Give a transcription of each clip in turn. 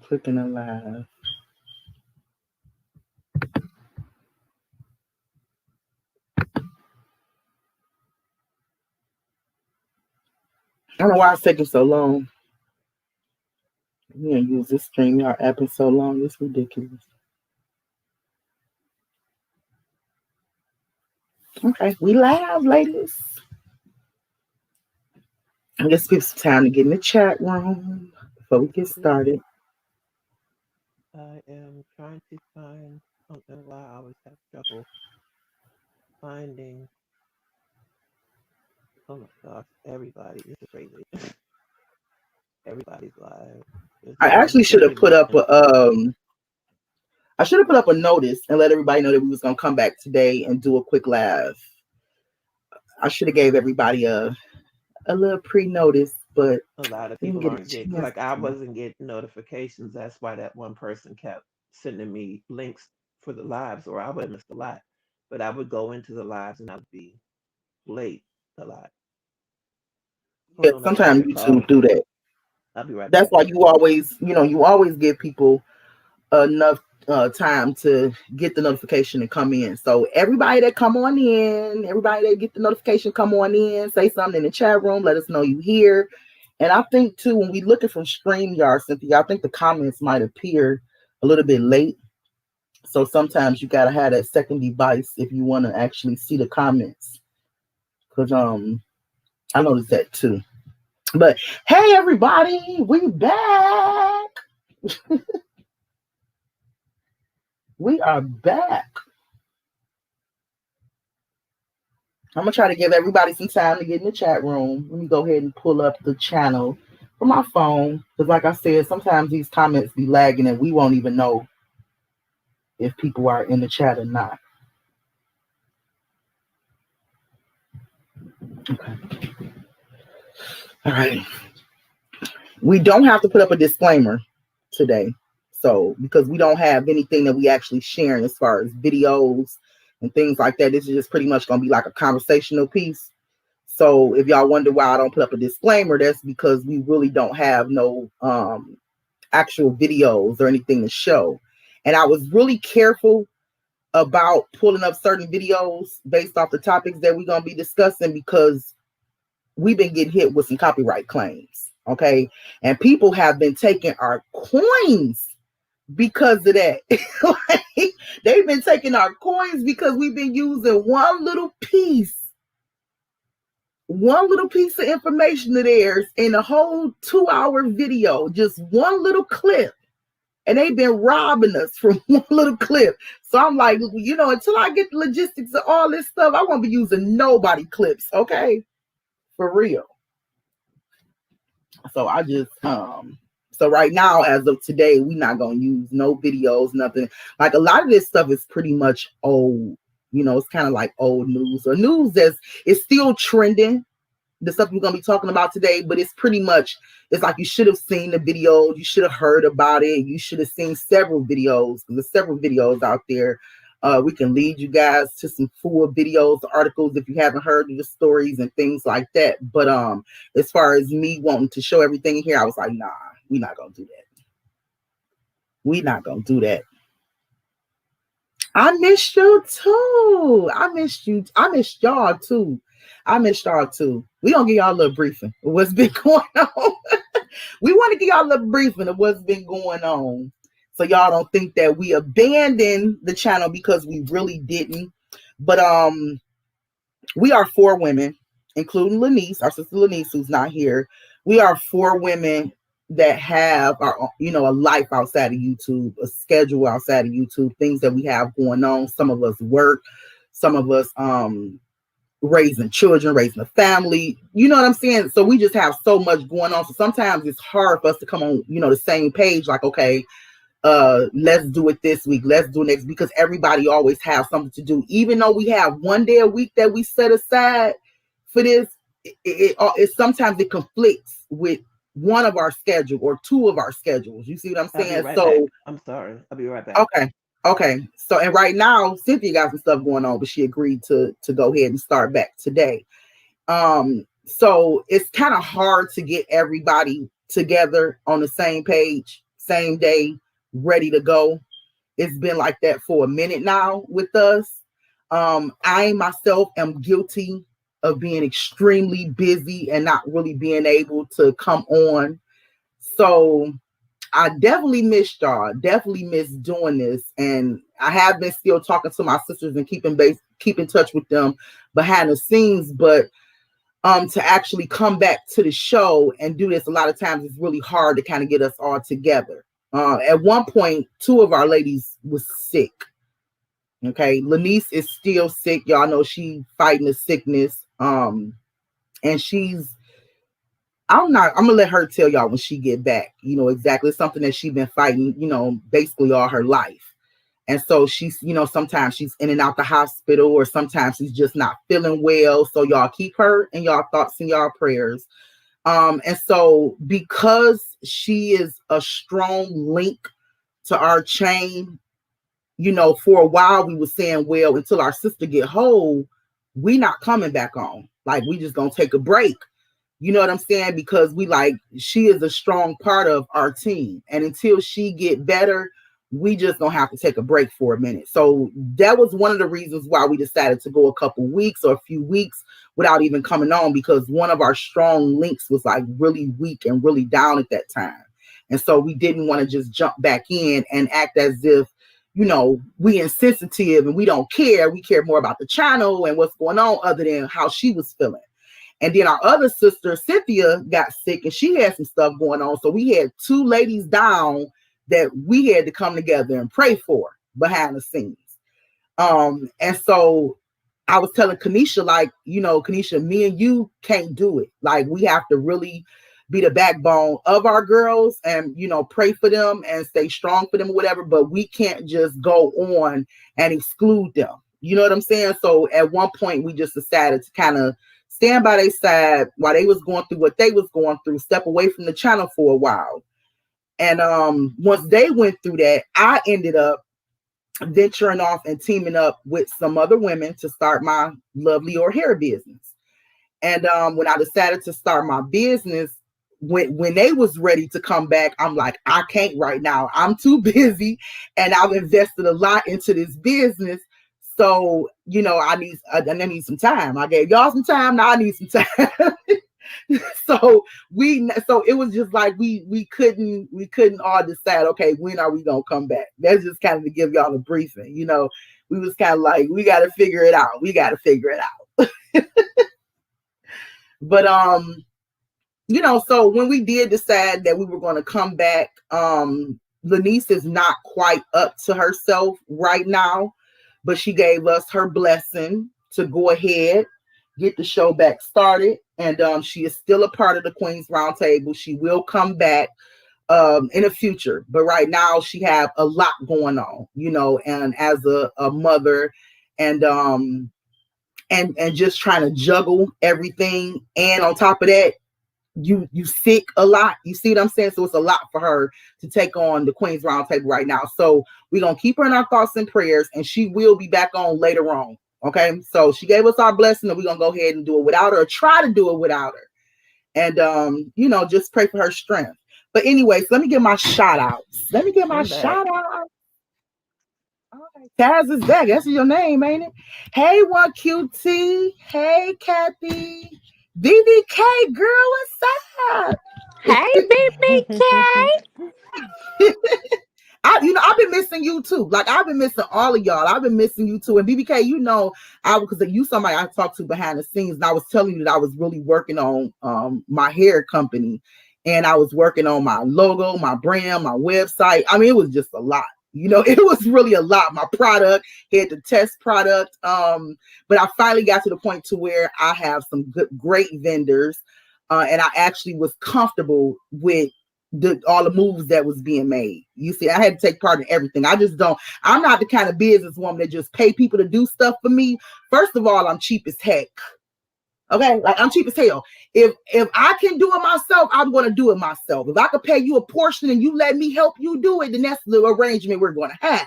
Clicking a live. I don't know why it's taking so long. We didn't use this StreamYard app in so long. It's ridiculous. Okay, we live, ladies. Let's give some time to get in the chat room before we get started. I am trying to find something. Why I always have trouble finding. Oh my gosh, everybody. This is crazy. Everybody's live. I actually should have put up a notice and let everybody know that we was gonna come back today and do a quick live. I should have gave everybody a little pre-notice, but a lot of people aren't getting, like, I wasn't getting notifications. That's why that one person kept sending me links for the lives, or I would have missed a lot. But I would go into the lives and I would be late a lot. Yeah, sometimes YouTube do that. I'll be right That's back. why you always give people enough time to get the notification and come in. So everybody that come on in, everybody that get the notification, come on in, say something in the chat room, let us know you here. And I think too, when we looking from StreamYard, Cynthia, I think the comments might appear a little bit late. So sometimes you gotta have that second device if you want to actually see the comments. Cause I noticed that too. But hey everybody, we back. We are back. I'm going to try to give everybody some time to get in the chat room. Let me go ahead and pull up the channel from my phone. Because like I said, sometimes these comments be lagging and we won't even know if people are in the chat or not. Okay. All right. We don't have to put up a disclaimer today. So, because we don't have anything that we actually sharing as far as videos and things like that. This is just pretty much going to be like a conversational piece. So if y'all wonder why I don't put up a disclaimer, that's because we really don't have no actual videos or anything to show. And I was really careful about pulling up certain videos based off the topics that we're going to be discussing because we've been getting hit with some copyright claims. Okay. And people have been taking our coins because of that. They've been taking our coins because we've been using one little piece of information of theirs in a whole 2-hour video, just one little clip. And they've been robbing us from one little clip. So I'm like, until I get the logistics of all this stuff, I won't be using nobody clips, okay? For real. So I just, so right now, as of today, we're not going to use no videos, nothing. Like a lot of this stuff is pretty much old. It's kind of like old news or news it's still trending. The stuff we're going to be talking about today, but it's pretty much, it's like you should have seen the video. You should have heard about it. You should have seen several videos. There's several videos out there. We can lead you guys to some full videos, articles, if you haven't heard of the stories and things like that. But as far as me wanting to show everything here, I was like, nah, we're not going to do that. We're not going to do that. I missed you too. I missed you. I missed y'all too. We're going to give y'all a little briefing of what's been going on. We want to give y'all a little briefing of what's been going on. So y'all don't think that we abandoned the channel, because we really didn't. But we are 4 women, including Lanice, our sister Lanice, who's not here. We are 4 women that have our, a life outside of YouTube, a schedule outside of YouTube, things that we have going on. Some of us work, some of us raising children, raising a family, you know what I'm saying? So we just have so much going on. So sometimes it's hard for us to come on, the same page, like, okay, let's do it this week, let's do it next, because everybody always has something to do. Even though we have one day a week that we set aside for this, it sometimes it conflicts with one of our schedule or 2 of our schedules. You see what I'm saying? I'm sorry, I'll be right back. Okay. So, and right now, Cynthia got some stuff going on, but she agreed to go ahead and start back today. So it's kind of hard to get everybody together on the same page. same day, ready to go. It's been like that for a minute now with us. I myself am guilty of being extremely busy and not really being able to come on. So I definitely missed y'all. Definitely missed doing this, and I have been still talking to my sisters and keep in touch with them behind the scenes. But to actually come back to the show and do this, a lot of times it's really hard to kind of get us all together. At one point, two of our ladies was sick. Okay, Lanice is still sick. Y'all know she fighting the sickness. And she's I'm gonna let her tell y'all when she get back, exactly. It's something that she's been fighting, basically all her life. And so she's, sometimes she's in and out the hospital, or sometimes she's just not feeling well. So y'all keep her in y'all thoughts and y'all prayers. And so because she is a strong link to our chain, for a while we were saying, well, until our sister get whole, we not coming back on. Like, we just gonna take a break. You know what I'm saying? Because she is a strong part of our team. And until she get better, we just gonna have to take a break for a minute. So that was one of the reasons why we decided to go a couple weeks or a few weeks without even coming on, because one of our strong links was like really weak and really down at that time. And so we didn't want to just jump back in and act as if, we insensitive and we don't care. We care more about the channel and what's going on, other than how she was feeling. And then our other sister, Cynthia, got sick and she had some stuff going on. So we had two ladies down that we had to come together and pray for behind the scenes. And so I was telling Kanisha, Kanisha, me and you can't do it. Like, we have to really be the backbone of our girls and, pray for them and stay strong for them or whatever. But we can't just go on and exclude them. You know what I'm saying? So at one point we just decided to kind of stand by their side while they was going through what they was going through, step away from the channel for a while. And once they went through that, I ended up venturing off and teaming up with some other women to start my Lovely or Hair business. And when I decided to start my business, when they was ready to come back, I'm like, I can't right now. I'm too busy, and I've invested a lot into this business. So, I need some time. I gave y'all some time. Now I need some time. so it was just like we couldn't all decide, okay, when are we gonna come back? That's just kind of to give y'all a briefing. We was kind of like, we got to figure it out. But so when we did decide that we were going to come back, Lanice is not quite up to herself right now, but she gave us her blessing to go ahead, get the show back started. And she is still a part of the Queen's Roundtable. She will come back in the future. But right now she have a lot going on, and as a mother and just trying to juggle everything. And on top of that, you sick a lot. You see what I'm saying? So it's a lot for her to take on the Queen's Roundtable right now. So we're going to keep her in our thoughts and prayers, and she will be back on later on. Okay. So she gave us our blessing, and we're going to go ahead and do it without her, or try to do it without her. And, just pray for her strength. But anyways, let me get my shout outs. Shout out. Taz is back. That's your name, ain't it? Hey, 1QT. Hey, Kathy. BBK, girl, what's up? Hey, BBK. I've been missing you too. Like, I've been missing all of y'all. I've been missing you too. And BBK, because you somebody I talked to behind the scenes, and I was telling you that I was really working on my hair company, and I was working on my logo, my brand, my website. I mean, it was just a lot. It was really a lot. My product, had to test product. But I finally got to the point to where I have some great vendors, and I actually was comfortable with all the moves that was being made. You see, I had to take part in everything. I'm not the kind of businesswoman that just pay people to do stuff for me. First of all, I'm cheap as heck. Okay, like, I'm cheap as hell. If I can do it myself, I'm going to do it myself. If I could pay you a portion and you let me help you do it, then that's the arrangement we're going to have.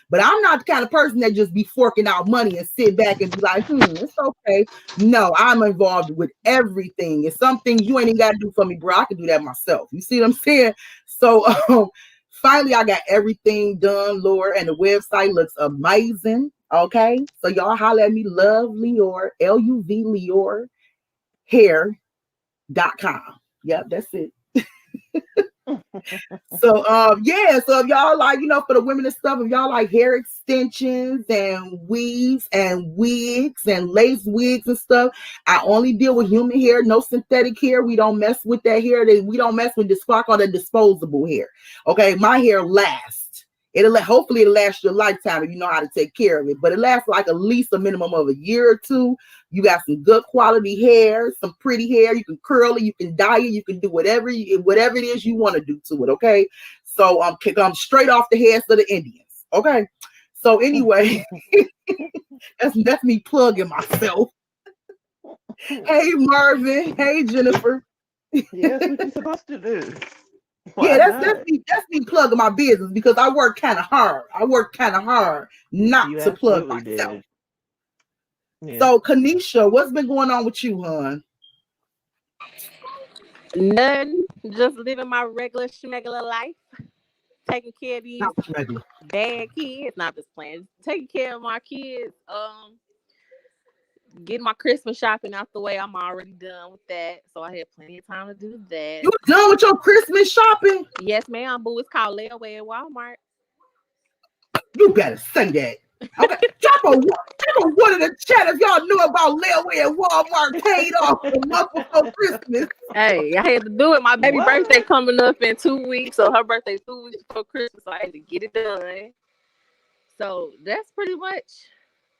But I'm not the kind of person that just be forking out money and sit back and be like, it's okay. No, I'm involved with everything. It's something you ain't even got to do for me, bro. I can do that myself. You see what I'm saying? So finally I got everything done, Lord, and the website looks amazing. Okay. So y'all holler at me, love Leor, Luv Leor hair.com. Yep, that's it. So yeah, so if y'all like, for the women and stuff, if y'all like hair extensions and weaves and wigs and lace wigs and stuff, I only deal with human hair, no synthetic hair. We don't mess with that hair. We don't mess with this spark or the disposable hair. Okay, my hair lasts. Hopefully it'll last your lifetime if you know how to take care of it. But it lasts like at least a minimum of a year or two. You got some good quality hair, some pretty hair. You can curl it, you can dye it, you can do whatever it is you want to do to it. Okay, so I'm straight off the heads of the Indians. Okay, so anyway, that's me plugging myself. Hey Marvin, hey Jennifer. Yes, what you supposed to do? Yeah, Why not? that's me plugging my business because I work kind of hard. I work kind of hard not You to plug absolutely myself. did. Yeah. So Kanisha, what's been going on with you, hon? None. Just living my regular schmegular life. Taking care of these Not regular. bad kids. Not just playing. Taking care of my kids. Getting my Christmas shopping out the way. I'm already done with that. So I had plenty of time to do that. You done with your Christmas shopping? Yes, ma'am, boo. It's called layaway at Walmart. You better say that. Okay, drop a one in the chat if y'all knew about layaway at Walmart paid off a month before Christmas. Hey, I had to do it. My baby birthday What? coming up in 2 weeks. So her birthday 2 weeks before Christmas. So I had to get it done. So that's pretty much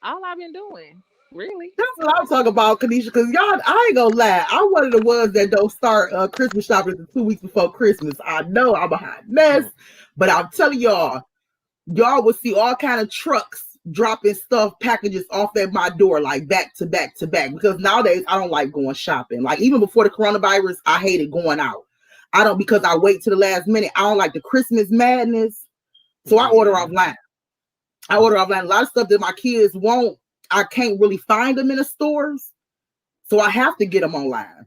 all I've been doing. Really. That's what I'm talking about, Kanisha. Because y'all, I ain't gonna lie, I'm one of the ones that don't start Christmas shopping until 2 weeks before Christmas. I know I'm a hot mess, but I'm telling y'all will see all kind of trucks dropping stuff, packages off at my door, like back to back to back. Because nowadays I don't like going shopping. Like even before the coronavirus, I hated going out. I don't because I wait to the last minute. I don't like the Christmas madness, so I order Yeah. offline. I order offline. A lot of stuff that my kids want, I can't really find them in the stores, so I have to get them online.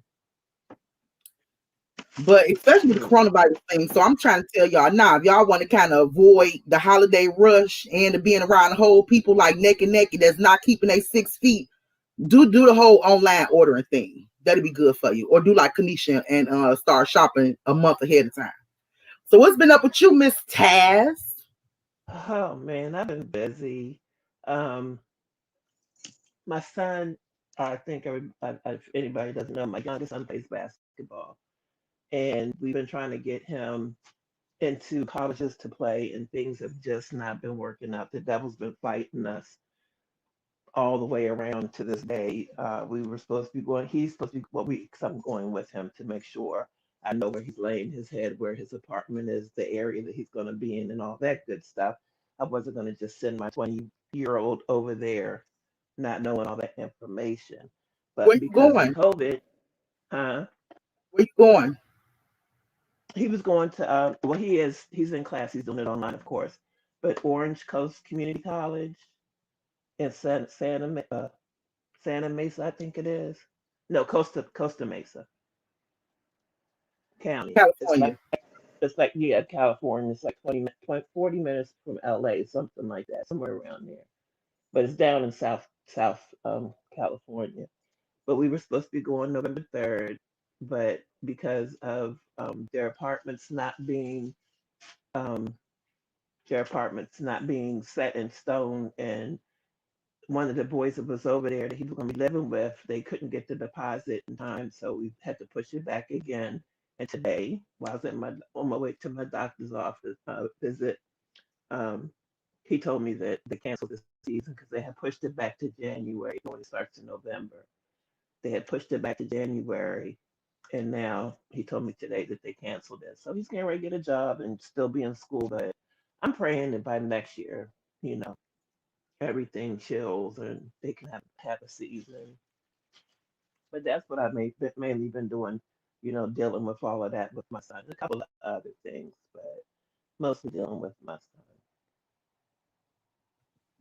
But especially with the Shoot. coronavirus thing. So I'm trying to tell y'all now, if y'all want to kind of avoid the holiday rush and the being around the whole people like neck and neck that's not keeping their 6 feet, do the whole online ordering thing. That'll be good for you. Or do like Kanisha and start shopping a month ahead of time. So what's been up with you, Miss Taz? Oh man, I've been busy. Um, my son, I think if anybody doesn't know, my youngest son plays basketball, and we've been trying to get him into colleges to play, and things have just not been working out. The devil's been fighting us all the way around to this day. We were supposed to be going. He's supposed to be. Well, cause I'm going with him to make sure I know where he's laying his head, where his apartment is, the area that he's going to be in, and all that good stuff. I wasn't going to just send my 20-year-old over there, not knowing all that information. Where But you because of going? COVID, huh? Where you going? He was going to. Well, he is. He's in class. He's doing it online, of course. But Orange Coast Community College in Santa Mesa, I think it is. No, Costa Mesa County. California. It's like yeah, California. It's like 40 minutes from LA, something like that, somewhere around there. But it's down in South California. But we were supposed to be going November 3rd, but because of um, their apartments not being set in stone, and one of the boys that was over there that he was going to be living with, they couldn't get the deposit in time, so we had to push it back again. And today, while I was on my way to my doctor's office visit, um, he told me that they canceled the season because they had pushed it back to January when it starts in November. They had pushed it back to January, and now he told me today that they canceled it. So he's getting ready to get a job and still be in school, but I'm praying that by next year, you know, everything chills and they can have a season. But that's what mainly been doing, dealing with all of that with my son. A couple of other things, but mostly dealing with my son.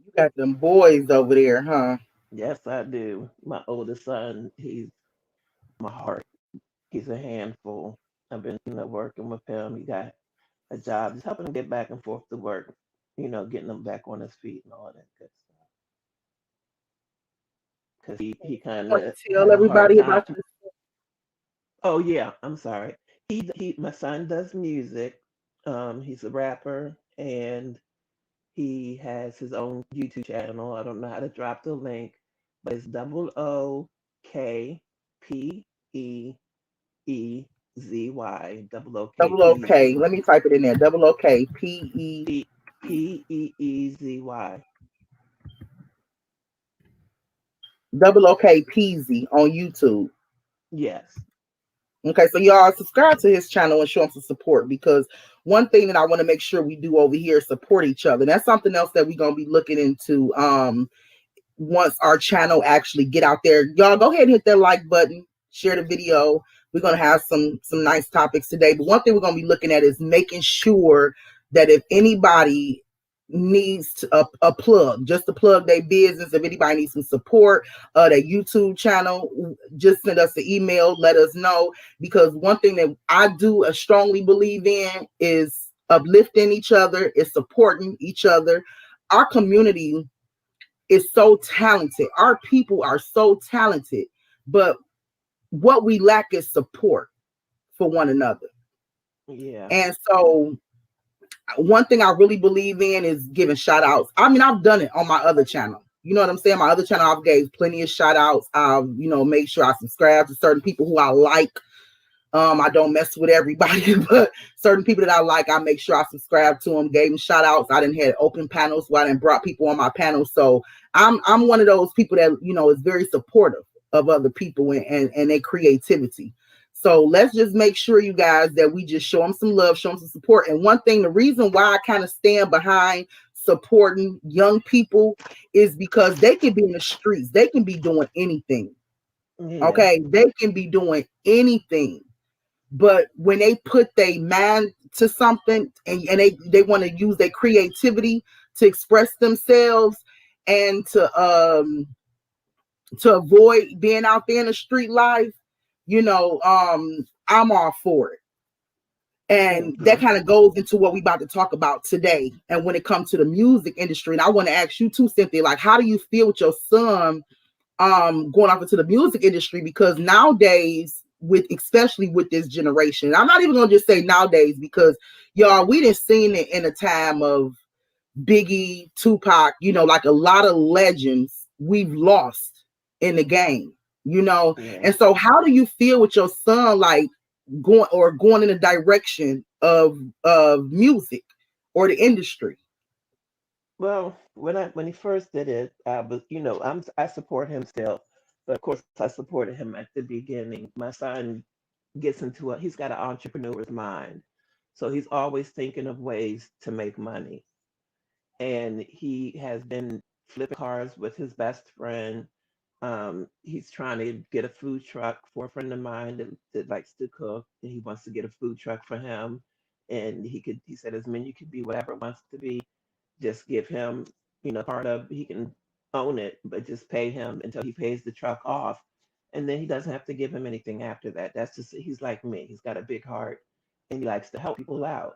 You got them boys over there, huh? Yes, I do. My oldest son, he's my heart. He's a handful. I've been, working with him. He got a job, just helping him get back and forth to work, getting him back on his feet and all that good stuff. Because he kind Want of to tell had a hard everybody about time. this? Oh yeah, I'm sorry. My son does music. He's a rapper and he has his own YouTube channel. I don't know how to drop the link, but it's OOKPEEZY, double Double OKPeasy, OK. Let me type it in there. Double OK Peezy. double OK Peasy on YouTube. Yes. Okay, so y'all subscribe to his channel and show him some support, because one thing that I want to make sure we do over here is support each other. That's something else that we're gonna be looking into. Once our channel actually get out there, y'all go ahead and hit that like button, share the video. We're gonna have some nice topics today, but one thing we're gonna be looking at is making sure that if anybody needs a plug, just to plug their business, if anybody needs some support, their YouTube channel, just send us an email, let us know. Because one thing that I do strongly believe in is uplifting each other, is supporting each other. Our community is so talented. Our people are so talented, but what we lack is support for one another. Yeah. And so one thing I really believe in is giving shout outs. I mean, I've done it on my other channel. You know what I'm saying? My other channel, I've gave plenty of shout outs. I've, made sure I subscribe to certain people who I like. I don't mess with everybody, but certain people that I like, I make sure I subscribe to them, gave them shout outs. I didn't have open panels, so I didn't brought people on my panel. So I'm one of those people that, is very supportive of other people and their creativity. So let's just make sure, you guys, that we just show them some love, show them some support. And one thing, the reason why I kind of stand behind supporting young people is because they can be in the streets. They can be doing anything. Yeah. Okay. They can be doing anything. But when they put their mind to something, and they want to use their creativity to express themselves and to avoid being out there in the street life, I'm all for it. And that Hmm. kind of goes into what we about to talk about today. And when it comes to the music industry, and I want to ask you too, Cynthia, like, how do you feel with your son going off into the music industry? Because nowadays, with especially with this generation, I'm not even gonna just say nowadays, because y'all, we didn't seen it in a time of Biggie, Tupac, like a lot of legends we've lost in the game. Yeah. And so how do you feel with your son, like going in the direction of music or the industry? Well, when he first did it, I was, I support him still, but of course I supported him at the beginning. My son he's got an entrepreneur's mind, so he's always thinking of ways to make money, and he has been flipping cars with his best friend. He's trying to get a food truck for a friend of mine that likes to cook, and he wants to get a food truck for him, and he said his menu could be whatever it wants to be. Just give him, part of he can own it, but just pay him until he pays the truck off. And then he doesn't have to give him anything after that. That's just, he's like me. He's got a big heart and he likes to help people out.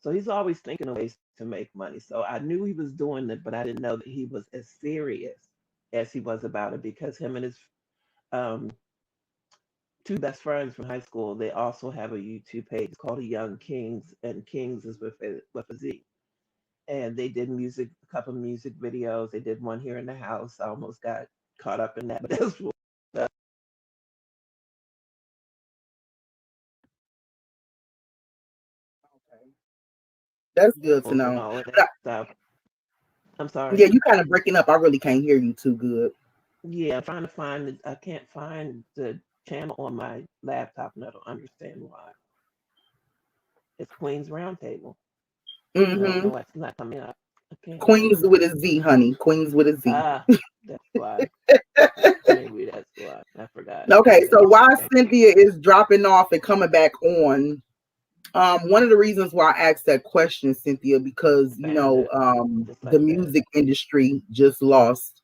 So he's always thinking of ways to make money. So I knew he was doing it, but I didn't know that he was as serious as he was about it, because him and his um, two best friends from high school, they also have a YouTube page called The Young Kings, and Kings is with a Z. And they did a couple of music videos. They did one here in the house. I almost got caught up in that, but that's what That's good to and know. all of But that stuff. I'm yeah, sorry. you kind of breaking up. I really can't hear you too good. Yeah, I'm trying to find it. I can't find the channel on my laptop, and I don't understand why. It's Queen's Roundtable. And I don't Mm-hmm. know why it's not coming up. I can't Queens find it. with a Z, honey. Queens with a Z. Ah, that's why. Maybe that's why. I forgot. Okay, Okay. so while Thank you. Cynthia is dropping off and coming back on, one of the reasons why I asked that question, Cynthia, because Found it just the like that. music industry just lost,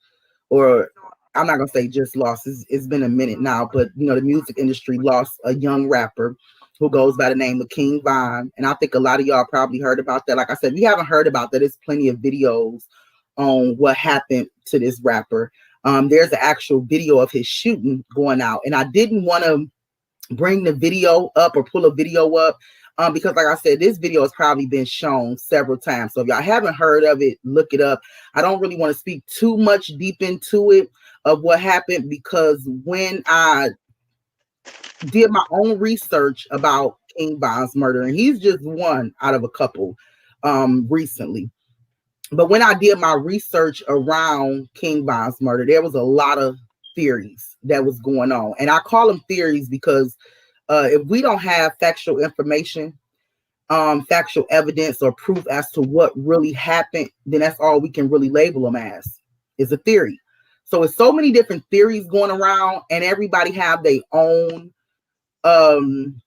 or I'm not gonna say just lost. It's been a minute now, but the music industry lost a young rapper. who goes by the name of King Von. And I think a lot of y'all probably heard about that. Like I said, if you haven't heard about that, there's plenty of videos on what happened to this rapper. There's an actual video of his shooting going out. And I didn't want to bring the video up or pull a video up because, like I said, this video has probably been shown several times. So if y'all haven't heard of it, look it up. I don't really want to speak too much deep into it of what happened, because when I did my own research about King Von's murder, and he's just one out of a couple recently. But when I did my research around King Von's murder, there was a lot of theories that was going on. And I call them theories because if we don't have factual information, factual evidence or proof as to what really happened, then that's all we can really label them as, is a theory. So it's so many different theories going around, and everybody have um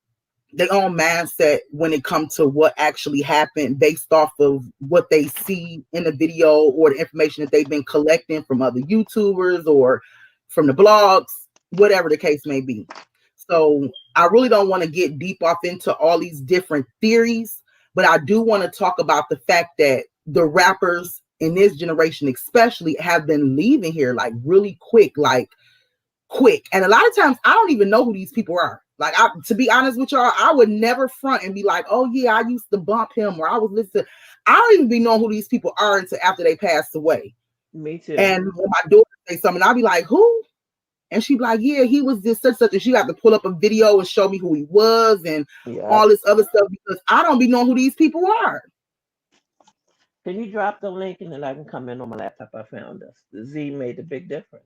their own mindset when it comes to what actually happened based off of what they see in the video or the information that they've been collecting from other YouTubers or from the blogs, whatever the case may be. So I really don't want to get deep off into all these different theories, but I do want to talk about the fact that the rappers in this generation especially have been leaving here like really quick. And a lot of times I don't even know who these people are. Like, to be honest with y'all, I would never front and be like, oh yeah, I used to bump him, or I was listening. I don't even be knowing who these people are until after they passed away. Me too. And when my daughter say something, I'll be like, who? And she'd be like, yeah, he was this such, and she got to pull up a video and show me who he was and all this other stuff, because I don't be knowing who these people are. Can you drop the link and then I can come in on my laptop? I found us. The Z made a big difference.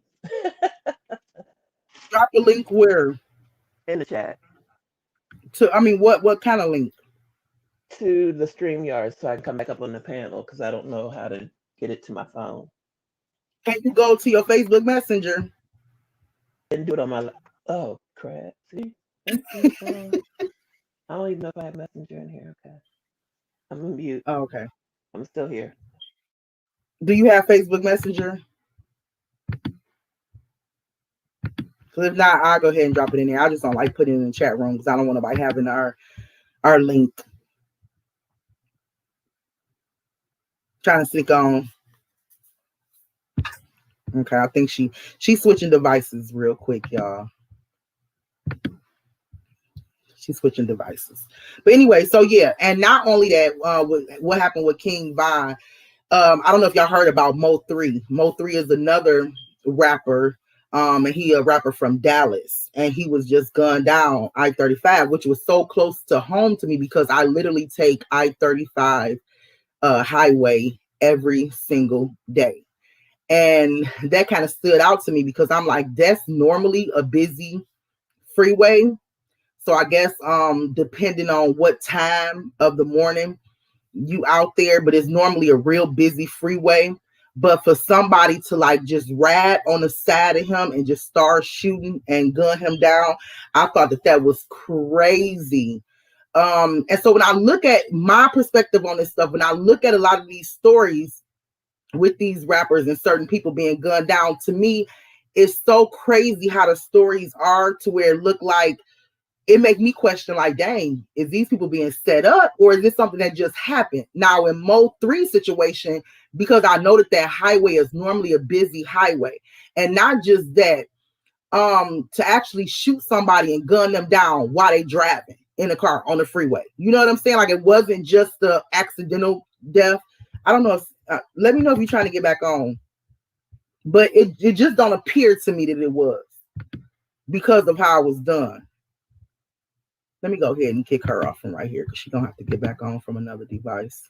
Drop the link where? In the chat. What kind of link? To the StreamYard, so I can come back up on the panel, because I don't know how to get it to my phone. Can you go to your Facebook Messenger? And do it on my... Oh, crap. See? I don't even know if I have Messenger in here. Okay. I'm on mute. Oh, okay. I'm still here. Do you have Facebook Messenger? Because if not, I'll go ahead and drop it in there. I just don't like putting it in the chat room because I don't want nobody having our link. Trying to stick on. Okay, I think she's switching devices real quick, y'all. She's switching devices. But anyway, so yeah, and not only that, what happened with King Von, I don't know if y'all heard about Mo3. Mo3 is another rapper, and he a rapper from Dallas, and he was just gunned down I-35, which was so close to home to me because I literally take I-35 highway every single day. And that kind of stood out to me because I'm like, that's normally a busy freeway. So I guess depending on what time of the morning you out there, but it's normally a real busy freeway. But for somebody to like just ride on the side of him and just start shooting and gun him down, I thought that was crazy. And so when I look at my perspective on this stuff, when I look at a lot of these stories with these rappers and certain people being gunned down, to me, it's so crazy how the stories are to where it look like it make me question, like, dang, is these people being set up or is this something that just happened? Now in Mo3 situation, because I know that highway is normally a busy highway, and not just that, to actually shoot somebody and gun them down while they driving in a car on the freeway. You know what I'm saying? Like, it wasn't just the accidental death. I don't know if let me know if you're trying to get back on, but it just don't appear to me that it was because of how it was done. Let me go ahead and kick her off from right here because she's going to have to get back on from another device.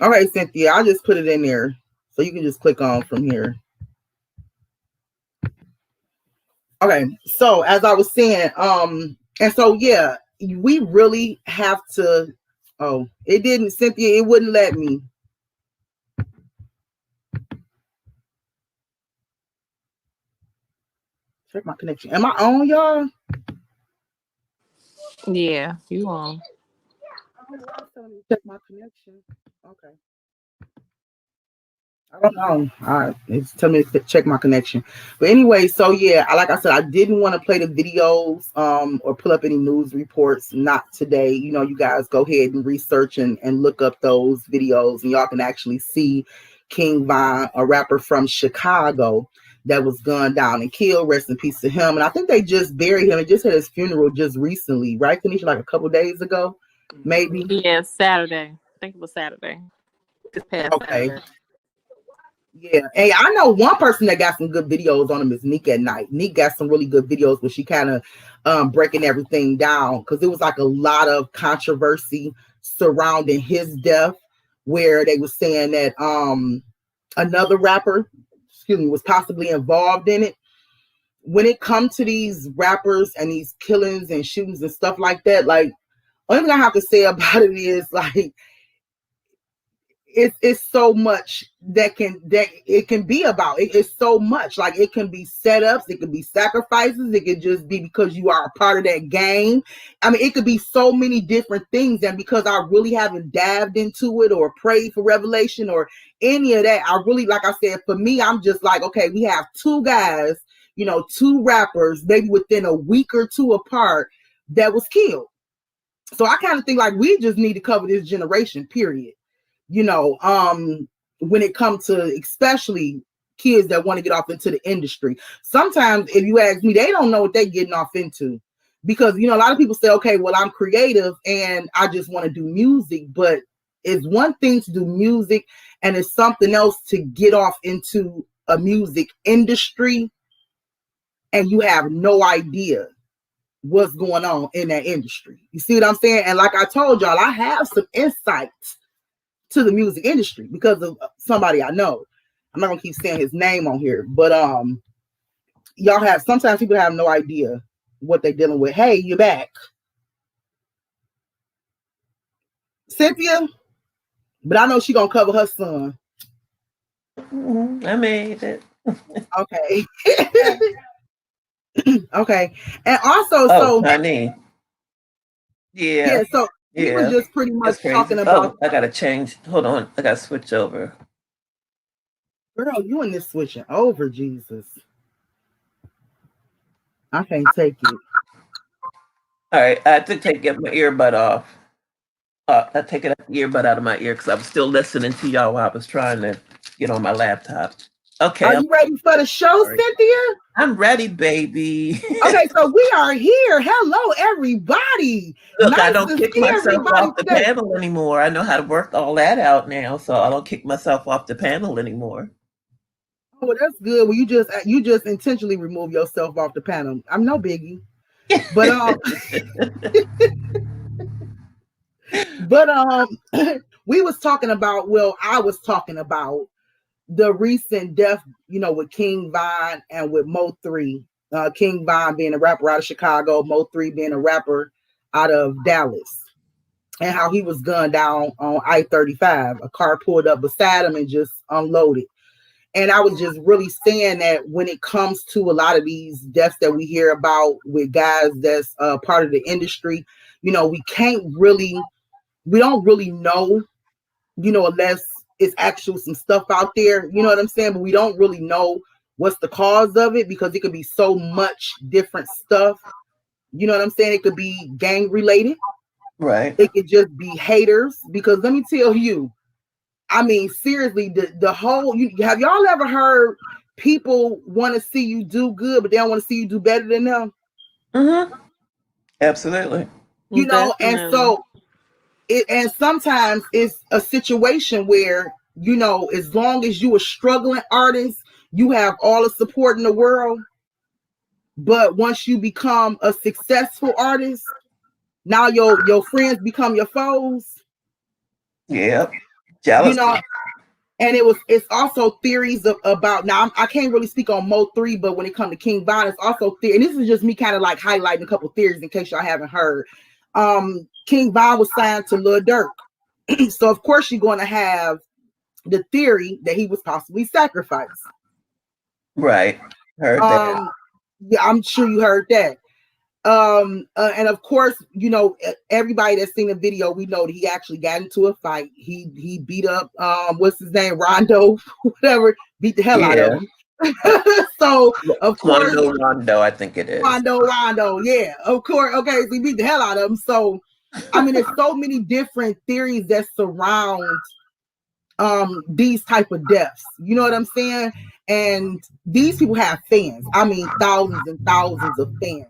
All right, Cynthia, I just put it in there. So you can just click on from here. Okay, so as I was saying, and so, yeah, we really have to, oh, it didn't, Cynthia, it wouldn't let me. Check my connection. Am I on, y'all? Yeah, you on. Check my connection. Okay. I don't know. It's telling me to check my connection. But anyway, so yeah, like I said, I didn't want to play the videos or pull up any news reports. Not today. You guys go ahead and research and look up those videos, and y'all can actually see King Von, a rapper from Chicago that was gunned down and killed. Rest in peace to him. And I think they just buried him and just had his funeral just recently, right, Kanisha? Like a couple days ago, maybe. Yeah, Saturday. I think it was Saturday. This past Okay. Saturday. Yeah. Hey, I know one person that got some good videos on him is Neek at Night. Neek got some really good videos where she kind of breaking everything down, because it was like a lot of controversy surrounding his death, where they were saying that another rapper, excuse me, was possibly involved in it. When it comes to these rappers and these killings and shootings and stuff like that, like, only thing I have to say about it is, like, it's so much that it can be about. It's so much, like, it can be setups, it could be sacrifices, it could just be because you are a part of that game. I mean, it could be so many different things, and because I really haven't dived into it or prayed for revelation or any of that, I really, like I said, for me, I'm just like, okay, we have two guys, two rappers, maybe within a week or two apart, that was killed. So I kind of think like we just need to cover this generation, period. you know, um, when it comes to especially kids that want to get off into the industry. Sometimes, if you ask me, they don't know what they're getting off into, because a lot of people say, okay, well, I'm creative and I just want to do music, but it's one thing to do music and it's something else to get off into a music industry and you have no idea what's going on in that industry. You see what I'm saying? And like I told y'all, I have some insights to the music industry because of somebody I know. I'm not gonna keep saying his name on here, but y'all have, sometimes people have no idea what they're dealing with. Hey, you're back, Cynthia, but I know she gonna cover her son. I made it. Okay. Okay. And also, Oh, so honey. Yeah. yeah, so he was Yeah. just pretty much That's crazy. talking about, Oh, I gotta change. Hold on. I gotta switch over. girl, you and this switching over, Jesus. I can't take it. All right. I have to get my earbud off. I take the earbud out of my ear because I was still listening to y'all while I was trying to get on my laptop. Okay. Are you ready for the show, Sorry. Cynthia? I'm ready, baby. Okay, so we are here. Hello, everybody. Look, I Nice don't to kick see myself everybody off the today. panel anymore. I know how to work all that out now, so I don't kick myself off the panel anymore. Oh, well, that's good. Well, you just intentionally remove yourself off the panel. I'm no biggie, but but we was talking about. Well, I was talking about the recent death. With King Von and with Mo3. King Von being a rapper out of Chicago, Mo3 being a rapper out of Dallas, and how he was gunned down on I-35. A car pulled up beside him and just unloaded. And I was just really saying that when it comes to a lot of these deaths that we hear about with guys that's part of the industry, we don't really know, unless it's actual some stuff out there, you know what I'm saying? But we don't really know what's the cause of it, because it could be so much different stuff. You know what I'm saying? It could be gang related. Right. It could just be haters, because let me tell you, I mean, seriously, the whole, have y'all ever heard people want to see you do good, but they don't want to see you do better than them? Mm-hmm. Absolutely. And Definitely. so and sometimes it's a situation where, as long as you a struggling artist, you have all the support in the world. But once you become a successful artist, now your friends become your foes. Yep. You Jealousy. know, and it's also theories about, now I can't really speak on Mo3, but when it comes to King Von, it's also theory, and this is just me kind of like highlighting a couple theories in case y'all haven't heard. King Von was signed to Lil Durk, so of course you're going to have the theory that he was possibly sacrificed. Right. Heard that. Yeah, I'm sure you heard that. And of course, everybody that's seen the video, we know that he actually got into a fight. He beat up what's his name, Rondo, whatever, beat the hell out of Yeah. him. So of course, Rondo, I think it is. Rondo, yeah, of course. Okay, so he beat the hell out of him. So I mean, there's so many different theories that surround these type of deaths. You know what I'm saying? And these people have fans. I mean, thousands and thousands of fans.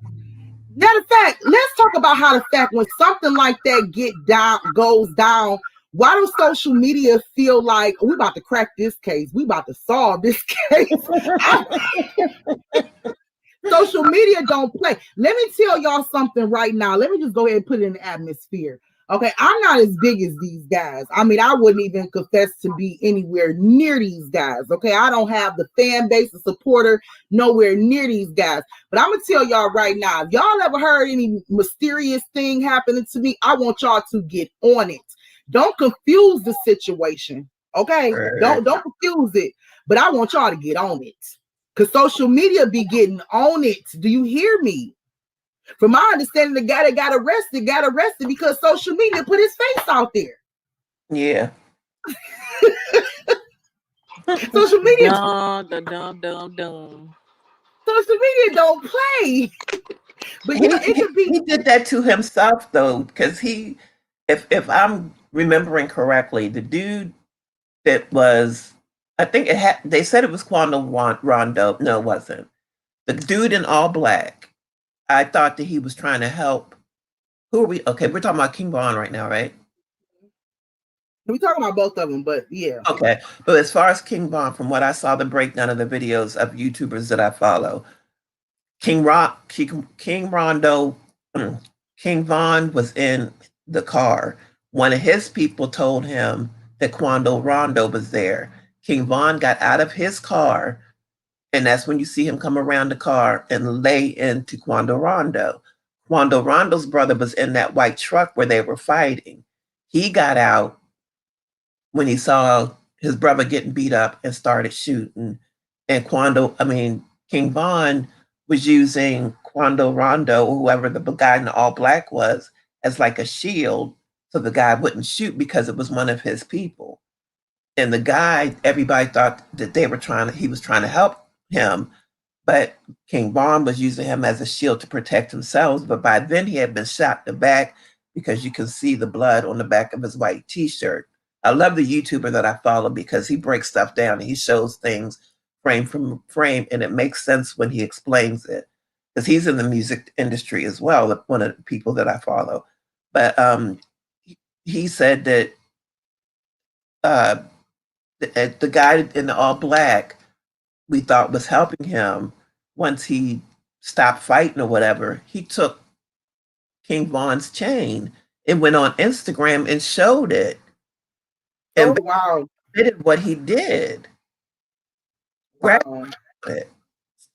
Matter of fact, let's talk about how the fact when something like that goes down, why do social media feel like we about to crack this case? We about to solve this case. Social media don't play. Let me tell y'all something right now. Let me just go ahead and put it in the atmosphere. Okay, I'm not as big as these guys. I mean, I wouldn't even confess to be anywhere near these guys. Okay, I don't have the fan base, the supporter, nowhere near these guys. But I'm gonna tell y'all right now, if y'all ever heard any mysterious thing happening to me, I want y'all to get on it. Don't confuse the situation. Okay, don't confuse it. But I want y'all to get on it. Because social media be getting on it. Do you hear me? From my understanding, the guy that got arrested because social media put his face out there. Yeah. Social media. Social media don't play. But it could be. He did that to himself though, because if I'm remembering correctly, the dude that was, I think they said it was Quando Rondo. No, it wasn't. The dude in all black. I thought that he was trying to help. Who are we? Okay, we're talking about King Von right now, right? We're talking about both of them, but yeah. Okay, but as far as King Von, from what I saw, the breakdown of the videos of YouTubers that I follow, King Rondo, King Von was in the car. One of his people told him that Quando Rondo was there. King Von got out of his car, and that's when you see him come around the car and lay into Quando Rondo. Quando Rondo's brother was in that white truck where they were fighting. He got out when he saw his brother getting beat up and started shooting. And King Von was using Quando Rondo, or whoever the guy in the all black was, as like a shield so the guy wouldn't shoot because it was one of his people. And the guy, everybody thought that he was trying to help him, but King Von was using him as a shield to protect himself. But by then he had been shot in the back because you can see the blood on the back of his white t-shirt. I love the YouTuber that I follow because he breaks stuff down and he shows things frame from frame, and it makes sense when he explains it. Because he's in the music industry as well, one of the people that I follow. But he said that the guy in the all black we thought was helping him, once he stopped fighting or whatever, he took King Von's chain and went on Instagram and showed it. And wow. Did what he did. Wow.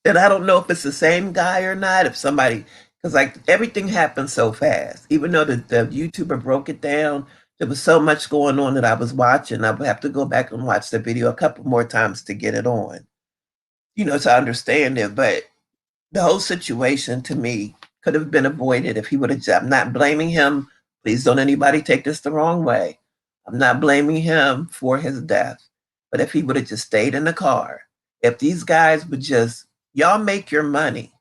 And I don't know if it's the same guy or not, if somebody, because like everything happened so fast. Even though the YouTuber broke it down, there was so much going on that I was watching. I would have to go back and watch the video a couple more times to get it on, to understand it. But the whole situation to me could have been avoided if he would have. I'm not blaming him. Please don't anybody take this the wrong way. I'm not blaming him for his death. But if he would have just stayed in the car, if these guys would just, y'all make your money.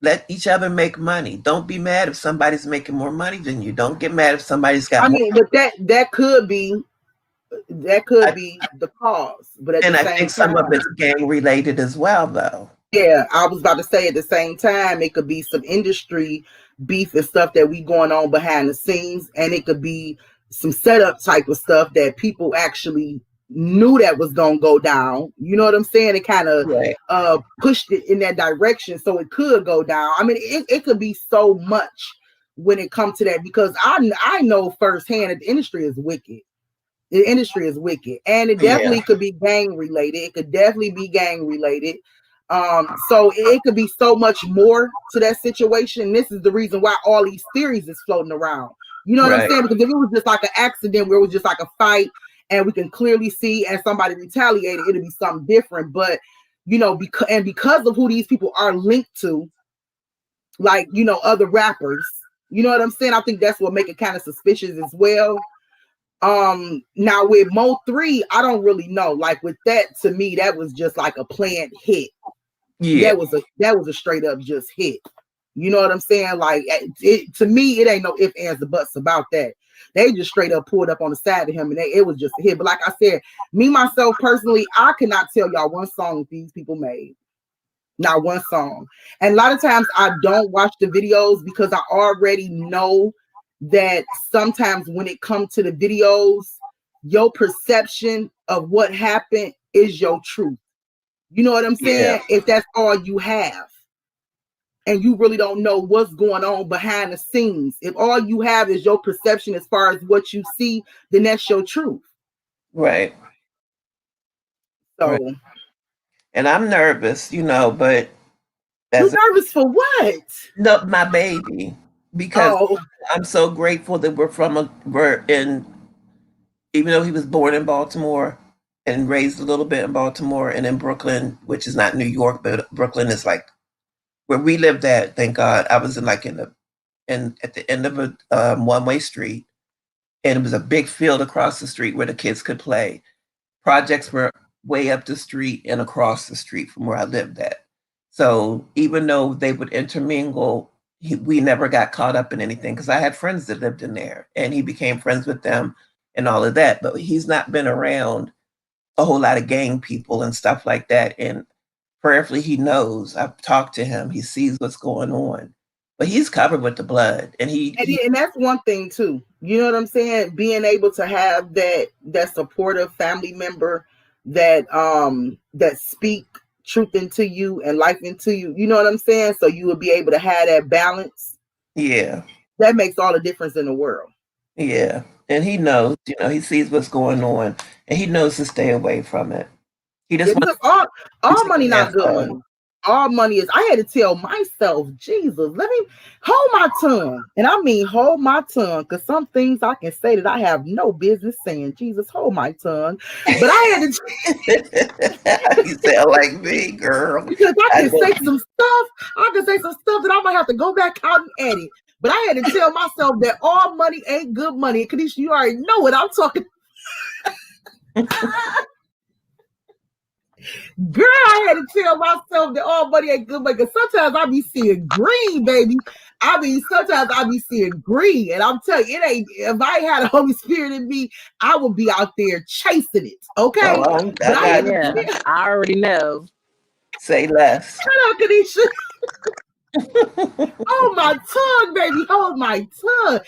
Let each other make money. Don't be mad if somebody's making more money than you. Don't get mad if somebody's got more. But that could be the cause. But I think some of it's gang related as well, though. Yeah, I was about to say at the same time, it could be some industry beef and stuff that we going on behind the scenes, and it could be some setup type of stuff that people actually knew that was gonna go down. You know what I'm saying? It kind of pushed it in that direction, so it could go down. I mean, it could be so much when it comes to that, because I know firsthand that the industry is wicked. The industry is wicked, and it definitely could be gang related. It could definitely be gang related. So it could be so much more to that situation. This is the reason why all these theories is floating around. You know what I'm saying? Because if it was just like an accident where it was just like a fight and we can clearly see and somebody retaliated, it'd be something different. But because of who these people are linked to, like, you know, other rappers. You know what I'm saying? I think that's what make it kind of suspicious as well. Now with Mo 3, I don't really know. Like with that, to me, that was just like a planned hit. Yeah. That was a straight up just hit. You know what I'm saying? Like to me, it ain't no ifs, ands, or buts about that. They just straight up pulled up on the side of him, and it was just a hit. But like I said, me myself personally, I cannot tell y'all one song these people made. Not one song. And a lot of times I don't watch the videos because I already know that sometimes when it comes to the videos, your perception of what happened is your truth. You know what I'm saying? Yeah. If that's all you have and you really don't know what's going on behind the scenes, if all you have is your perception as far as what you see, then that's your truth. Right. So, Right. And I'm nervous, you know, but you as nervous for what? no, my baby, because Oh, I'm so grateful that we're in, even though he was born in Baltimore and raised a little bit in Baltimore and in Brooklyn, which is not New York, but Brooklyn is like where we lived at. Thank God, I was in like at the end of a one-way street, and it was a big field across the street where the kids could play. Projects were way up the street and across the street from where I lived at. So even though they would intermingle, we never got caught up in anything because I had friends that lived in there and he became friends with them and all of that. But he's not been around a whole lot of gang people and stuff like that. And prayerfully, he knows. I've talked to him. He sees what's going on. But he's covered with the blood. And and that's one thing too. You know what I'm saying? Being able to have that supportive family member that speak truth into you and life into you. You know what I'm saying? So you will be able to have that balance. yeah. That makes all the difference in the world. Yeah. And he knows, he sees what's going on and he knows to stay away from it. He just Yeah, wants because all to money not have good fun. money. All money is. I had to tell myself, Jesus, let me hold my tongue, and I mean hold my tongue, because some things I can say that I have no business saying. Jesus, hold my tongue. But I had to You sound like me, girl. because I I can know say some stuff. I can say some stuff that I might have to go back out and edit. But I had to tell myself that all money ain't good money. Kanisha, you already know what I'm talking. Girl, I had to tell myself that all money ain't good money. Because sometimes I be seeing green, baby. Sometimes I be seeing green. And I'm telling you, it ain't, if I had a Holy Spirit in me, I would be out there chasing it. Okay. I But I had to Yeah, tell, I already know. say less. shut up, Kanisha. Hold my tongue, baby. Hold my tongue.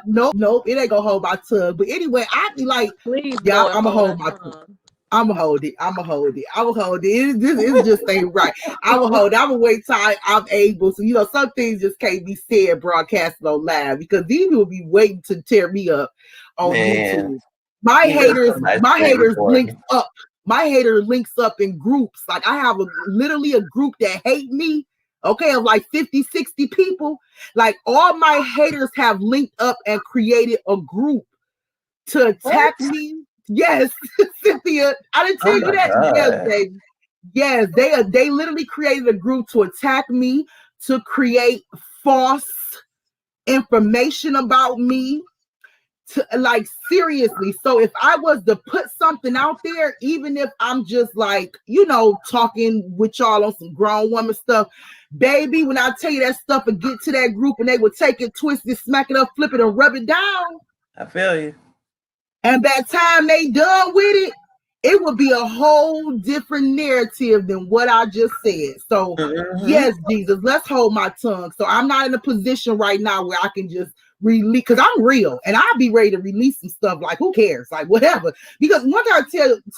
Nope. It ain't gonna hold my tongue. But anyway, I be like, Please yeah, go and I'm gonna hold hold her my tongue. tongue. I'm gonna hold it. I'm gonna hold it. I'm gonna hold it. It's just ain't right. I'm gonna hold it. I'm gonna wait till I'm able. So some things just can't be said broadcasted on live because these people be waiting to tear me up on Man, YouTube. My you live haters, somebody's my very haters links important. up. My hater links up in groups. Like I have literally a group that hate me. Okay, of like 50, 60 people. Like all my haters have linked up and created a group to What? attack me. Yes, Cynthia, I didn't Oh tell you my that. Yes, God. baby. Yes, they literally created a group to attack me, to create false information about me, to like seriously. So if I was to put something out there, even if I'm just like, talking with y'all on some grown woman stuff, baby, when I tell you that stuff would get to that group and they would take it, twist it, smack it up, flip it, and rub it down. I feel you. And by the time they done with it would be a whole different narrative than what I just said. So Mm-hmm. yes, Jesus, let's hold my tongue. So I'm not in a position right now where I can just release, because I'm real and I'll be ready to release some stuff. Like, who cares? Like, whatever. Because one thing I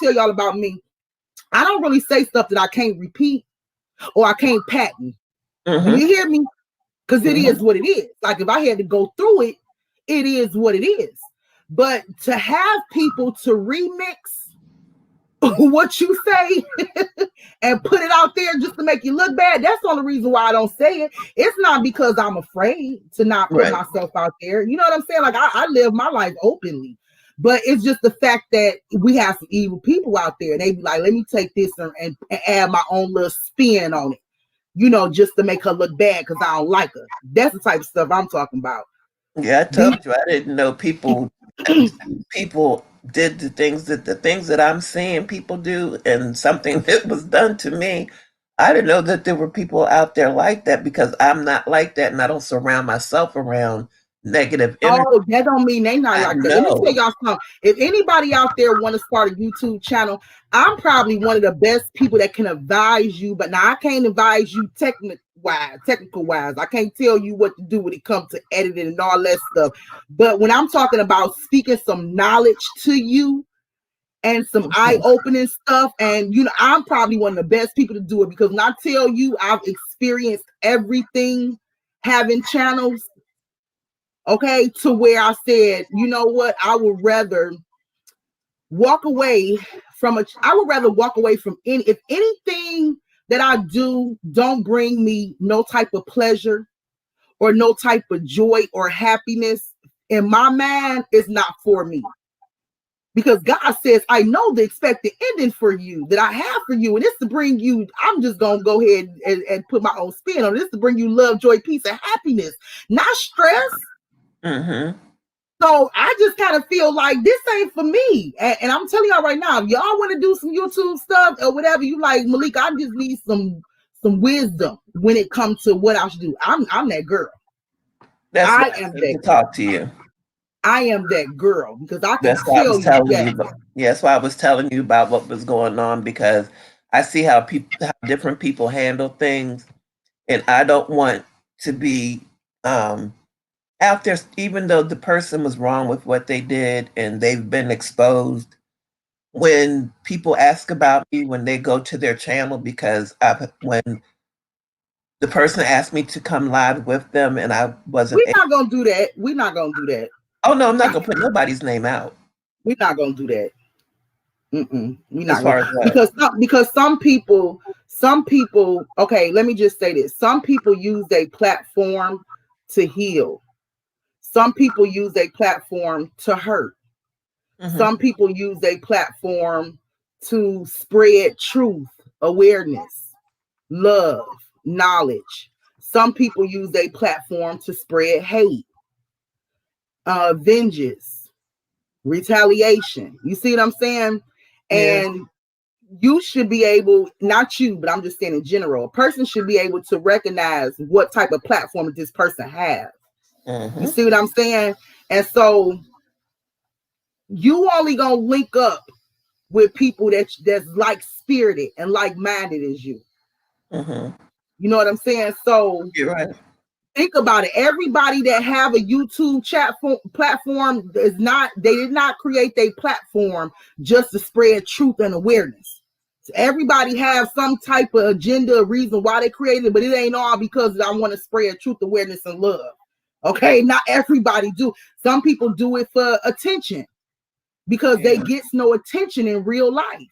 tell y'all about me, I don't really say stuff that I can't repeat or I can't patent. Do Mm-hmm. you hear me? Because it Mm-hmm. is what it is. Like if I had to go through it, it is what it is. But to have people to remix what you say and put it out there just to make you look bad, that's the only reason why I don't say it. It's not because I'm afraid to not put Right. myself out there. You know what I'm saying? Like I live my life openly. But it's just the fact that we have some evil people out there. And they be like, let me take this and add my own little spin on it. just to make her look bad because I don't like her. That's the type of stuff I'm talking about. Yeah, I These told you I didn't know people did the things that I'm seeing people do, and something that was done to me. I didn't know that there were people out there like that because I'm not like that, and I don't surround myself around negative energy. Oh, that don't mean they not I like that. Let me tell know. y'all something. If anybody out there want to start a YouTube channel, I'm probably one of the best people that can advise you. But now I can't advise you technical wise. I can't tell you what to do when it comes to editing and all that stuff. But when I'm talking about speaking some knowledge to you and some Mhm. eye-opening stuff, and I'm probably one of the best people to do it because when I tell you I've experienced everything having channels. Okay, to where I said, you know what, I would rather walk away I would rather walk away from if anything that I do don't bring me no type of pleasure or no type of joy or happiness in my mind, is not for me. Because God says, I know the expected ending for you that I have for you. And it's to bring you, I'm just going to go ahead and put my own spin on it. It's to bring you love, joy, peace, and happiness, not stress. Mhm. So I just kind of feel like this ain't for me. And I'm telling y'all right now, if y'all want to do some YouTube stuff or whatever, you like, Malik, I just need some wisdom when it comes to what I should do. I'm that girl. That's why I I am came that to talk to you. I am that girl because I can That's why I tell was you telling that. you. Yeah, that's why I was telling you about what was going on because I see how different people handle things, and I don't want to be um, out there, even though the person was wrong with what they did and they've been exposed. When people ask about me when they go to their channel, because when the person asked me to come live with them and I wasn't We're able. not gonna do that. We're not gonna do that. Oh no, I'm not gonna put nobody's name out. We're not gonna do that. We're As not far gonna as what? because some people. Okay, let me just say this. Some people use a platform to heal. Some people use a platform to hurt. Hmm. Some people use a platform to spread truth, awareness, love, knowledge. Some people use a platform to spread hate, vengeance, retaliation. You see what I'm saying? Yeah. And you should be able, not you, but I'm just saying in general, a person should be able to recognize what type of platform this person has. You Hmm. see what I'm saying? And so you only gonna link up with people that's like spirited and like minded as you. Hmm. You know what I'm saying? So You're right. think about it. Everybody that have a YouTube platform is not, they did not create their platform just to spread truth and awareness. So everybody have some type of agenda, reason why they created it, but it ain't all because I want to spread truth, awareness, and love. Okay, not everybody do. Some people do it for attention because they Yeah. gets no attention in real life.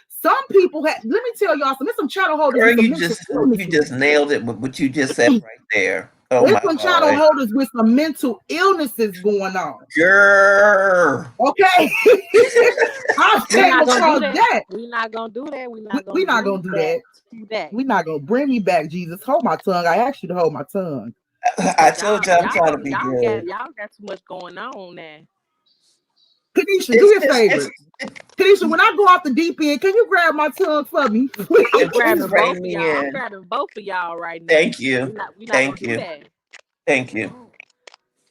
Some people have, let me tell y'all some, there's some channel holders Girl, with some you mental just illnesses. nailed it with what you just said right there. Oh There's my some channel God. holders with some mental illnesses going on. Girl. Okay. I We're came not gonna do across that. that. We're not gonna do that. We're not We're gonna not bring gonna you do back that. to that. We're not gonna bring me back, Jesus. Hold my tongue. I asked you to hold my tongue. I Cause told you I'm trying to be good. y'all got too much going on now. Kanisha, do It's your just favor. Kanisha, when I go off the deep end, can you grab my tongue for me? I'm please grabbing Please. both rein of me y'all. I'm in. grabbing both of y'all right now. Thank you. We not gonna Thank do you. that. Thank you.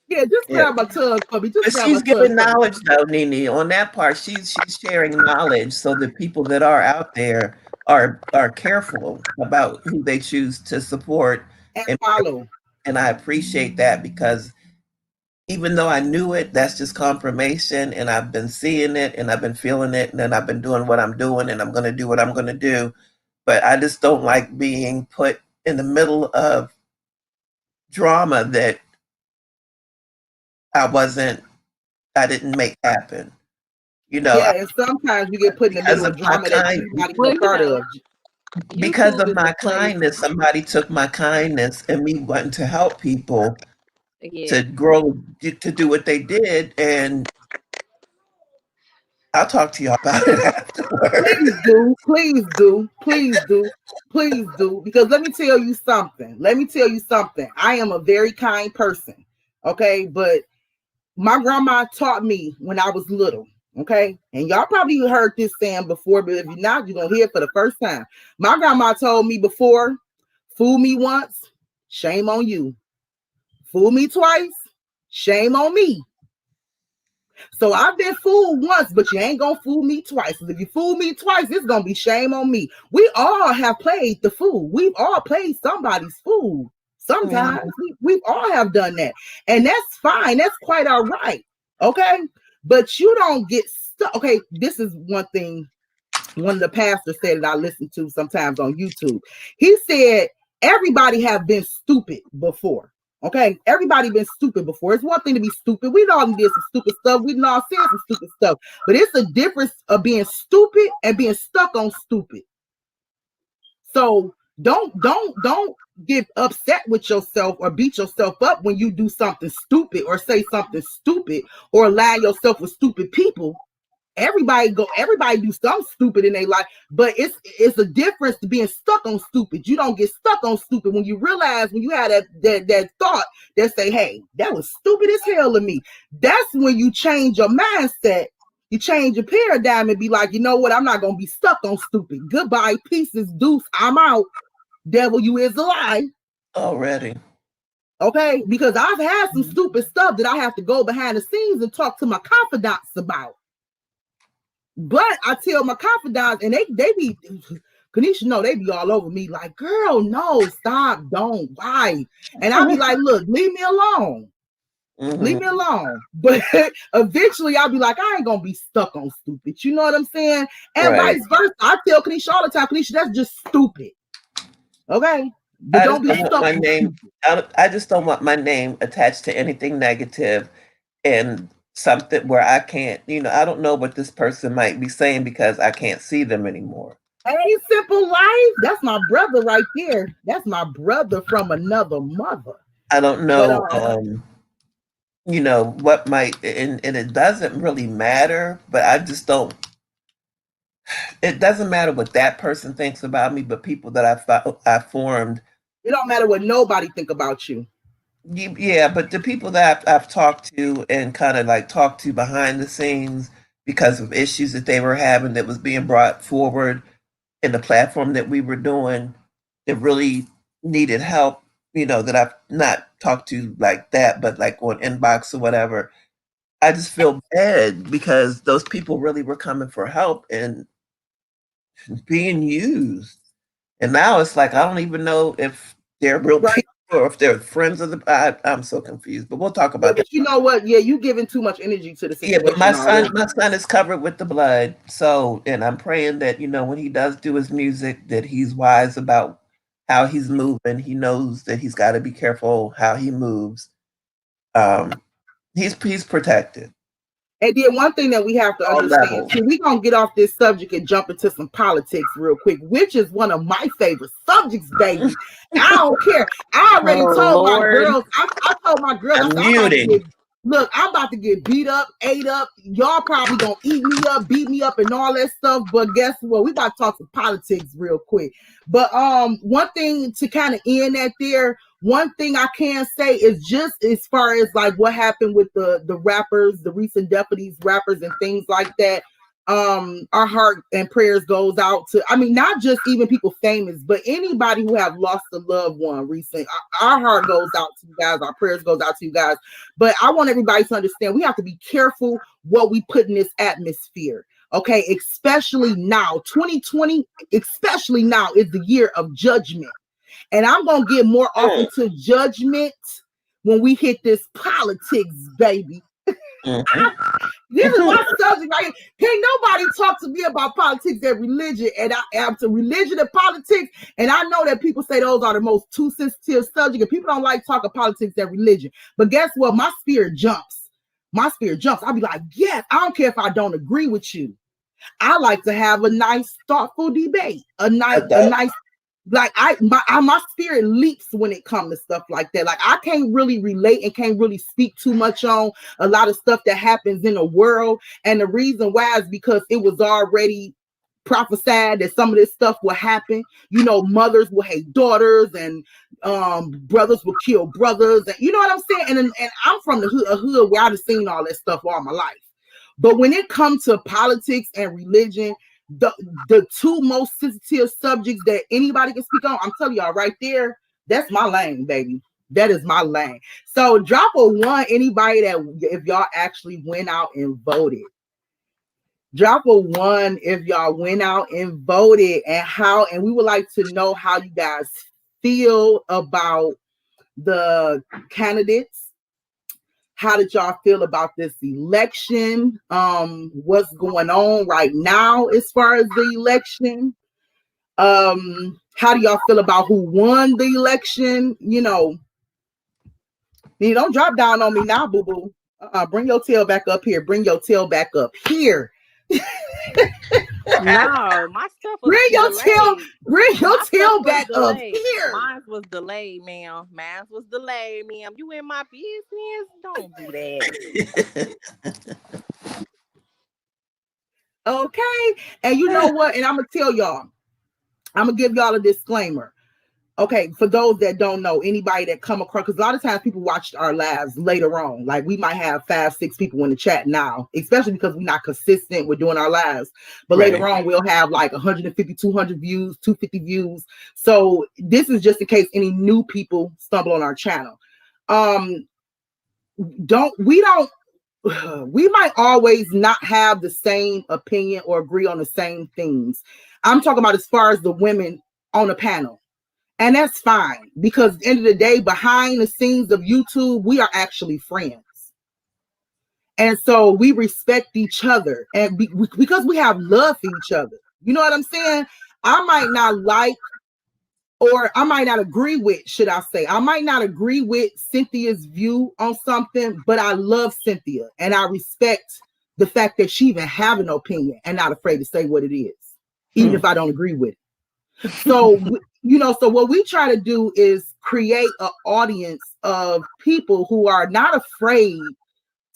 Yeah, just Yeah. grab my tongue for me. Just But grab my she's tongue giving for me. knowledge though, Nene. On that part, she's sharing knowledge so the people that are out there are careful about who they choose to support. And And follow. and I appreciate that because even though I knew it, that's just confirmation and I've been seeing it and I've been feeling it and then I've been doing what I'm doing and I'm gonna do what I'm gonna do. But I just don't like being put in the middle of drama that I wasn't I didn't make happen. You know, Yeah, and sometimes you get put in the because middle of of my drama that kind you're not even a Well, you part know, of. because YouTube of is a my place. kindness, somebody took my kindness and me wanting to help people Yeah. to grow to do what they did, and I'll talk to y'all about it afterwards. Please do, please do, please do, please do. Because let me tell you something. Let me tell you something. I am a very kind person. Okay, but my grandma taught me when I was little. Okay, and y'all probably heard this saying before, but if you're not, you're gonna hear it for the first time. My grandma told me before, fool me once, shame on you. Fool me twice, shame on me. So I've been fooled once, but you ain't gonna fool me twice. If you fool me twice, it's gonna be shame on me. We all have played the fool. We've all played somebody's fool. Sometimes we've all have done that, and that's fine. That's quite all right. Okay, but you don't get stuck. Okay, this is one thing. One of the pastors said that I listen to sometimes on YouTube. He said everybody have been stupid before. Okay, everybody been stupid before. It's one thing to be stupid. We all did some stupid stuff. We all said some stupid stuff, but it's a difference of being stupid and being stuck on stupid. So don't get upset with yourself or beat yourself up when you do something stupid or say something stupid or align yourself with stupid people. Everybody do something stupid in their life, but it's a difference to being stuck on stupid. You don't get stuck on stupid when you realize, when you had that thought that say, hey, that was stupid as hell to me. That's when you change your mindset, you change your paradigm and be like, you know what, I'm not gonna be stuck on stupid. Goodbye, pieces, deuce, I'm out. Devil, you is a lie. Already. Okay, because I've had some stupid stuff that I have to go behind the scenes and talk to my confidants about. But I tell my confidants, and they be, Kanisha, no, they be all over me like, girl, no, stop, don't, why? And I'll be like, look, leave me alone. Leave me alone. But eventually I'll be like, I ain't gonna be stuck on stupid. You know what I'm saying? And Right. vice versa. I tell Kanisha all the time, Kanisha, that's just stupid. Okay? But I don't just be don't stuck want my on name. stupid. I just don't want my name attached to anything negative and something where I can't. I don't know what this person might be saying because I can't see them anymore. Hey, simple life. That's my brother right there. That's my brother from another mother. I don't But know. What might, and it doesn't really matter. But I just don't. It doesn't matter what that person thinks about me, but people that I formed. it don't matter what nobody think about you. Yeah, but the people that I've talked to and kind of like talked to behind the scenes because of issues that they were having that was being brought forward in the platform that we were doing, that really needed help, that I've not talked to like that, but like on inbox or whatever. I just feel bad because those people really were coming for help and being used. And now it's like I don't even know if they're real Right. people or if they're friends of I'm so confused. But we'll talk Yeah, about that. but you know what? Yeah, you giving too much energy to the Yeah, but my situation son, already. my son is covered with the blood. So, and I'm praying that when he does do his music, that he's wise about how he's moving. He knows that he's got to be careful how he moves. Um, he's protected And then one thing that we have to all understand levels. too, we're gonna get off this subject and jump into some politics real quick, which is one of my favorite subjects, baby. I don't care. I already Oh told my Lord. girls, I told my girls, I I'm said, I'm about to muting. I'm about to get beat up, ate up. Y'all probably gonna eat me up, beat me up, and all that stuff. But guess what? We about to talk some politics real quick. But one thing to kind of end that there, one thing I can say is just as far as like what happened with the rappers, the recent death of these rappers and things like that. Our heart and prayers goes out to, I mean, not just even people famous, but anybody who have lost a loved one recent. Our heart goes out to you guys, our prayers goes out to you guys. But I want everybody to understand we have to be careful what we put in this atmosphere. Okay, especially now, 2020, especially now is the year of judgment. And I'm going to get more off into judgment when we hit this politics, baby. This is my subject right here. Can't nobody talk to me about politics and religion. And I am to religion and politics. And I know that people say those are the most two sensitive subjects. And people don't like talking politics and religion. But guess what? My spirit jumps. My spirit jumps. I'll be like, yes, I don't care if I don't agree with you. I like to have a nice, thoughtful debate. A nice like my spirit leaps when it comes to stuff like that. Like I can't really relate and can't really speak too much on a lot of stuff that happens in the world. And the reason why is because it was already prophesied that some of this stuff will happen. You know, mothers will hate daughters, and brothers will kill brothers, and you know what I'm saying. And I'm from the hood, a hood where I've seen all that stuff all my life. But when it comes to politics and religion, the two most sensitive subjects that anybody can speak on, I'm telling y'all right there, that's my lane, baby. That is my lane. So drop a one, anybody that if y'all actually went out and voted. Drop a one if y'all went out and voted, and we would like to know how you guys feel about the candidates. How did y'all feel about this election? What's going on right now as far as the election? How do y'all feel about who won the election? You don't drop down on me now, boo boo. Bring your tail back up here. Bring your tail back up here. No, my stuff was bring your tail back up here. Mine was delayed, ma'am. Mine was delayed, ma'am. You in my business? Don't do that. Okay. And you know what? And I'm gonna tell y'all, I'm gonna give y'all a disclaimer. Okay, for those that don't know, anybody that come across, because a lot of times people watch our lives later on. Like we might have 5-6 people in the chat now, especially because we're not consistent with doing our lives. But later on, we'll have like 150, 200 views, 250 views. So this is just in case any new people stumble on our channel. We might always not have the same opinion or agree on the same things. I'm talking about as far as the women on the panel. And that's fine, because at the end of the day, behind the scenes of YouTube, we are actually friends. And so we respect each other, and because we have love for each other. You know what I'm saying? I might not like, or I might not agree with, should I say, I might not agree with Cynthia's view on something, but I love Cynthia and I respect the fact that she even have an opinion and not afraid to say what it is, even if I don't agree with it. So, so what we try to do is create an audience of people who are not afraid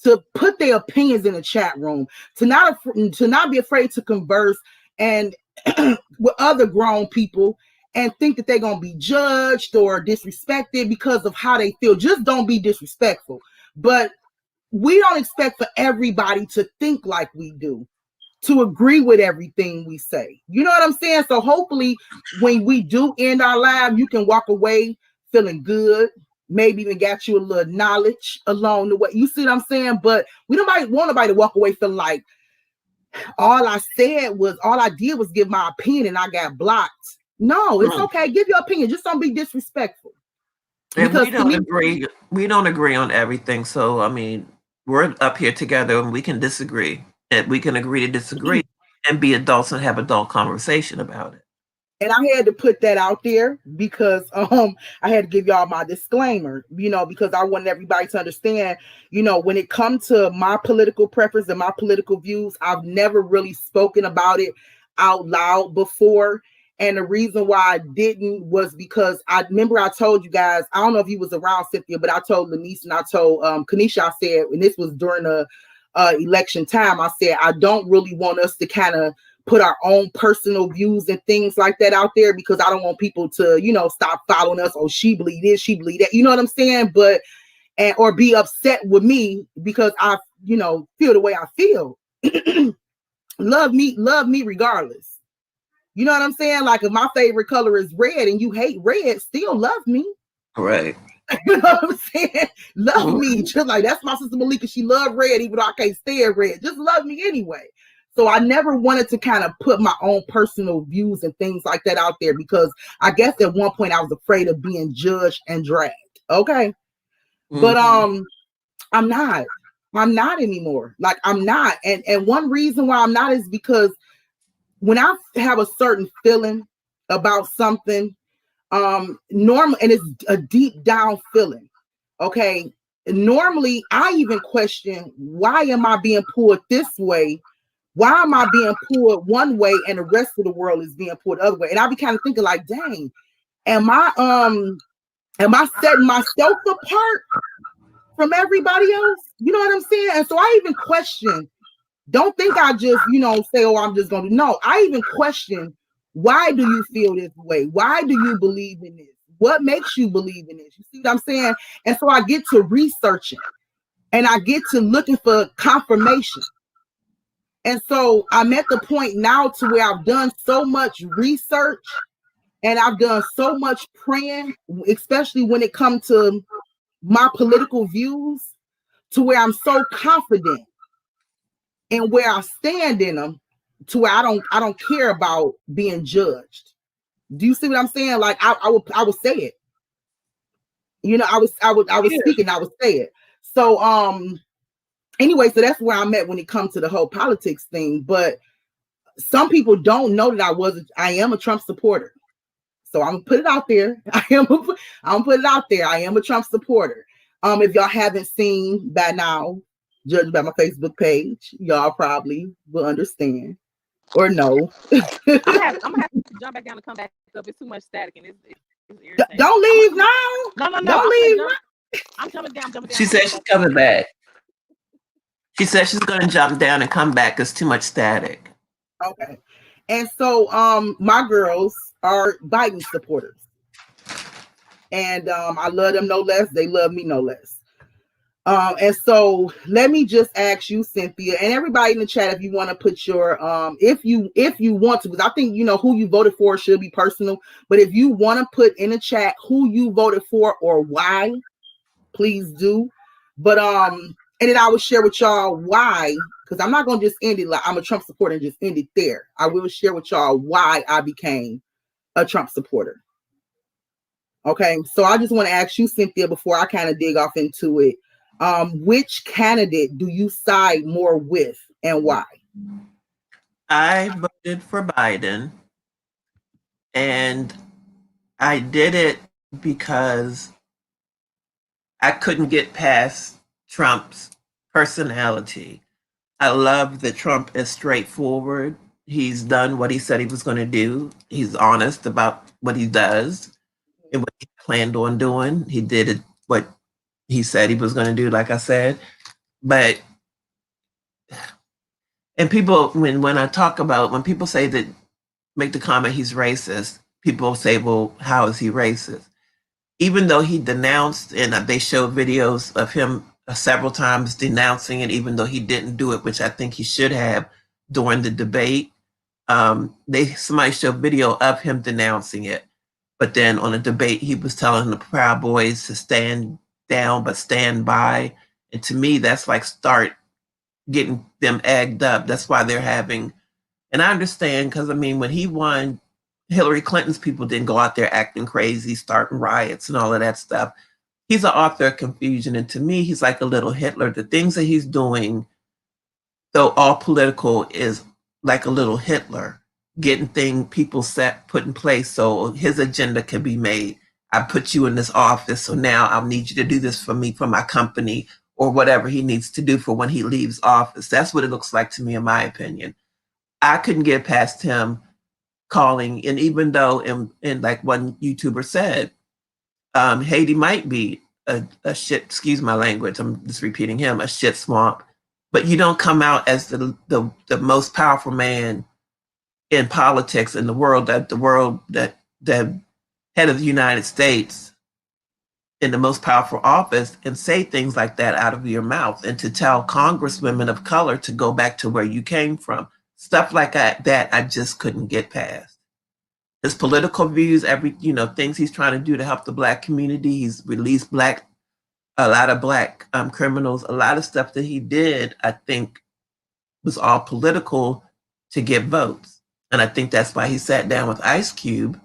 to put their opinions in the chat room, to not be afraid to converse and with other grown people and think that they're going to be judged or disrespected because of how they feel. Just don't be disrespectful. But we don't expect for everybody to think like we do, to agree with everything we say. You know what I'm saying? So hopefully when we do end our live, you can walk away feeling good, maybe even got you a little knowledge along the way. You see what I'm saying? But we don't want nobody to walk away feeling like all I did was give my opinion and I got blocked. No, it's okay. Give your opinion. Just don't be disrespectful. And we don't agree. We don't agree on everything. So, I mean, we're up here together and we can disagree. And we can agree to disagree and be adults and have adult conversation about it. And I had to put that out there because I had to give y'all my disclaimer, because I want everybody to understand, when it comes to my political preference and my political views, I've never really spoken about it out loud before. And the reason why I didn't was because I remember I told you guys, I don't know if you was around, Cynthia, but I told Lanice and I told Kanisha, I said, and this was during the election time, I said, I don't really want us to kind of put our own personal views and things like that out there, because I don't want people to, stop following us. Oh, she believe this, she believe that. You know what I'm saying? Or be upset with me because I, feel the way I feel. Love me regardless. You know what I'm saying? Like if my favorite color is red and you hate red, still love me. Right. You know what I'm saying? Love me. Just like that's my sister Malika. She loved red, even though I can't stand red. Just love me anyway. So I never wanted to kind of put my own personal views and things like that out there, because I guess at one point I was afraid of being judged and dragged. Okay. But I'm not anymore. Like I'm not. And one reason why I'm not is because when I have a certain feeling about something, normal, and it's a deep down feeling. Okay. Normally I even question, why am I being pulled this way Why am I being pulled one way and the rest of the world is being pulled the other way? And I be kind of thinking like, dang, am I setting myself apart from everybody else? You know what I'm saying? And so I even question, don't think I just, say, oh, I'm just gonna no. I even question, why do you feel this way? Why do you believe in this? What makes you believe in this? You see what I'm saying? And so I get to researching and I get to looking for confirmation. And so I'm at the point now to where I've done so much research and I've done so much praying, especially when it comes to my political views, to where I'm so confident in where I stand in them, to where I don't care about being judged. Do you see what I'm saying? Like I would say it. I was speaking, I would say it. So anyway, so that's where I'm at when it comes to the whole politics thing. But some people don't know that I am a Trump supporter. So I'm gonna put it out there. I'm gonna put it out there. I am a Trump supporter. If y'all haven't seen by now, judging by my Facebook page, y'all probably will understand or no. I'm gonna have to jump back down and come back up. It's too much static and it's irritating. Don't leave now. No. Don't leave. I'm coming down. She said she's coming back. She said she's going to jump down and come back. It's too much static. Okay. And so my girls are Biden supporters. And I love them no less. They love me no less. And so let me just ask you, Cynthia, and everybody in the chat, if you want to put your if you want to, because I think who you voted for should be personal. But if you want to put in the chat who you voted for or why, please do. But and then I will share with y'all why, because I'm not gonna just end it like I'm a Trump supporter and just end it there. I will share with y'all why I became a Trump supporter. Okay, so I just want to ask you, Cynthia, before I kind of dig off into it, which candidate do you side more with and why? I voted for Biden, and I did it because I couldn't get past Trump's personality. I love that Trump is straightforward. He's done what he said he was going to do. He's honest about what he does and what he planned on doing. He did it, what he said he was going to do, like I said. But, and people, when I talk about, when people say that, make the comment he's racist, people say, well, how is he racist? Even though he denounced, and they showed videos of him several times denouncing it, even though he didn't do it, which I think he should have during the debate. Somebody showed video of him denouncing it, but then on a debate, he was telling the Proud Boys to stand down, but stand by. And to me, that's like start getting them egged up. That's why they're having, and I understand, because I mean, when he won, Hillary Clinton's people didn't go out there acting crazy, starting riots and all of that stuff. He's an author of confusion. And to me, he's like a little Hitler. The things that he's doing, though all political, is like a little Hitler, getting people put in place so his agenda can be made. I put you in this office, so now I'll need you to do this for me, for my company, or whatever he needs to do for when he leaves office. That's what it looks like to me, in my opinion. I couldn't get past him calling, and even though, and like one YouTuber said, Haiti might be a shit, excuse my language, I'm just repeating him, a shit swamp, but you don't come out as the most powerful man in politics in the world, that the head of the United States in the most powerful office, and say things like that out of your mouth, and to tell congresswomen of color to go back to where you came from. Stuff like that I just couldn't get past. His political views, things he's trying to do to help the Black community. He's released a lot of Black criminals. A lot of stuff that he did, I think, was all political to get votes. And I think that's why he sat down with Ice Cube,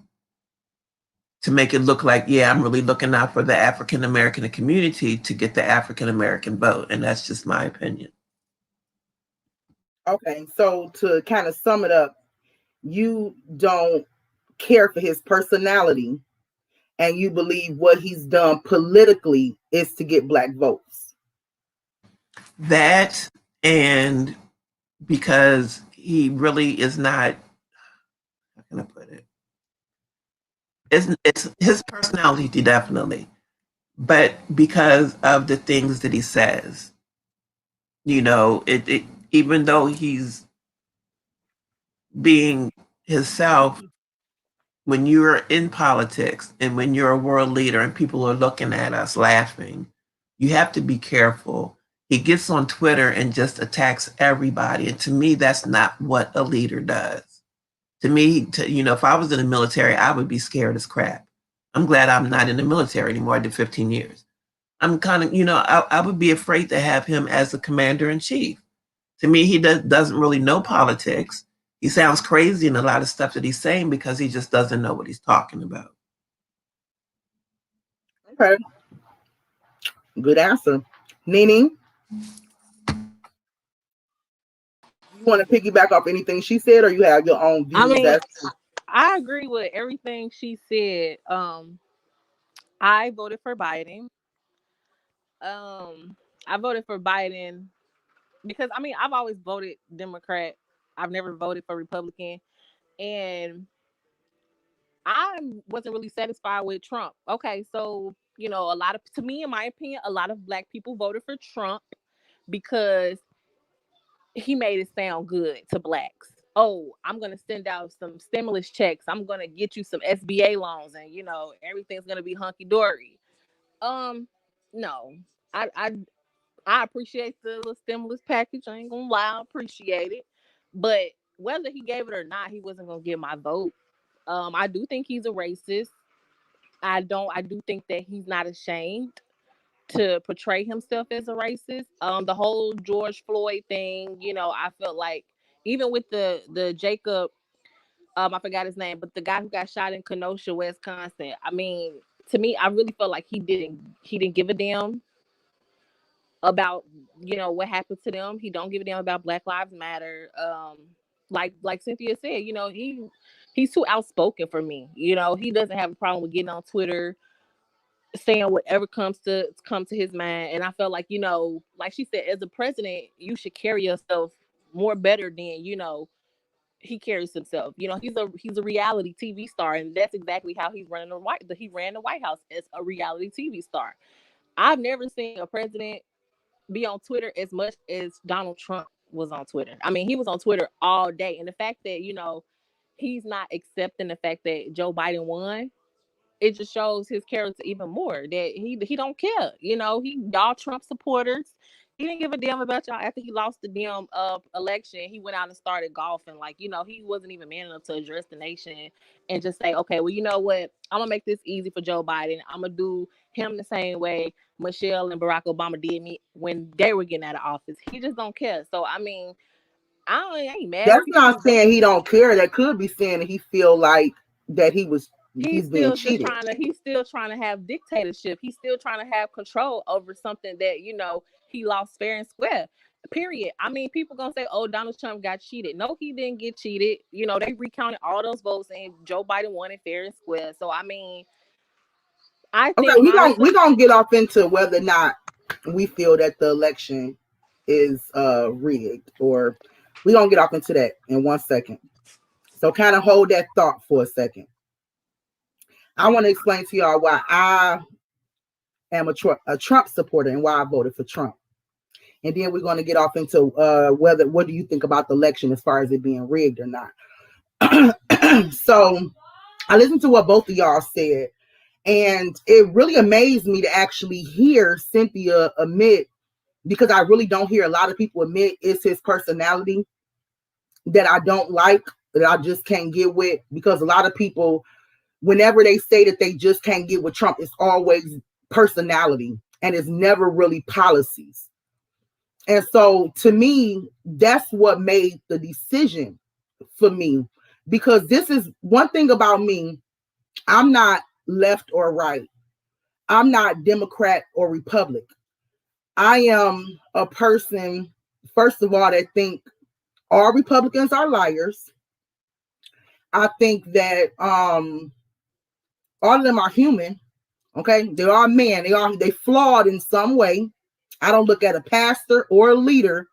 to make it look like, yeah, I'm really looking out for the African American community to get the African American vote. And that's just my opinion. Okay, so to kind of sum it up, you don't care for his personality and you believe what he's done politically is to get Black votes. That, and because he really is not, how can I put it? It's his personality, definitely, but because of the things that he says, it even though he's being himself, when you're in politics and when you're a world leader and people are looking at us laughing, you have to be careful. He gets on Twitter and just attacks everybody. And to me, that's not what a leader does. To me, if I was in the military, I would be scared as crap. I'm glad I'm not in the military anymore. I did 15 years. I'm kind of, I would be afraid to have him as the commander in chief. To me, he doesn't really know politics. He sounds crazy in a lot of stuff that he's saying because he just doesn't know what he's talking about. Okay. Good answer. Nene, you want to piggyback off anything she said, or you have your own I views? mean, That's I agree with everything she said. I voted for Biden. I voted for Biden because I mean I've always voted Democrat. I've never voted for Republican, and I wasn't really satisfied with Trump. Okay, so a lot of, to me, in my opinion, a lot of Black people voted for Trump because he made it sound good to Blacks. Oh, I'm gonna send out some stimulus checks. I'm gonna get you some SBA loans, and everything's gonna be hunky dory. No, I I appreciate the little stimulus package. I ain't gonna lie, I appreciate it. But whether he gave it or not, he wasn't gonna get my vote. I do think he's a racist. I do think that he's not ashamed to portray himself as a racist. The whole George Floyd thing, I felt like even with the Jacob, I forgot his name, but the guy who got shot in Kenosha, Wisconsin. I mean, to me, I really felt like he didn't give a damn about what happened to them. He don't give a damn about Black Lives Matter. Like Cynthia said, he's too outspoken for me. He doesn't have a problem with getting on Twitter saying whatever come to his mind. And I felt like, like she said, as a president, you should carry yourself more better than he carries himself. He's a reality TV star, and that's exactly how he ran the White House as a reality TV star. I've never seen a president be on Twitter as much as Donald Trump was on Twitter. I mean, he was on Twitter all day, and the fact that he's not accepting the fact that Joe Biden won, it just shows his character even more. That he don't care. Y'all Trump supporters. He didn't give a damn about y'all after he lost the damn election. He went out and started golfing. Like, he wasn't even man enough to address the nation and just say, okay, well, you know what? I'm gonna make this easy for Joe Biden. I'm gonna do him the same way Michelle and Barack Obama did me when they were getting out of office. He just don't care. So I mean, I ain't mad that's if he not don't. saying he don't care. That could be saying that he feel like that he's being cheated. He's still trying to have dictatorship. He's still trying to have control over something that he lost fair and square. Period. I mean, people gonna say, "Oh, Donald Trump got cheated." No, he didn't get cheated. They recounted all those votes and Joe Biden won it fair and square. So I mean, I Okay, think honestly, we gonna get off into whether or not we feel that the election is rigged, or we gonna get off into that in 1 second. So kind of hold that thought for a second. I want to explain to y'all why I am a Trump supporter and why I voted for Trump. And then we're going to get off into what do you think about the election as far as it being rigged or not. So I listened to what both of y'all said, and it really amazed me to actually hear Cynthia admit, because I really don't hear a lot of people admit, it's his personality that I don't like, that I just can't get with. Because a lot of people, whenever they say that they just can't get with Trump, it's always personality and it's never really policies. And so to me, that's what made the decision for me. Because this is one thing about me, I'm not left or right. I'm not Democrat or Republic. I am a person, first of all, that think all Republicans are liars. I think that all of them are human. Okay, they are men. They flawed in some way. I don't look at a pastor or a leader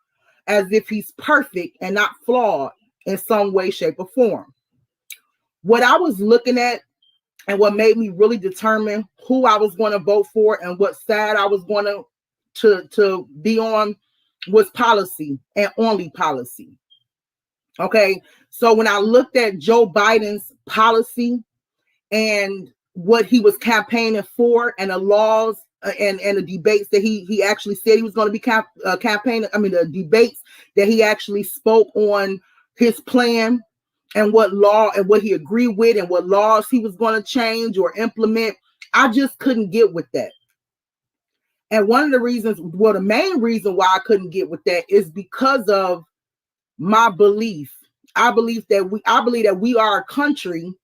as if he's perfect and not flawed in some way, shape, or form. What I was looking at and what made me really determine who I was going to vote for and what side I was going to be on was policy and only policy. Okay, so when I looked at Joe Biden's policy and what he was campaigning for and the laws and the debates that he actually said he was going to be campaigning, I mean the debates that he actually spoke on his plan and what law and what he agreed with and what laws he was going to change or implement, I just couldn't get with that. And one of the reasons, well, the main reason why I couldn't get with that is because of my belief. I believe that we are a country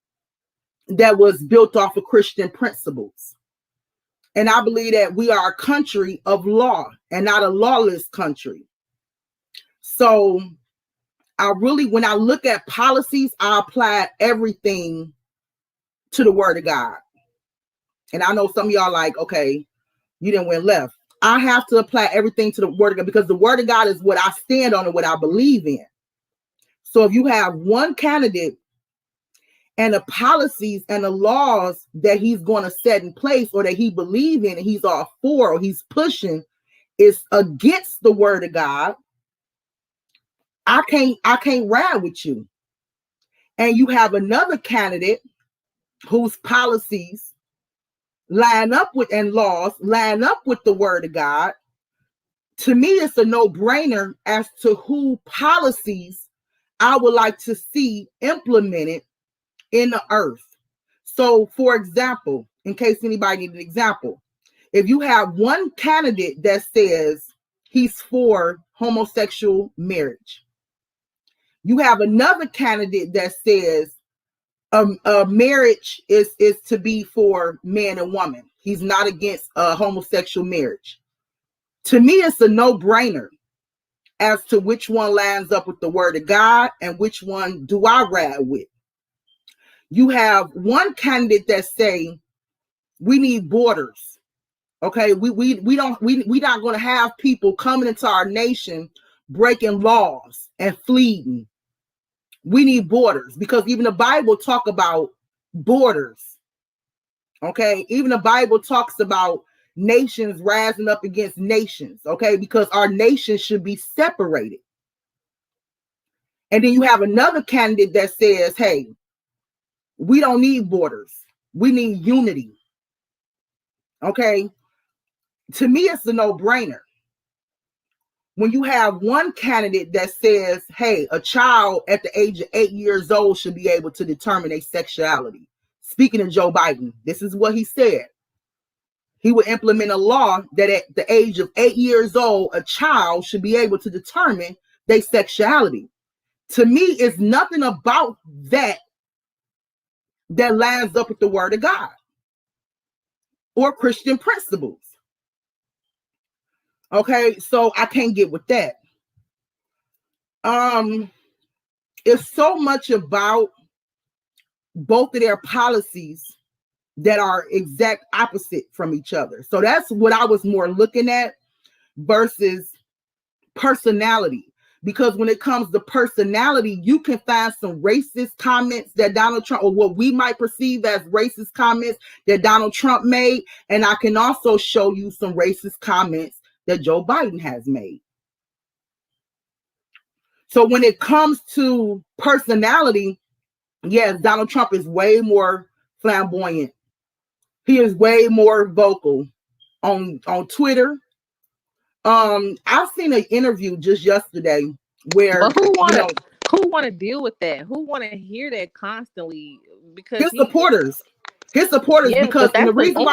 that was built off of Christian principles. And I believe that we are a country of law and not a lawless country. So when I look at policies, I apply everything to the word of God. And I know some of y'all like, okay, you didn't win left. I have to apply everything to the word of God because the word of God is what I stand on and what I believe in. So if you have one candidate and the policies and the laws that he's going to set in place or that he believes in and he's all for or he's pushing is against the word of God, I can't ride with you. And you have another candidate whose policies line up with and laws line up with the word of God. To me, it's a no-brainer as to who policies I would like to see implemented in the earth. So, for example, in case anybody needs an example, if you have one candidate that says he's for homosexual marriage, you have another candidate that says marriage is to be for man and woman. He's not against homosexual marriage. To me, it's a no-brainer as to which one lines up with the word of God and which one do I ride with. You have one candidate that say we need borders. Okay, we're not going to have people coming into our nation breaking laws and fleeing. We need borders because even the Bible talk about borders. Okay, even the Bible talks about nations rising up against nations. Okay, because our nation should be separated. And then you have another candidate that says, hey, we don't need borders. We need unity. Okay, to me, it's a no-brainer. When you have one candidate that says, hey, a child at the age of 8 years old should be able to determine their sexuality. Speaking of Joe Biden, this is what he said. He would implement a law that at the age of 8 years old, a child should be able to determine their sexuality. To me, it's nothing about that lines up with the word of God or Christian principles. Okay, so I can't get with that. It's so much about both of their policies that are exact opposite from each other. So that's what I was more looking at versus personality. Because when it comes to personality, you can find some racist comments that Donald Trump, or what we might perceive as racist comments that Donald Trump made. And I can also show you some racist comments that Joe Biden has made. So when it comes to personality, yes, Donald Trump is way more flamboyant. He is way more vocal on Twitter. I've seen an interview just yesterday where who want to deal with that? Who want to hear that constantly? Because his supporters, yeah, because and the reason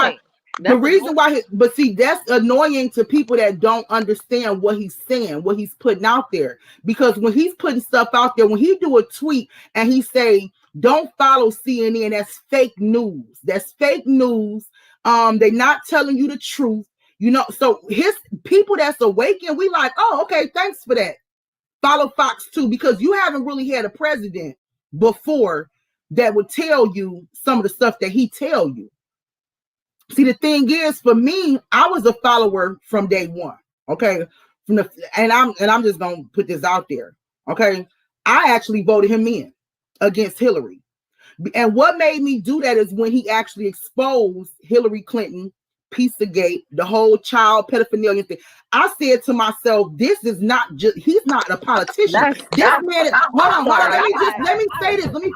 why. But see, that's annoying to people that don't understand what he's saying, what he's putting out there. Because when he's putting stuff out there, when he do a tweet and he say, don't follow CNN, that's fake news. That's fake news. They're not telling you the truth. You know, so his people that's awakened, we like, oh, okay, thanks for that. Follow Fox too, because you haven't really had a president before that would tell you some of the stuff that he tell you. See, the thing is, for me, I was a follower from day one. Okay. And I'm just gonna put this out there. Okay. I actually voted him in against Hillary. And what made me do that is when he actually exposed Hillary Clinton, Pizzagate, the whole child pedophilia thing. I said to myself, this is not just, he's not a politician. This man is, hold on. Let me say this. Let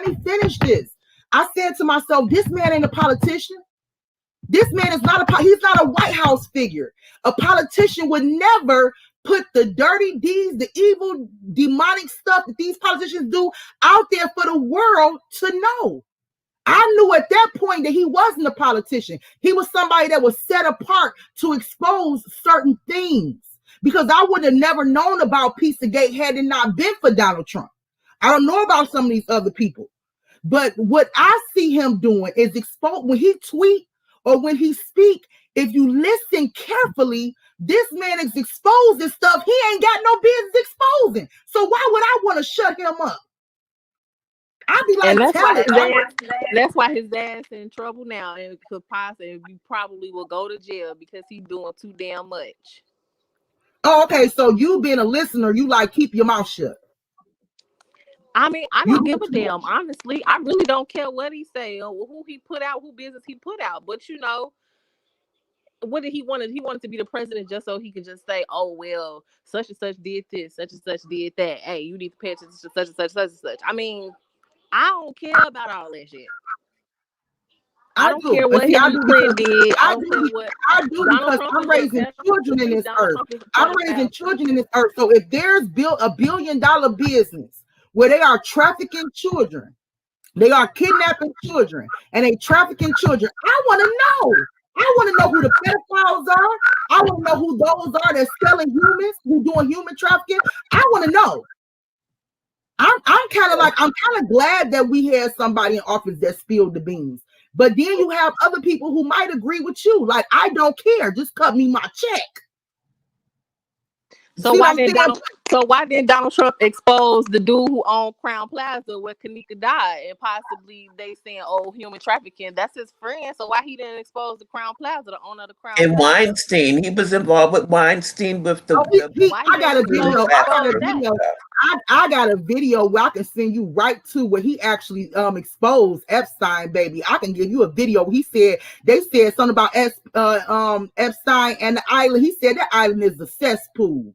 me finish this. I said to myself, this man ain't a politician. This man is he's not a White House figure. A politician would never put the dirty deeds, the evil, demonic stuff that these politicians do out there for the world to know. I knew at that point that he wasn't a politician. He was somebody that was set apart to expose certain things, because I would have never known about Pizzagate had it not been for Donald Trump. I don't know about some of these other people, but what I see him doing is expose when he tweet or when he speak. If you listen carefully, this man is exposing stuff he ain't got no business exposing. So why would I want to shut him up? I'd be like, that's why his dad's in trouble now, and could possibly probably will go to jail because he's doing too damn much. Oh, okay. So you being a listener, you like keep your mouth shut. I mean, I don't give a damn. Honestly, I really don't care what he say or who he put out, who business he put out. But you know, what did he wanted? He wanted to be the president just so he could just say, "Oh well, such and such did this, such and such did that. Hey, you need to pay attention to such and such, such and such." I mean, I don't care about all that shit. I don't care what Hillary Clinton did. I don't care what I do, because I'm raising children in this earth. I'm raising children in this earth. So if there's built a $1 billion business where they are trafficking children, they are kidnapping children, and they trafficking children, I want to know. I want to know who the pedophiles are. I want to know who those are that's selling humans, who doing human trafficking. I want to know. I'm kind of glad that we had somebody in office that spilled the beans. But then you have other people who might agree with you. Like, I don't care. Just cut me my check. So why didn't Donald Trump expose the dude who owned Crown Plaza where Kanika died, and possibly they saying, oh, human trafficking? That's his friend. So why he didn't expose the Crown Plaza, the owner of the Crown Plaza? And Weinstein, he was involved with Weinstein with the. I got a video. I got a video where I can send you right to where he actually exposed Epstein, baby. I can give you a video. They said something about Epstein and the island. He said that island is a cesspool.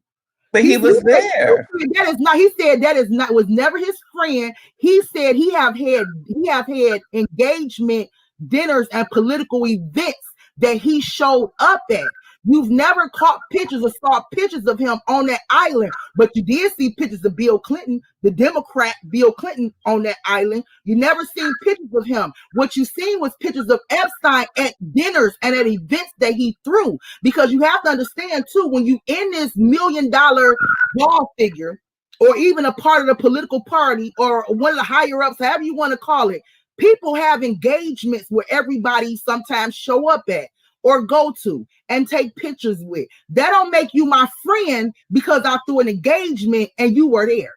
But he was there. That is not. He said that is not. Was never his friend. He said he have had engagement dinners and political events that he showed up at. You've never caught pictures or saw pictures of him on that island, but you did see pictures of Bill Clinton, the Democrat Bill Clinton, on that island. You never seen pictures of him. What you seen was pictures of Epstein at dinners and at events that he threw. Because you have to understand too, when you in this $1 million ball figure, or even a part of the political party, or one of the higher ups, however you want to call it, people have engagements where everybody sometimes show up at or go to and take pictures with. That don't make you my friend because I threw an engagement and you were there.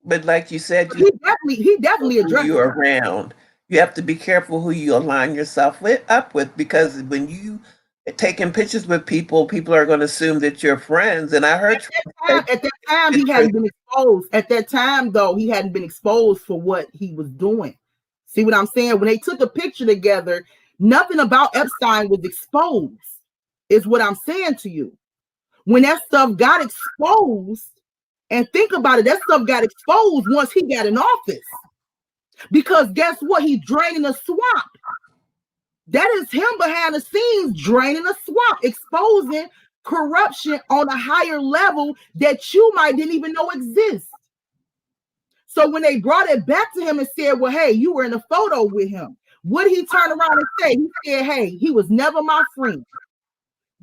But like you said, he definitely addressed you around. You have to be careful who you align yourself up with, because when you taking pictures with people are going to assume that you're friends. And I heard at that time he hadn't been exposed. At that time, though, he hadn't been exposed for what he was doing. See what I'm saying? When they took a picture together, nothing about Epstein was exposed, is what I'm saying to you. When that stuff got exposed, and think about it, that stuff got exposed once he got in office. Because guess what? He draining a swamp. That is him behind the scenes draining a swamp, exposing corruption on a higher level that you might didn't even know exists. So when they brought it back to him and said, well, hey, you were in a photo with him, what did he turn around and say? He said, hey, he was never my friend.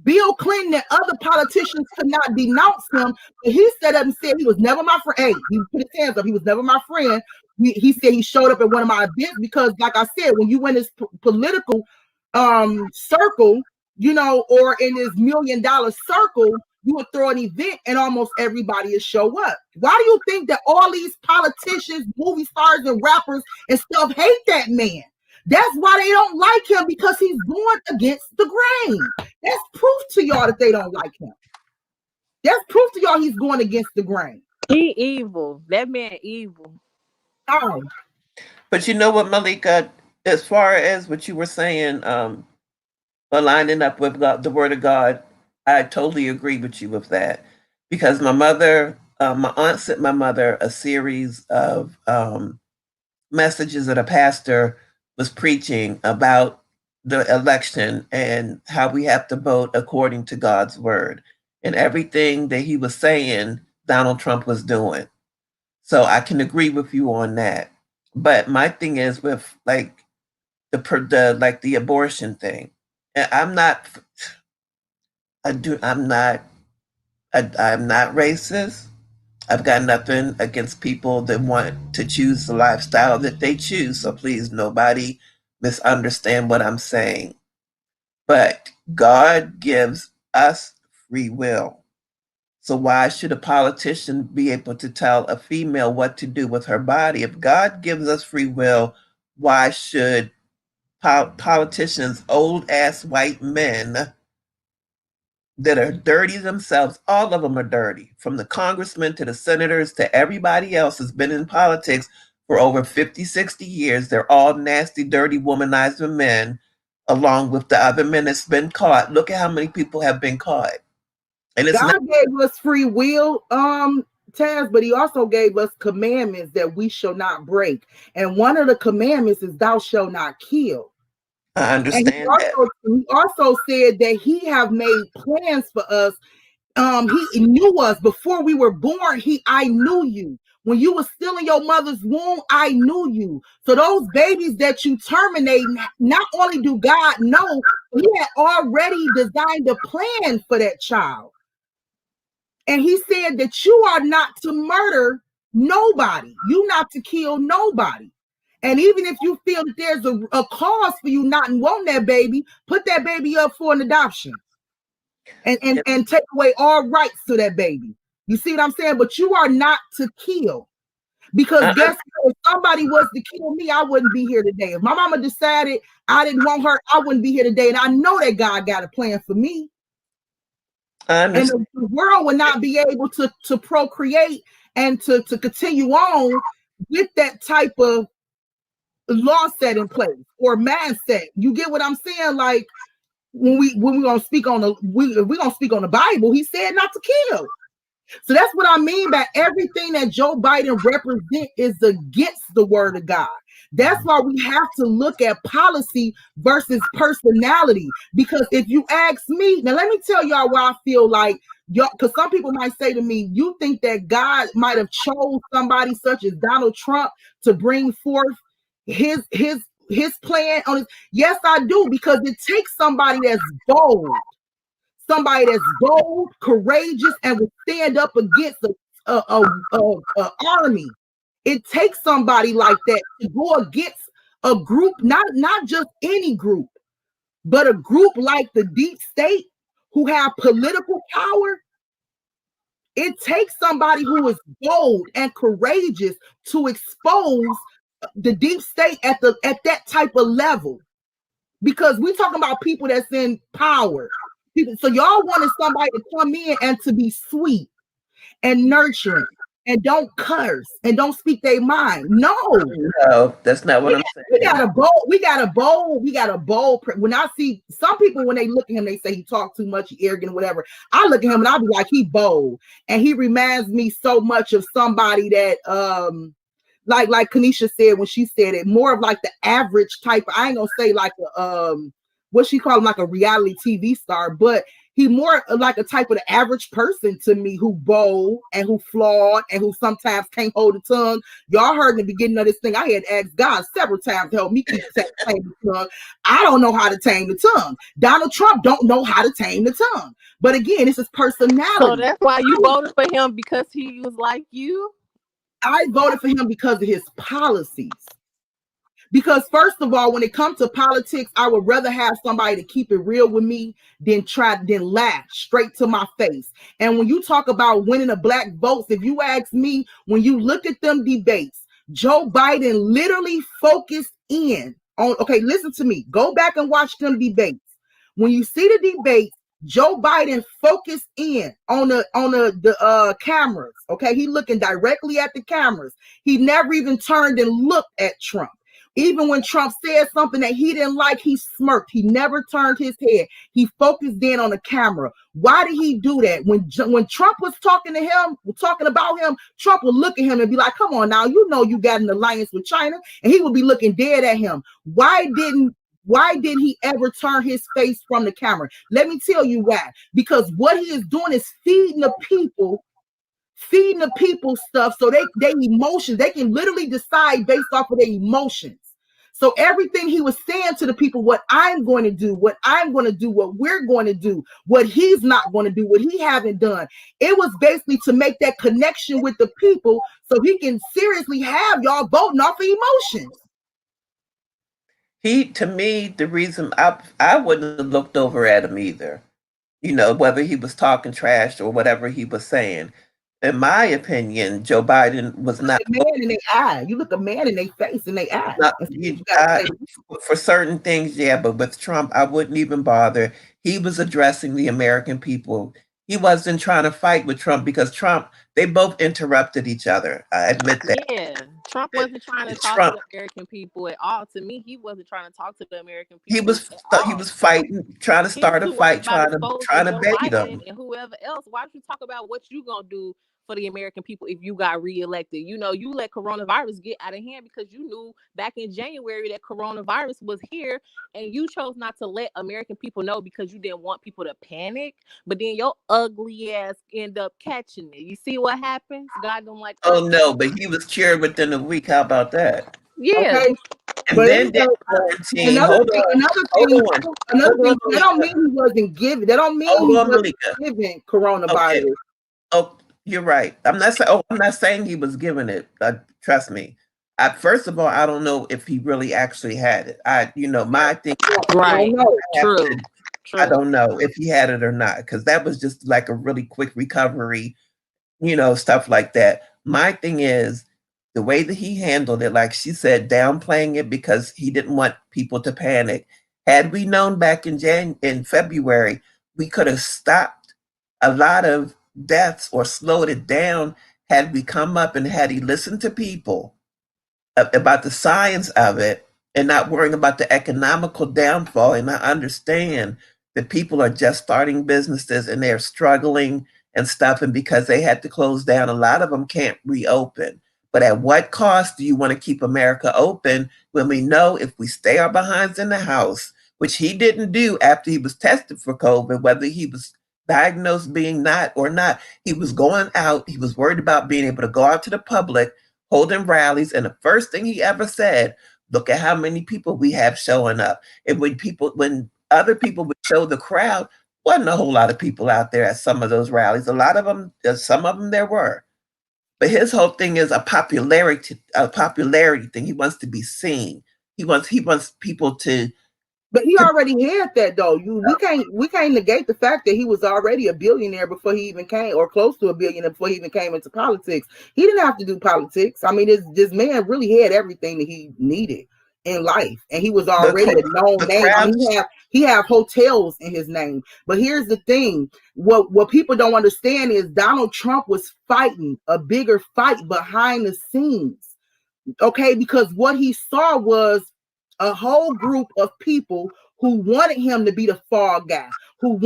Bill Clinton and other politicians could not denounce him, but he stood up and said he was never my friend. Hey, he put his hands up. He was never my friend. He said he showed up at one of my events because, like I said, when you in this political circle, you know, or in this $1 million circle, you would throw an event and almost everybody would show up. Why do you think that all these politicians, movie stars, and rappers and stuff hate that man? That's why they don't like him, because he's going against the grain. That's proof to y'all that they don't like him. That's proof to y'all he's going against the grain. He evil. That man evil. Oh, But you know what, Malika, as far as what you were saying, aligning up with God, the Word of God, I totally agree with you with that. Because my mother, my aunt sent my mother a series of messages that a pastor was preaching about the election and how we have to vote according to God's word. And everything that he was saying, Donald Trump was doing. So I can agree with you on that. But my thing is with like the abortion thing. I'm not I'm not racist. I've got nothing against people that want to choose the lifestyle that they choose. So please, nobody misunderstand what I'm saying. But God gives us free will. So why should a politician be able to tell a female what to do with her body? If God gives us free will, why should politicians, old ass white men, that are dirty themselves, all of them are dirty, from the congressmen to the senators to everybody else has been in politics for over 50, 60 years. They're all nasty, dirty, womanizer men, along with the other men that's been caught. Look at how many people have been caught. And it's not. God gave us free will, Taz, but he also gave us commandments that we shall not break. And one of the commandments is thou shalt not kill. I And understand that. he also said that he have made plans for us. He knew us before we were born. I knew you. When you were still in your mother's womb, I knew you. So those babies that you terminate, not only do God know, he had already designed a plan for that child. And he said that you are not to murder nobody. You not to kill nobody. And even if you feel that there's a cause for you not wanting that baby, put that baby up for an adoption and take away all rights to that baby. You see what I'm saying? But you are not to kill. Because guess what? If somebody was to kill me, I wouldn't be here today. If my mama decided I didn't want her, I wouldn't be here today. And I know that God got a plan for me. And the world would not be able to procreate and to continue on with that type of law set in place or mindset. You get what I'm saying? Like when we gonna speak on we're gonna speak on the Bible, he said not to kill. So that's what I mean by everything that Joe Biden represents is against the word of God. That's why we have to look at policy versus personality. Because if you ask me, now let me tell y'all why I feel like y'all, because some people might say to me, you think that God might have chose somebody such as Donald Trump to bring forth his plan on his. Yes, I do, because it takes somebody that's bold. Somebody that's bold, courageous, and will stand up against a army. It takes somebody like that to go against a group, not just any group, but a group like the deep state who have political power. It takes somebody who is bold and courageous to expose the deep state at that type of level. Because we're talking about people that's in power. People, so y'all wanted somebody to come in and to be sweet and nurturing and don't curse and don't speak their mind. No, that's not what I'm saying. We got a bold. When I see some people, when they look at him, they say he talk too much, he arrogant, whatever. I look at him and I'll be like, he bold. And he reminds me so much of somebody that like Kanisha said when she said it, more of like the average type. I ain't gonna say like a what she called him, like a reality TV star, but he more like a type of the average person to me, who bold and who flawed and who sometimes can't hold a tongue. Y'all heard in the beginning of this thing, I had asked God several times to help me keep tame the tongue. I don't know how to tame the tongue. Donald Trump don't know how to tame the tongue. But again, it's his personality. So that's why you voted for him, because he was like you? I voted for him because of his policies. Because first of all, when it comes to politics, I would rather have somebody to keep it real with me than laugh straight to my face. And when you talk about winning the black votes, if you ask me, when you look at them debates, Joe Biden literally focused in on, okay, listen to me, go back and watch them debates. When you see the debates, Joe Biden focused in on the cameras. Okay, he looking directly at the cameras. He never even turned and looked at Trump. Even when Trump said something that he didn't like, he smirked. He never turned his head. He focused in on the camera. Why did he do that? When Trump was talking to him, talking about him, Trump would look at him and be like, come on now, you know you got an alliance with China. And he would be looking dead at him. Why did he ever turn his face from the camera? Let me tell you why. Because what he is doing is feeding the people stuff, so they emotions, they can literally decide based off of their emotions. So everything he was saying to the people, what I'm going to do, what we're going to do, what he's not going to do, what he haven't done, it was basically to make that connection with the people so he can seriously have y'all voting off of emotions. To me, the reason I wouldn't have looked over at him either, whether he was talking trash or whatever he was saying. In my opinion, Joe Biden was not a man in their eye. You look a man in their face in their eye. For certain things, yeah, but with Trump, I wouldn't even bother. He was addressing the American people. He wasn't trying to fight with Trump because they both interrupted each other. I admit that. Yeah, Trump wasn't trying to talk to the American people at all. To me, he wasn't trying to talk to the American people. He was fighting, trying to start a fight, trying to bait them. And whoever else. Why don't you talk about what you gonna do for the American people if you got reelected? You let coronavirus get out of hand because you knew back in January that coronavirus was here, and you chose not to let American people know because you didn't want people to panic. But then your ugly ass end up catching it. You see what happens? God don't like. Oh no, but he was cured within a week. How about that? Yeah. Okay. And but then another thing, that don't mean he wasn't giving. That don't mean he wasn't giving coronavirus. Okay. Oh, you're right. I'm not saying he was giving it. Trust me. First of all, I don't know if he really actually had it. My thing. Right. True. I don't know if he had it or not, because that was just like a really quick recovery, stuff like that. My thing is the way that he handled it, like she said, downplaying it because he didn't want people to panic. Had we known back in February, we could have stopped a lot of deaths or slowed it down had we come up and had he listened to people about the science of it and not worrying about the economical downfall. And I understand that people are just starting businesses and they're struggling and stuff. And because they had to close down, a lot of them can't reopen. But at what cost do you want to keep America open when we know if we stay our behinds in the house, which he didn't do after he was tested for COVID, whether he was diagnosed being not or not, he was going out. He was worried about being able to go out to the public, holding rallies. And the first thing he ever said, look at how many people we have showing up. And when other people would show the crowd, wasn't a whole lot of people out there at some of those rallies. Some of them there were. But his whole thing is a popularity thing. He wants to be seen. He wants people to. But he already had that though. We can't negate the fact that he was already a billionaire before he even came, or close to a billionaire before he even came into politics. He didn't have to do politics. I mean, this man really had everything that he needed in life, and he was already a known name. I mean, he have hotels in his name. But here's the thing: what people don't understand is Donald Trump was fighting a bigger fight behind the scenes. Okay, because what he saw was a whole group of people who wanted him to be the fall guy, who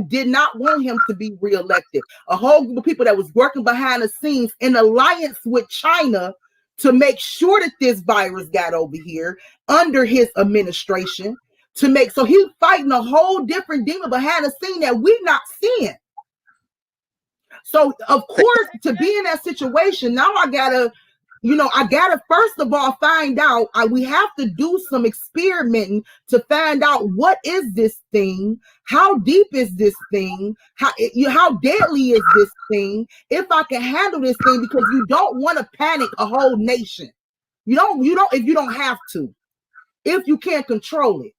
did not want him to be reelected. A whole group of people that was working behind the scenes in alliance with China to make sure that this virus got over here under his administration. So he's fighting a whole different demon behind the scene that we're not seeing. So of course, to be in that situation, now I gotta first of all find out. We have to do some experimenting to find out what is this thing, how deep is this thing, how deadly is this thing, if I can handle this thing, because you don't want to panic a whole nation. You don't if you don't have to, if you can't control it.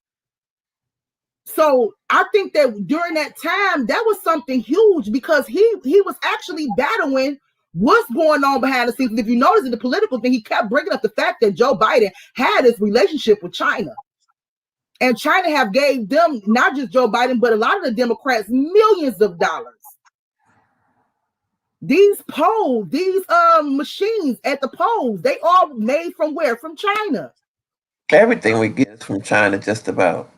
So I think that during that time, that was something huge, because he was actually battling what's going on behind the scenes. If you notice in the political thing, he kept bringing up the fact that Joe Biden had his relationship with China. And China have gave them, not just Joe Biden, but a lot of the Democrats, millions of dollars. These polls, these machines at the polls, they all made from where? From China. Everything we get is from China, just about.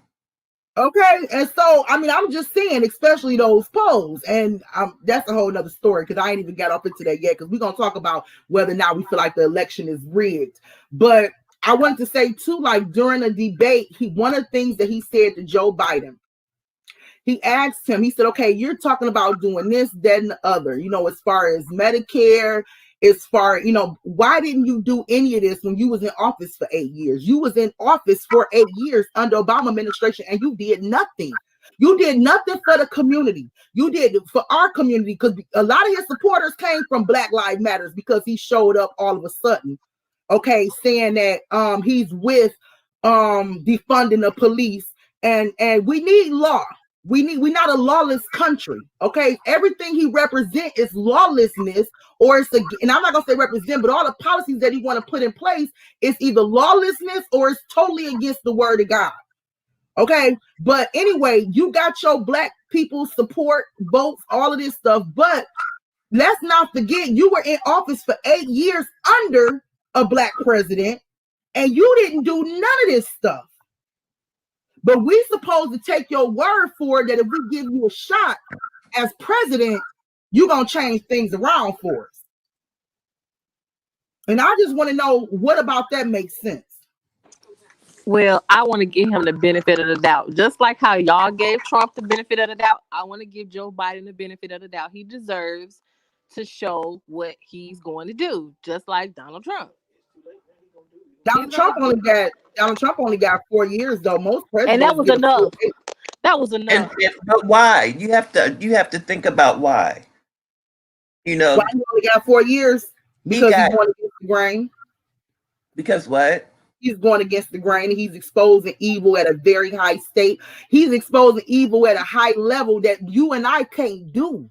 Okay, and so I mean, I'm just saying, especially those polls, and that's a whole nother story because I ain't even got off into that yet. Because we're gonna talk about whether or not we feel like the election is rigged. But I wanted to say too, like during a debate, one of the things that he said to Joe Biden, he asked him, he said, okay, you're talking about doing this, that, and the other, you know, as far as Medicare, as far, you know, why didn't you do any of this when you was in office for 8 years? You was in office for 8 years under Obama administration and you did nothing. You did nothing for the community. You did for our community because a lot of his supporters came from Black Lives Matters because he showed up all of a sudden, okay, saying that he's with defunding the police and we need law. We're not a lawless country, okay? Everything he represents is lawlessness, or it's and I'm not gonna say represent, but all the policies that he want to put in place is either lawlessness or it's totally against the word of God. Okay, but anyway, you got your Black people support, votes, all of this stuff, but let's not forget you were in office for 8 years under a Black president, and you didn't do none of this stuff. But we supposed to take your word for it that if we give you a shot as president, you're going to change things around for us. And I just want to know, what about that makes sense? Well, I want to give him the benefit of the doubt. Just like how y'all gave Trump the benefit of the doubt, I want to give Joe Biden the benefit of the doubt. He deserves to show what he's going to do, just like Donald Trump. Donald Trump only got 4 years though. Most presidents, and that was enough. That was enough. But why? You have to think about why. You know, why he only got 4 years? Because he's going against the grain. Because what? He's going against the grain. He's exposing evil at a very high state. He's exposing evil at a high level that you and I can't do.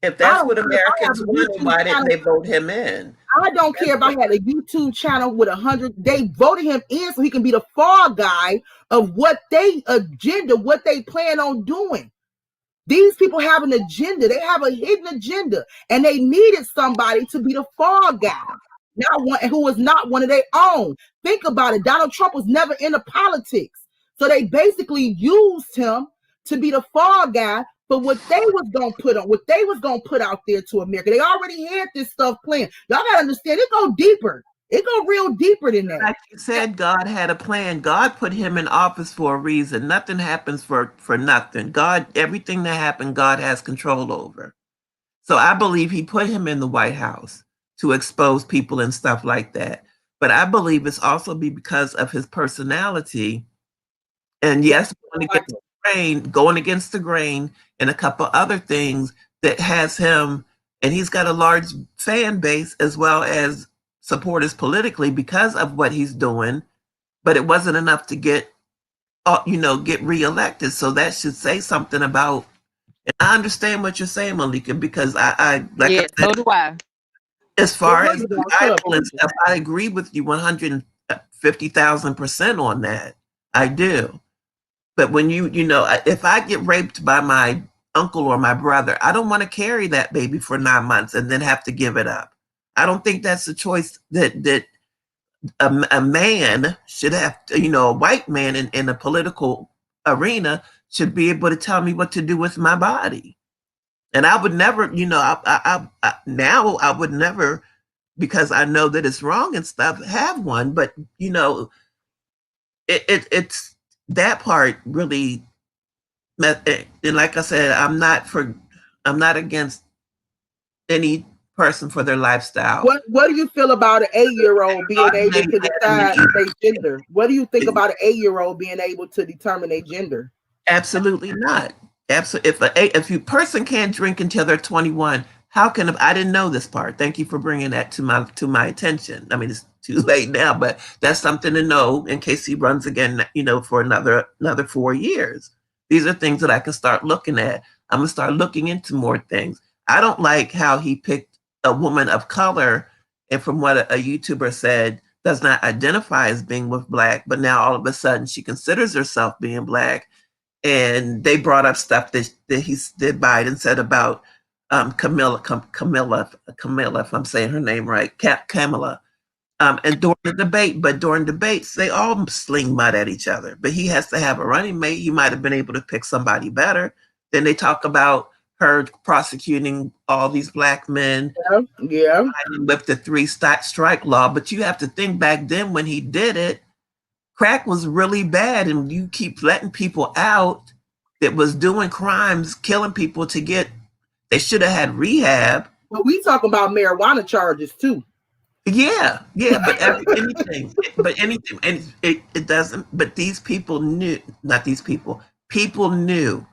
If that's what Americans want, why didn't they vote him in? I don't care if I had a YouTube channel with 100. They voted him in so he can be the fall guy of what they agenda, what they plan on doing. These people have an agenda. They have a hidden agenda, and they needed somebody to be the fall guy, not one who was not one of their own. Think about it. Donald Trump was never into politics, so they basically used him to be the fall guy for what they was gonna put on, what they was gonna put out there to America. They already had this stuff planned. Y'all gotta understand, it go deeper. It go real deeper than that. Like you said, God had a plan. God put him in office for a reason. Nothing happens for nothing. God, everything that happened, God has control over. So I believe he put him in the White House to expose people and stuff like that. But I believe it's also because of his personality. And yes, going against the grain and a couple other things that has him, and he's got a large fan base as well as supporters politically because of what he's doing, but it wasn't enough to get reelected. So that should say something about. And I understand what you're saying, Malika, because I so do I. As far as the Bible and stuff, I agree with you 150,000% on that. I do. But when if I get raped by my uncle or my brother, I don't want to carry that baby for 9 months and then have to give it up. I don't think that's a choice that a man should have to, a white man in a political arena should be able to tell me what to do with my body. And I would never, now I would never, because I know that it's wrong and stuff, have one. But, it's that part really, and like I said, I'm not against any person for their lifestyle. What do you feel about an 8-year-old being able to decide their gender? What do you think about an 8-year-old being able to determine their gender? Absolutely not. If a person can't drink until they're 21, how can I didn't know this part. Thank you for bringing that to my attention. I mean, it's too late now, but that's something to know in case he runs again, for another 4 years. These are things that I can start looking at. I'm gonna start looking into more things. I don't like how he picked a woman of color, and from what a YouTuber said, does not identify as being with Black, but now all of a sudden she considers herself being Black. And they brought up stuff that Biden said about Camilla, if I'm saying her name right, Kamala. And during the debate, but during debates, they all sling mud at each other. But he has to have a running mate. He might have been able to pick somebody better. Then they talk about her prosecuting all these Black men with the 3-strike law. But you have to think back then when he did it, crack was really bad, and you keep letting people out that was doing crimes, killing people to get. They should have had rehab. But we talk about marijuana charges too. Yeah, but anything, and it doesn't. But these people knew, not these people. People knew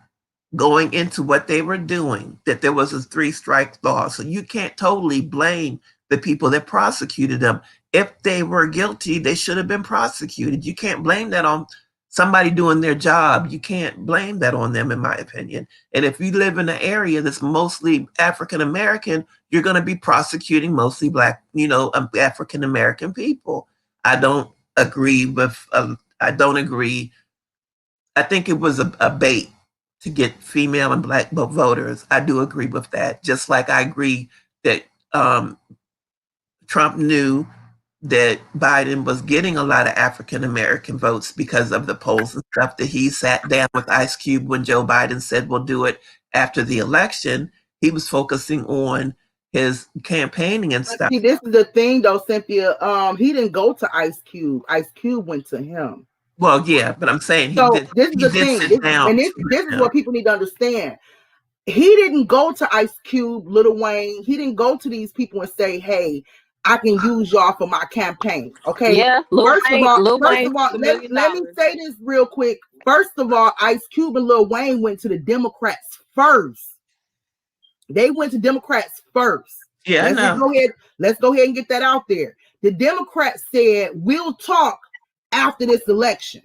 going into what they were doing that there was a 3-strike law. So you can't totally blame the people that prosecuted them. If they were guilty, they should have been prosecuted. You can't blame that on somebody doing their job. You can't blame that on them, in my opinion. And if you live in an area that's mostly African American, you're going to be prosecuting mostly Black, African American people. I don't agree. I think it was a bait to get female and Black voters. I do agree with that. Just like I agree that Trump knew that Biden was getting a lot of African American votes because of the polls and stuff, that he sat down with Ice Cube when Joe Biden said we'll do it after the election. He was focusing on his campaigning and stuff. See, this is the thing though, Cynthia. He didn't go to Ice Cube. Ice Cube went to him. Well, yeah, but I'm saying this is the thing. This is what people need to understand. He didn't go to Ice Cube, Lil Wayne. He didn't go to these people and say, "Hey, I can use y'all for my campaign." Okay. Yeah. First of all, let me say this real quick. First of all, Ice Cube and Lil Wayne went to the Democrats first. They went to Democrats first. Yeah, let's go ahead and get that out there. The Democrats said, we'll talk after this election.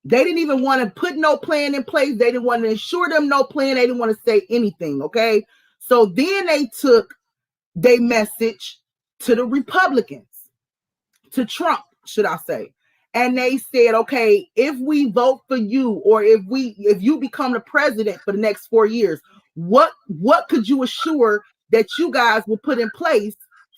They didn't even want to put no plan in place. They didn't want to ensure them no plan. They didn't want to say anything. Okay. So then they took their message to the Republicans, to Trump, should I say. And they said, okay, if we vote for you, or if you become the president for the next 4 years, what could you assure that you guys will put in place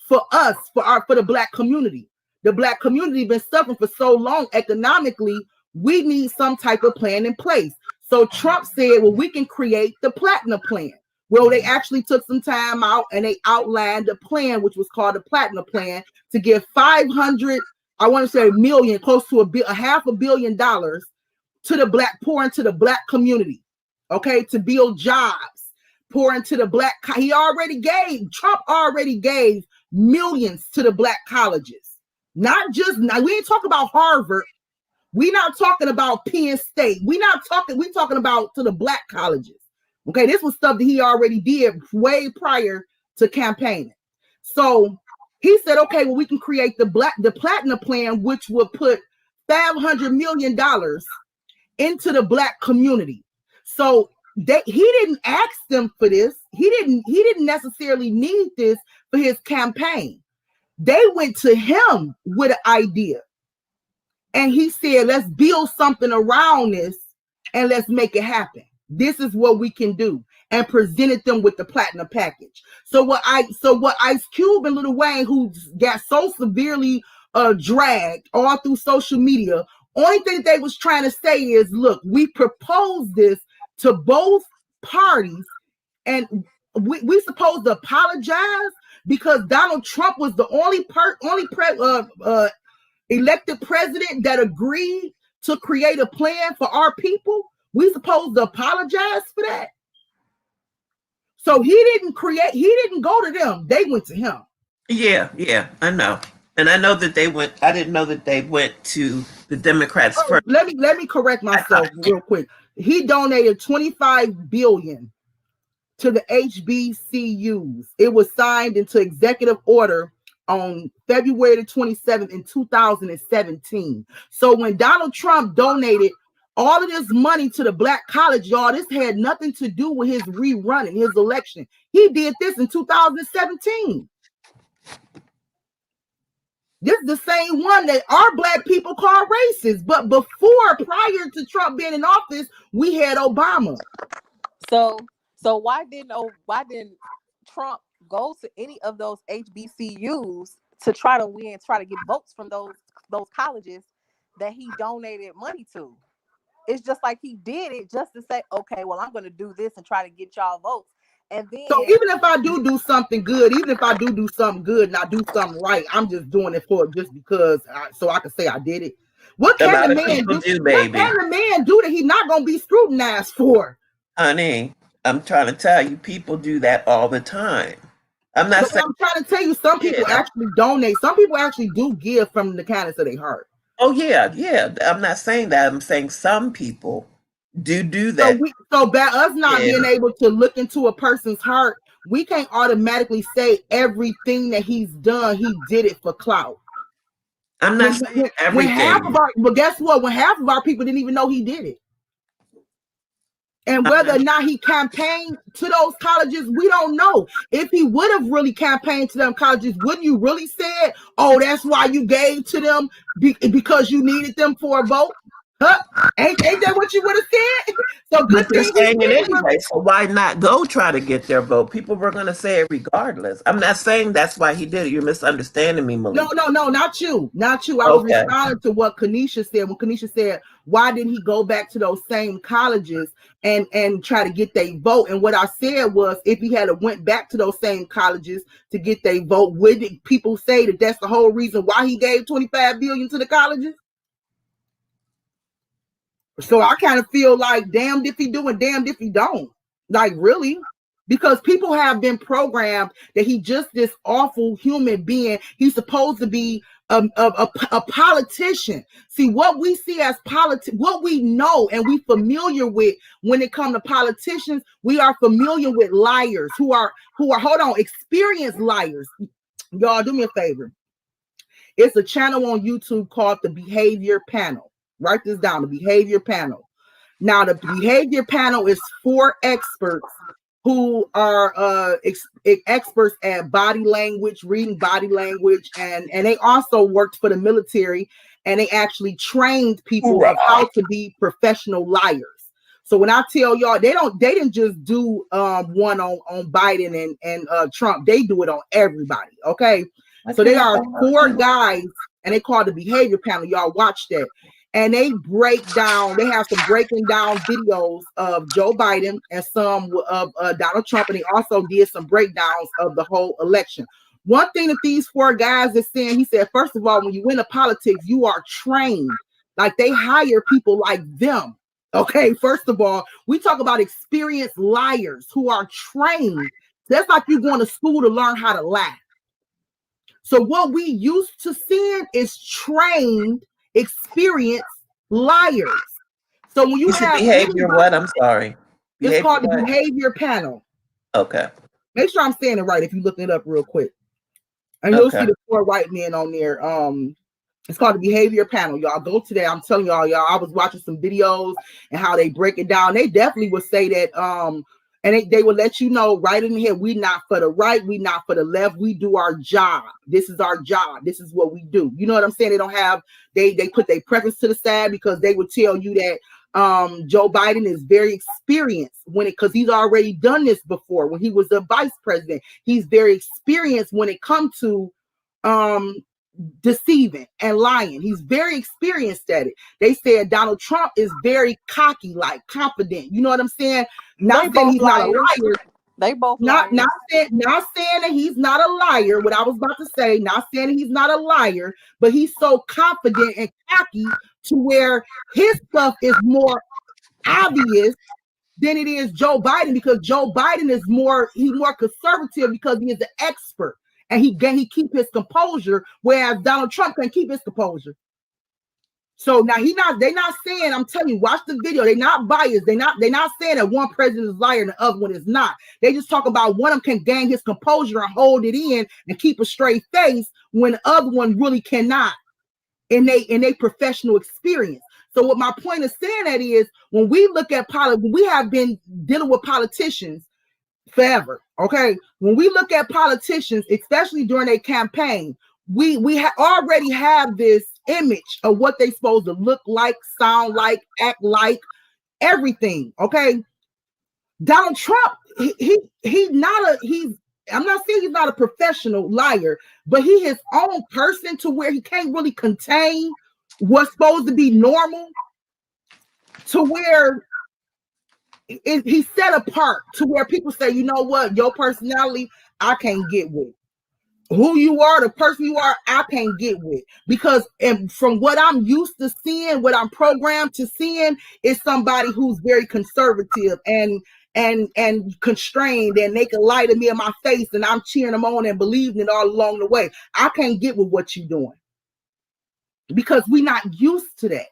for us, for the Black community? The Black community been suffering for so long economically. We need some type of plan in place. So Trump said, well, we can create the Platinum Plan. Well, they actually took some time out and they outlined a plan, which was called the Platinum Plan, to give 500, I want to say million, close to $500 million to the Black, pour into the Black community. Okay, to build jobs, pour into the Black. Trump already gave millions to the Black colleges. Not just, now we ain't talking about Harvard. We're not talking about Penn State. We're talking about to the Black colleges. Okay, this was stuff that he already did way prior to campaigning. So he said, okay, well, we can create the Platinum Plan, which will put $500 million into the Black community. So he didn't ask them for this. He didn't necessarily need this for his campaign. They went to him with an idea. And he said, let's build something around this and let's make it happen. This is what we can do, and presented them with the Platinum package. So what Ice Cube and Lil Wayne, who got so severely dragged all through social media, only thing they was trying to say is, look, we proposed this to both parties, and we supposed to apologize because Donald Trump was the only elected president that agreed to create a plan for our people. We supposed to apologize for that. So he didn't go to them. They went to him. Yeah, I know. And I know that they went, I didn't know that they went to the Democrats first. Let me correct myself real quick. He donated $25 billion to the HBCUs. It was signed into executive order on February the 27th in 2017. So when Donald Trump donated all of this money to the Black college, y'all, this had nothing to do with his rerunning, his election. He did this in 2017. This is the same one that our black people call racist. But before, prior to Trump being in office, we had Obama. So why didn't Trump go to any of those HBCUs to try to win, try to get votes from those colleges that he donated money to? It's just like he did it just to say, okay, well, I'm going to do this and try to get y'all votes. And then, so even if I do something good, even if I do something good and I do something right, I'm just doing it for just because, so I can say I did it. What A can lot the of man people do? do, What baby. can the man do that he's not going to be scrutinized for? Honey, I'm trying to tell you, people do that all the time. I'm not But saying, I'm trying to tell you, some people yeah. actually donate. Some people actually do give from the kindness of their heart. Oh yeah, yeah. I'm not saying that. I'm saying some people do that. So by us not Yeah. being able to look into a person's heart, we can't automatically say everything that he's done, he did it for clout. I'm not saying When half everything. of our, but guess what? When half of our people didn't even know he did it. And I'm whether not, or not he campaigned to those colleges, we don't know. If he would have really campaigned to them colleges, wouldn't you really said, oh, that's why you gave to them because you needed them for a vote? Huh? Ain't that what you would have said? So but good they're thing he saying it didn't. anyway. So why not go try to get their vote? People were going to say it regardless. I'm not saying that's why he did it. You're misunderstanding me, No, Malika. not you. Not you. I was Okay. responding to what Kanisha said. When Kanisha said, why didn't he go back to those same colleges and try to get their vote? And what I said was, if he had went back to those same colleges to get their vote, would people say that that's the whole reason why he gave $25 billion to the colleges? So I kind of feel like damned if he do and damned if he don't. Like, really? Because people have been programmed that he just this awful human being. He's supposed to be a politician. See, what we see as what we know and we familiar with when it comes to politicians, we are familiar with liars who are hold on, experienced liars. Y'all do me a favor. It's a channel on YouTube called The Behavior Panel. Write this down, The Behavior Panel. Now, the behavior panel is 4 experts who are experts at body language, reading body language, and they also worked for the military, and they actually trained people of how to be professional liars. So when I tell y'all, they didn't just do one on Biden and Trump. They do it on everybody. Okay, so they are 4 guys, and they call the behavior panel. Y'all watch that. And they they have some breaking down videos of Joe Biden and some of Donald Trump. And they also did some breakdowns of the whole election. One thing that these 4 guys are saying, he said, first of all, when you went into politics, you are trained. Like, they hire people like them. Okay, first of all, we talk about experienced liars who are trained. That's like you going to school to learn how to lie. So what we used to seeing is trained, experienced liars. So when you have behavior, what? I'm sorry. It's Behavior called the what? behavior panel. Okay. Make sure I'm saying it right if you look it up real quick. And you'll see the 4 white men on there. It's called the behavior panel. Y'all go to that. I'm telling y'all, I was watching some videos and how they break it down. They definitely would say that and they will let you know right in here, we not for the right, we not for the left, we do our job. This is our job. This is what we do. You know what I'm saying? They don't have, they put their preference to the side because they would tell you that Joe Biden is very experienced because he's already done this before when he was the vice president. He's very experienced when it comes to deceiving and lying. He's very experienced at it. They said Donald Trump is very cocky, like confident. You know what I'm saying? Not saying he's not a liar. They both not liars. not saying that he's not a liar. What I was about to say, not saying that he's not a liar, but he's so confident and cocky to where his stuff is more obvious than it is Joe Biden, because Joe Biden is more conservative because he is an expert and he keep his composure, whereas Donald Trump can keep his composure. So now they're not saying, I'm telling you, watch the video. They're not biased. They're not saying that one president is a liar and the other one is not. They just talk about one of them can gain his composure and hold it in and keep a straight face when the other one really cannot in a professional experience. So what my point of saying that is, when we look at politics, we have been dealing with politicians forever. Okay. When we look at politicians, especially during a campaign, already have this image of what they supposed to look like, sound like, act like, everything. Okay, Donald Trump, he's not a he's. I'm not saying he's not a professional liar, but he his own person to where he can't really contain what's supposed to be normal, to where he's set apart, to where people say, you know what, your personality I can't get with. Who you are, the person you are, I can't get with, because and from what I'm used to seeing, what I'm programmed to seeing, is somebody who's very conservative and constrained, and they can lie to me in my face, and I'm cheering them on and believing it all along the way. I can't get with what you're doing because we're not used to that.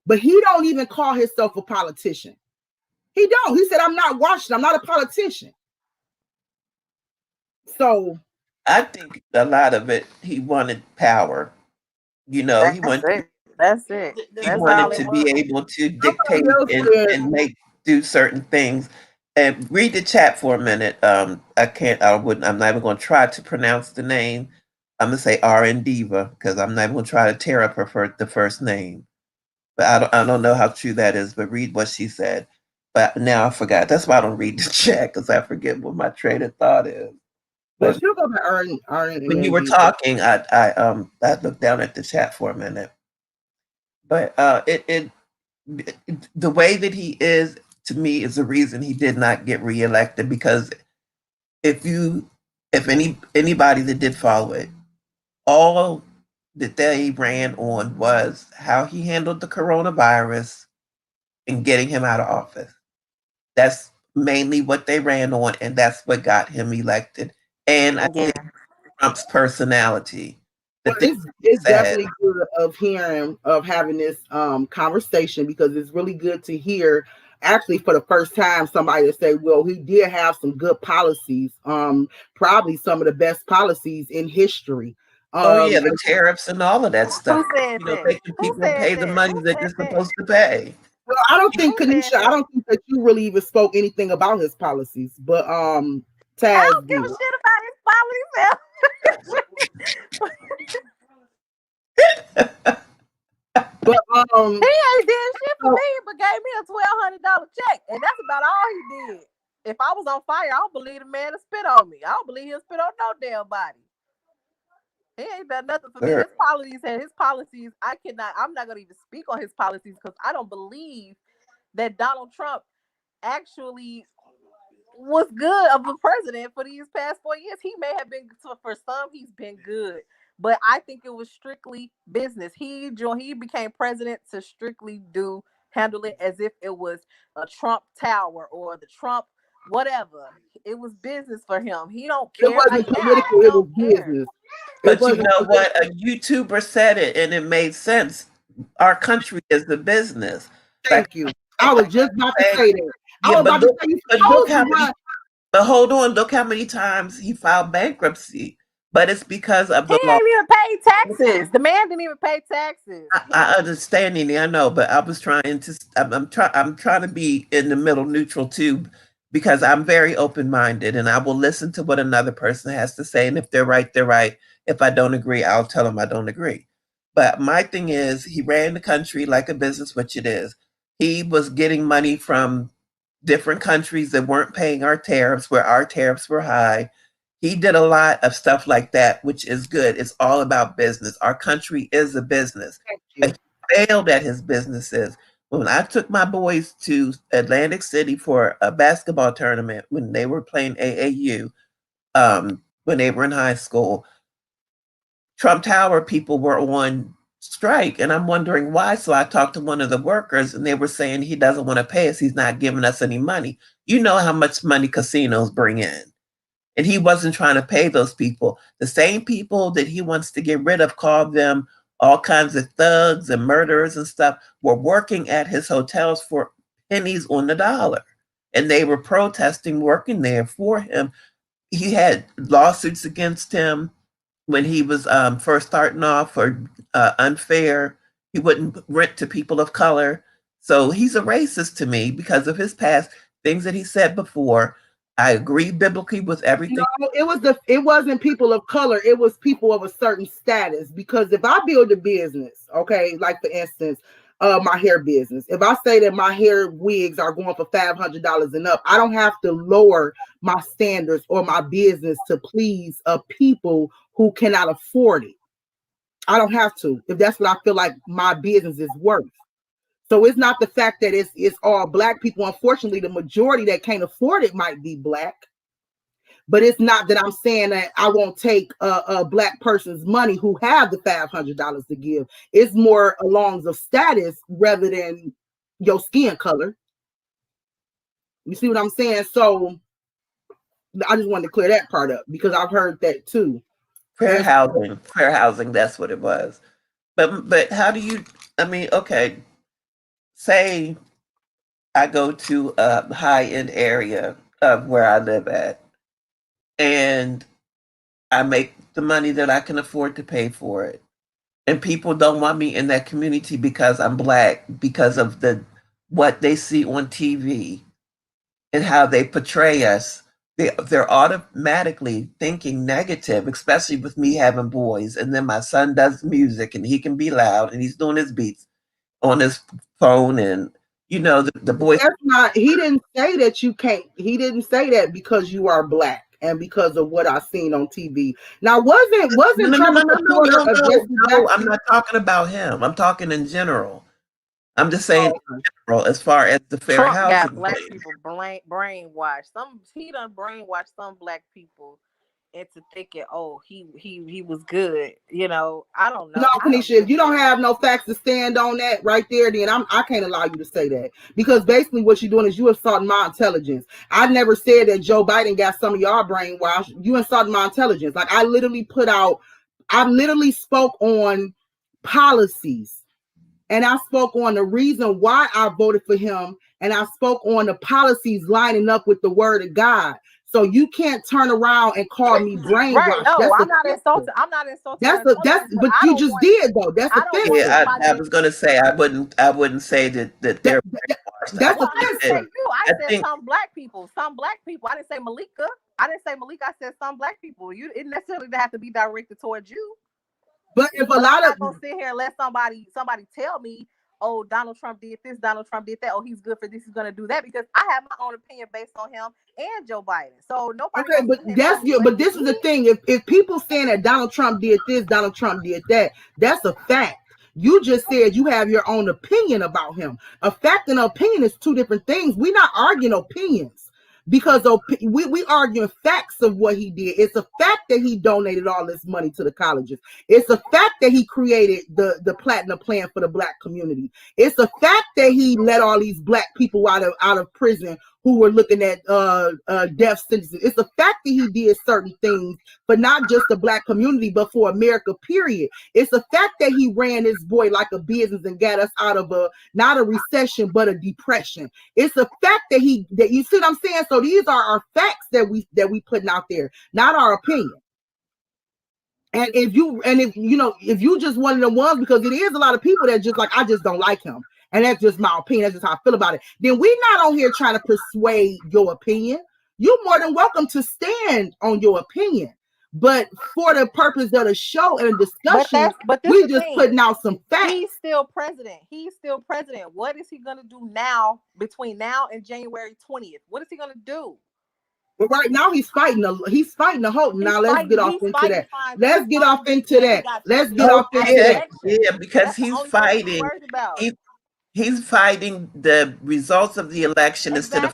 But he don't even call himself a politician. He don't. He said, I'm not Washington. I'm not a politician. So I think a lot of it, he wanted power. You know, he wanted That's it. he That's all wanted it to be was. able to somebody dictate else and, said, and make do certain things. And read the chat for a minute. I'm not even gonna try to pronounce the name. I'm gonna say RN Diva because I'm not even gonna try to tear up the first name. But I don't know how true that is, but read what she said. But now I forgot. That's why I don't read the chat, because I forget what my train of thought is. well, But she'll go to earn when you were and talking, I looked down at the chat for a minute. But the way that he is, to me, is the reason he did not get reelected. Because if anybody that did follow it, all that they ran on was how he handled the coronavirus and getting him out of office. That's mainly what they ran on, and that's what got him elected. And I think Yeah. Trump's personality, the well, things he it's said. definitely good of having this conversation, because it's really good to hear, actually, for the first time, somebody to say, well, he did have some good policies, probably some of the best policies in history. Oh yeah, um the tariffs and all of that stuff. Who said that? Making Who people said pay the that? money Who that they're said that? supposed to pay. well, I don't think, Who said Kanisha, I that? don't think that you really even spoke anything about his policies, but I Taz don't give a did. shit about his policies. But He ain't did shit for so, me, but gave me a $1,200 check, and that's about all he did. If I was on fire, I don't believe the man to spit on me. I don't believe he'll spit on no damn body. He ain't done nothing for me. Sure. His policies. I'm not gonna even speak on his policies because I don't believe that Donald Trump actually was good of a president for these past 4 years. He may have been, for some, he's been good, but I think it was strictly business. He became president to strictly handle it as if it was a Trump Tower or the Trump whatever. It was business for him. He don't it care right wasn't now. political, He it was don't care. business. It But you wasn't know what? political. A YouTuber said it, and it made sense. Our country is the business. Like, Thank you. I was just about to saying, say that. I yeah, was but about to look, say, you're but look supposed how to many. run. But hold on, look how many times he filed bankruptcy. But it's because of He the law. ain't even paid taxes. The man didn't even pay taxes. I understand, Nene, I know, but I was trying to. I'm trying to be in the middle, neutral too, because I'm very open minded, and I will listen to what another person has to say, and if they're right, they're right. If I don't agree, I'll tell them I don't agree. But my thing is, he ran the country like a business, which it is. He was getting money from different countries that weren't paying our tariffs, where our tariffs were high. He did a lot of stuff like that, which is good. It's all about business. Our country is a business. Thank But you. he failed at his businesses. When I took my boys to Atlantic City for a basketball tournament when they were playing AAU, when they were in high school, Trump Tower people were on strike, and I'm wondering why. So I talked to one of the workers, and they were saying he doesn't want to pay us. He's not giving us any money. You know how much money casinos bring in. And he wasn't trying to pay those people. The same people that he wants to get rid of, called them all kinds of thugs and murderers and stuff, were working at his hotels for pennies on the dollar. And they were protesting, working there for him. He had lawsuits against him when he was first starting off for unfair. He wouldn't rent to people of color. So he's a racist to me because of his past things that he said before. I agree biblically with everything. No, it wasn't people of color. It was people of a certain status. Because if I build a business, okay, like for instance, my hair business. If I say that my hair wigs are going for $500 and up, I don't have to lower my standards or my business to please people who cannot afford it. I don't have to, if that's what I feel like my business is worth. So it's not the fact that it's all black people. Unfortunately, the majority that can't afford it might be black. But it's not that I'm saying that I won't take a black person's money who have the $500 to give. It's more along the status rather than your skin color. You see what I'm saying? So I just wanted to clear that part up because I've heard that too. Fair housing, that's what it was. But how do you, I mean, okay, say I go to a high-end area of where I live at, and I make the money that I can afford to pay for it. And people don't want me in that community because I'm black, because of what they see on TV and how they portray us. They're automatically thinking negative, especially with me having boys. And then my son does music and he can be loud and he's doing his beats on his phone. And, the boys. That's not, he didn't say that you can't, he didn't say that because you are black and because of what I've seen on TV. Now, wasn't Trump a supporter of Jesse Jackson? No, I'm not talking about him. I'm talking in general. I'm just saying in general, as far as the fair Trump housing. got black people brainwashed. He done brainwashed some black people into thinking, oh, he was good. I don't know. No, Kanisha, if you don't have no facts to stand on that right there, then I can't allow you to say that. Because basically what you're doing is you assaulting my intelligence. I never said that Joe Biden got some of y'all brainwashed. You insulted my intelligence. Like I literally spoke on policies. And I spoke on the reason why I voted for him. And I spoke on the policies lining up with the word of God. So you can't turn around and call me brainwashed. Right? No, I'm not insulting. I'm not insulting. But you just did though. That's offensive. Yeah, I was going to say I wouldn't say that they're brainwashed. That's offensive. I didn't say you. I said some black people. Some black people. I didn't say Malika. I said some black people. It didn't necessarily have to be directed towards you. But if a lot of gonna sit here and let somebody tell me, oh, Donald Trump did this, Donald Trump did that, oh, he's good for this, he's gonna do that, because I have my own opinion based on him and Joe Biden. So nobody. Okay, but that's good. But this is the thing: if people saying that Donald Trump did this, Donald Trump did that, that's a fact. You just said you have your own opinion about him. A fact and an opinion is two different things. We're not arguing opinions. Because we arguing facts of what he did. It's a fact that he donated all this money to the colleges. It's a fact that he created the platinum plan for the black community. It's a fact that he let all these black people out of prison who were looking at death sentences. It's a fact that he did certain things for not just the black community, but for America, period. It's a fact that he ran his boy like a business and got us out of not a recession, but a depression. It's a fact that you see what I'm saying? So these are our facts that we putting out there, not our opinion. And if you just one of the ones, because it is a lot of people that just like, I just don't like him. And that's just my opinion. That's just how I feel about it. Then we're not on here trying to persuade your opinion. You're more than welcome to stand on your opinion. But for the purpose of the show and discussion, we just putting out some facts. He's still president. What is he going to do now, between now and January 20th? What is he going to do? But right now he's fighting the whole. Now let's get off into that. Let's get off into that. Yeah, because he's fighting. He's fighting the results of the election instead of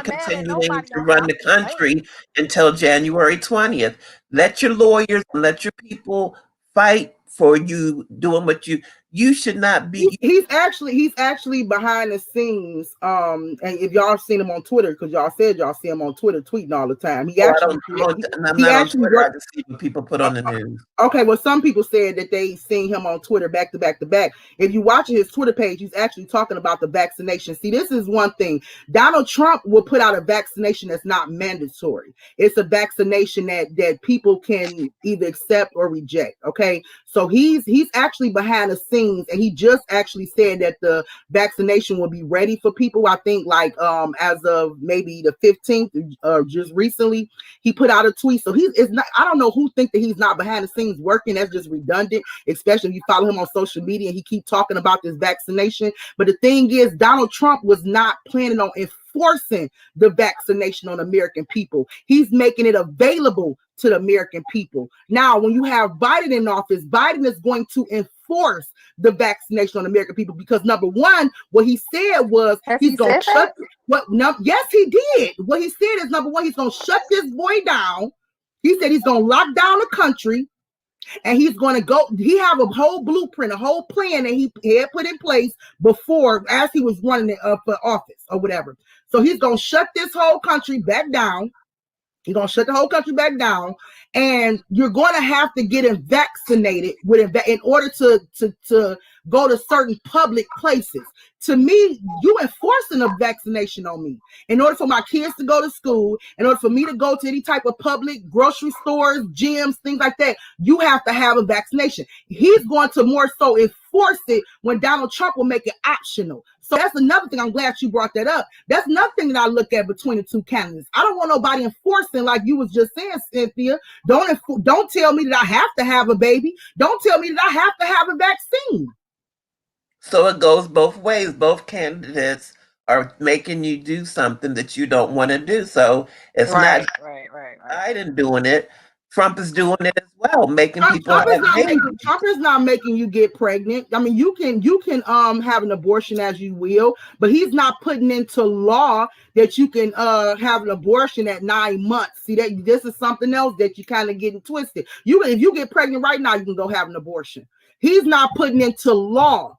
continuing to run the country until January 20th. Let your lawyers, let your people fight for you doing what you should not be. He's actually behind the scenes. And if y'all seen him on Twitter, because y'all said y'all see him on Twitter tweeting all the time. I'm not on Twitter. I just see what people put on the news. Okay, well, some people said that they seen him on Twitter back to back to back. If you watch his Twitter page, he's actually talking about the vaccination. See, this is one thing. Donald Trump will put out a vaccination that's not mandatory. It's a vaccination that people can either accept or reject. Okay, so he's actually behind the scenes vaccines, and he just actually said that the vaccination will be ready for people. I think like as of maybe the 15th, just recently, he put out a tweet. So he's not. I don't know who think that he's not behind the scenes working. That's just redundant, especially if you follow him on social media and he keep talking about this vaccination. But the thing is, Donald Trump was not planning on enforcing the vaccination on American people. He's making it available to the American people. Now, when you have Biden in office, Biden is going to enforce the vaccination on American people because number one, what he said was he's going to shut. What? No, yes, he did. What he said is number one, he's going to shut this boy down. He said he's going to lock down the country. And he's going to go. He have a whole blueprint, a whole plan that he had put in place before, as he was running for office or whatever. So he's going to shut this whole country back down. He's going to shut the whole country back down, and you're going to have to get vaccinated in order to go to certain public places. To me, you enforcing a vaccination on me. In order for my kids to go to school, in order for me to go to any type of public grocery stores, gyms, things like that, you have to have a vaccination. He's going to more so enforce it when Donald Trump will make it optional. So that's another thing. I'm glad you brought that up. That's another thing that I look at between the two candidates. I don't want nobody enforcing, like you was just saying, Cynthia. Don't tell me that I have to have a baby. Don't tell me that I have to have a vaccine. So it goes both ways. Both candidates are making you do something that you don't want to do. So it's not Biden doing it. Trump is doing it as well, making people Trump is not making you get pregnant. I mean, you can have an abortion as you will, but he's not putting into law that you can have an abortion at 9 months. See, that this is something else that you kind of getting twisted. If you get pregnant right now, you can go have an abortion. He's not putting into law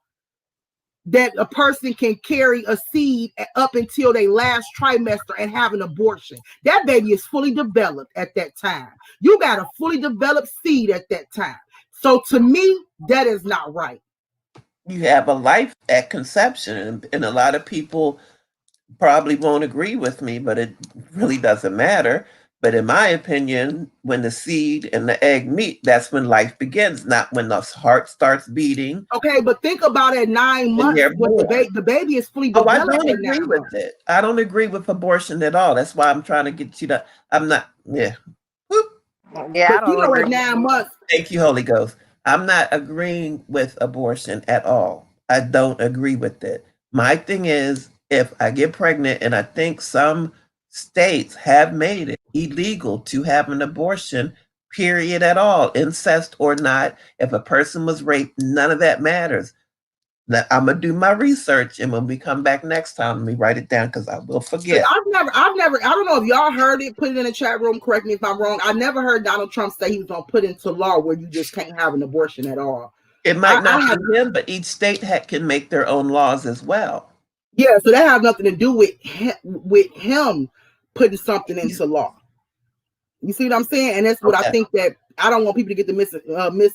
that a person can carry a seed up until their last trimester and have an abortion. That baby is fully developed at that time. You got a fully developed seed at that time. So to me, that is not right. You have a life at conception, and a lot of people probably won't agree with me, but it really doesn't matter. But in my opinion, when the seed and the egg meet, that's when life begins, not when the heart starts beating. Okay, but think about it, 9 months. The baby is fully developed. I don't agree with it. I don't agree with abortion at all. That's why I'm trying to get you to. I'm not. Yeah. Yeah, I don't agree. At 9 months. Thank you, Holy Ghost. I'm not agreeing with abortion at all. I don't agree with it. My thing is, if I get pregnant, and I think some states have made it illegal to have an abortion, period, at all, incest or not. If a person was raped, none of that matters. Now, I'm gonna do my research, and when we come back next time, let me write it down because I will forget. I've never. I don't know if y'all heard it. Put it in the chat room. Correct me if I'm wrong. I never heard Donald Trump say he was gonna put into law where you just can't have an abortion at all. It might not be him, but each state can make their own laws as well. Yeah, so that has nothing to do with him putting something into law. You see what I'm saying? And that's what I think, that I don't want people to get the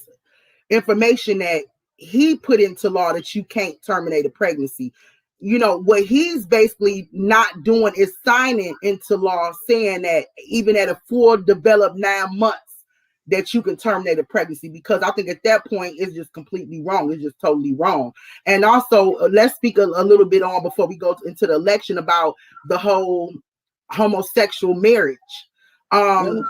misinformation that he put into law that you can't terminate a pregnancy. You know, what he's basically not doing is signing into law saying that even at a full developed 9 months that you can terminate a pregnancy, because I think at that point it's just completely wrong. It's just totally wrong. And also, let's speak a little bit on before we go into the election about the whole homosexual marriage. I'm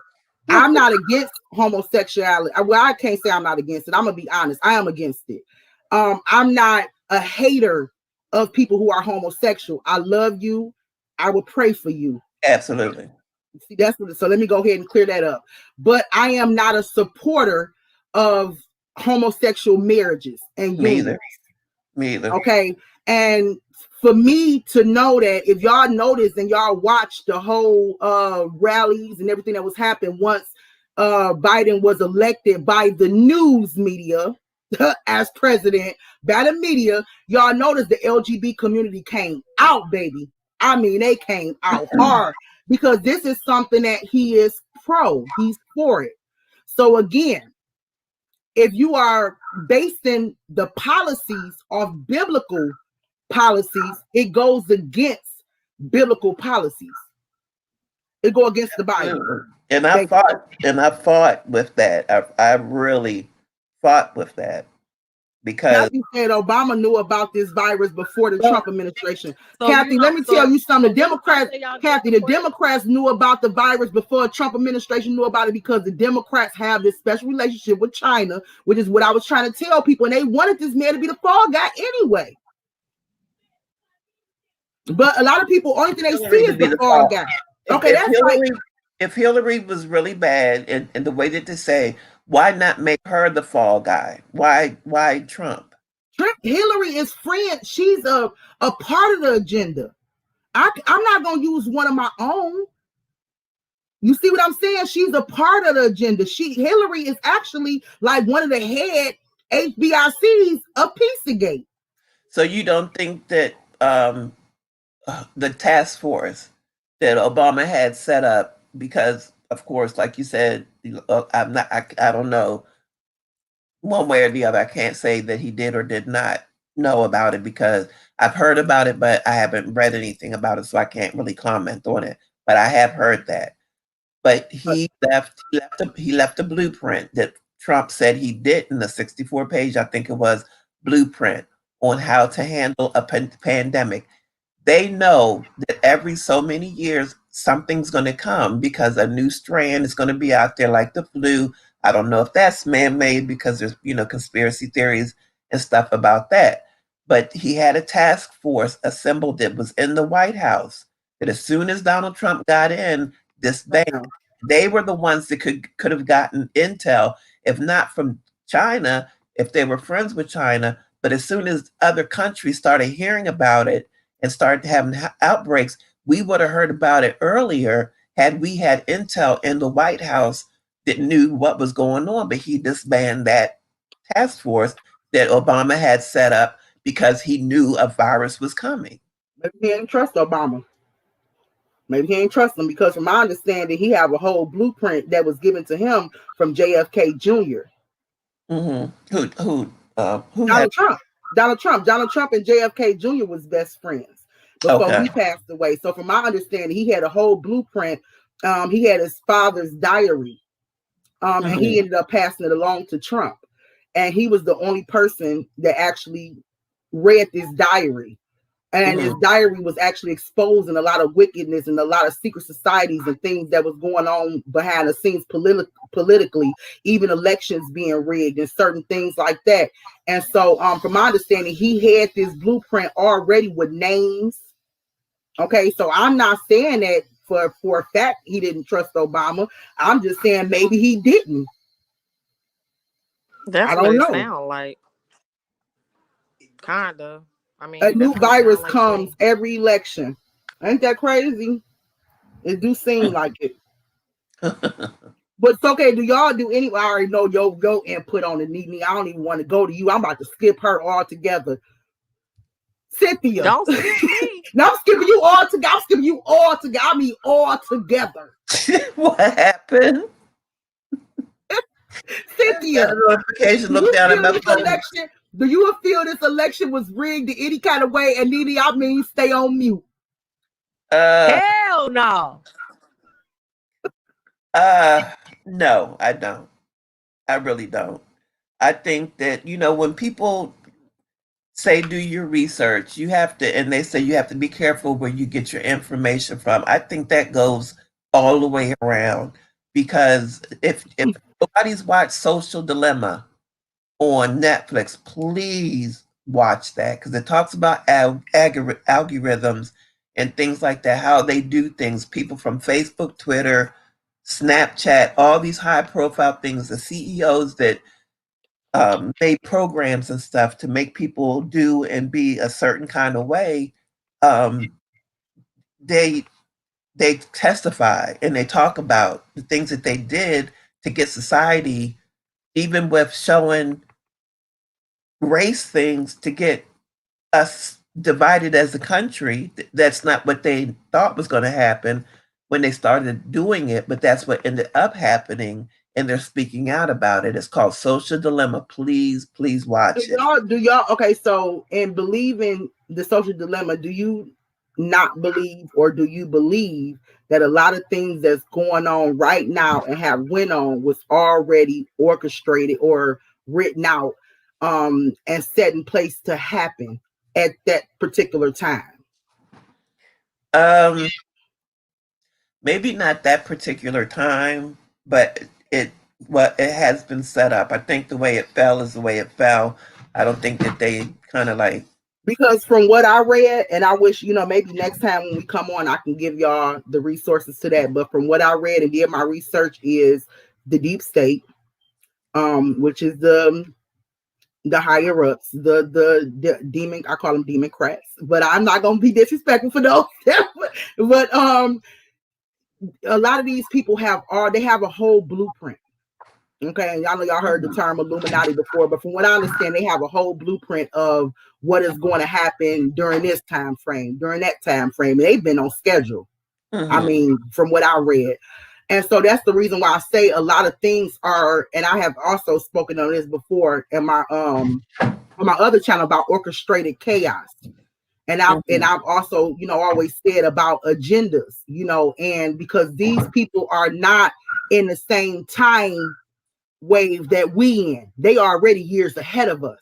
not against homosexuality. Well, I can't say I'm not against it. I'm gonna be honest. I am against it. I'm not a hater of people who are homosexual. I love you. I will pray for you. Absolutely. See, that's what. So let me go ahead and clear that up. But I am not a supporter of homosexual marriages and unions. Me either. Okay, and for me to know that, if y'all noticed and y'all watched the whole rallies and everything that was happening once Biden was elected by the news media as president, by the media, y'all noticed the LGBT community came out, baby. I mean, they came out hard because this is something that he is pro. He's for it. So again, if you are basing the policies off biblical policies, it goes against biblical policies. It go against the Bible. And I fought with that. I really fought with that because Kathy said Obama knew about this virus before the well, Trump administration. So Kathy, let me tell you something. The so didn't Trump Democrats, say y'all get Kathy, the support? Democrats knew about the virus before the Trump administration knew about it because the Democrats have this special relationship with China, which is what I was trying to tell people. And they wanted this man to be the fall guy anyway. But a lot of people, only thing they see Hillary to is be the the fall fall. guy. If, Okay, if that's like Hillary if Hillary was really bad in the way that they say, why not make her the fall guy? Why Trump? Hillary is friend. She's a part of the agenda. I'm not gonna use one of my own. You see what I'm saying? She's a part of the agenda. Hillary is actually like one of the head HBICs of Pizzagate. So you don't think that the task force that Obama had set up, because of course, like you said, I don't know one way or the other. I can't say that he did or did not know about it because I've heard about it, but I haven't read anything about it, so I can't really comment on it. But I have heard that. But he left a blueprint that Trump said he did in the 64-page, I think it was, blueprint on how to handle a pandemic. They know that every so many years something's going to come because a new strand is going to be out there like the flu. I don't know if that's man-made because there's conspiracy theories and stuff about that. But he had a task force assembled that was in the White House that as soon as Donald Trump got in, disbanded. They were the ones that could have gotten intel, if not from China, if they were friends with China. But as soon as other countries started hearing about it and started having outbreaks, we would have heard about it earlier had we had intel in the White House that knew what was going on. But he disbanded that task force that Obama had set up because he knew a virus was coming. Maybe he didn't trust Obama. Maybe he ain't trust him because, from my understanding, he have a whole blueprint that was given to him from JFK Jr. Mm-hmm. Who had? Donald Trump. Donald Trump and JFK Jr. was best friends before Okay. he passed away. So, from my understanding, he had a whole blueprint. He had his father's diary, and Mm-hmm. he ended up passing it along to Trump. And he was the only person that actually read this diary. And his Mm-hmm. diary was actually exposing a lot of wickedness and a lot of secret societies and things that was going on behind the scenes politically, even elections being rigged and certain things like that. And so, from my understanding, he had this blueprint already with names. Okay, so I'm not saying that for a fact he didn't trust Obama. I'm just saying maybe he didn't. I That's what don't it know. sounds like. Kinda. I A mean, new that's what it sounds virus like to comes me. every election. Ain't that crazy? It do seem like it. But it's okay. Do y'all do any? I already know your input on the Nene. I don't even want to go to you. I'm about to skip her altogether. Cynthia. Don't skip me. Now I'm skipping you all together. I'm skipping you all together. I mean all together. What happened? Got Cynthia, a notification. do Look you down at feel my this phone. election? Do you feel this election was rigged in any kind of way? And Nene, I mean, stay on mute. Uh, Hell no. no, I don't. I really don't. I think that when people say do your research, you have to, and they say you have to be careful where you get your information from. I think that goes all the way around because if nobody's watched Social Dilemma on Netflix, please watch that because it talks about algorithms and things like that, how they do things. People from Facebook, Twitter, Snapchat, all these high profile things, the CEOs that made programs and stuff to make people do and be a certain kind of way, um, they they testify and they talk about the things that they did to get society, even with showing race things to get us divided as a country. That's not what they thought was going to happen when they started doing it, but that's what ended up happening. And they're speaking out about it. It's called Social Dilemma. Please watch it. Do y'all okay? So, in believing the social dilemma, do you not believe, or do you believe that a lot of things that's going on right now and have went on was already orchestrated or written out and set in place to happen at that particular time? Maybe not that particular time, but it has been set up. I think the way it fell is the way it fell. I don't think that they kind of like, because from what I read, and I wish, maybe next time when we come on, I can give y'all the resources to that. But from what I read and did my research is the deep state, which is the higher ups, the demon, I call them democrats, but I'm not gonna be disrespectful for those. But a lot of these people have a whole blueprint. Okay, and y'all know y'all heard the term Illuminati before, but from what I understand, they have a whole blueprint of what is going to happen during this time frame, during that time frame. And they've been on schedule. I mean, from what I read. And so that's the reason why I say a lot of things are, and I have also spoken on this before in my on my other channel about orchestrated chaos. And I've also, always said about agendas, and because these people are not in the same time wave that we in, they are already years ahead of us.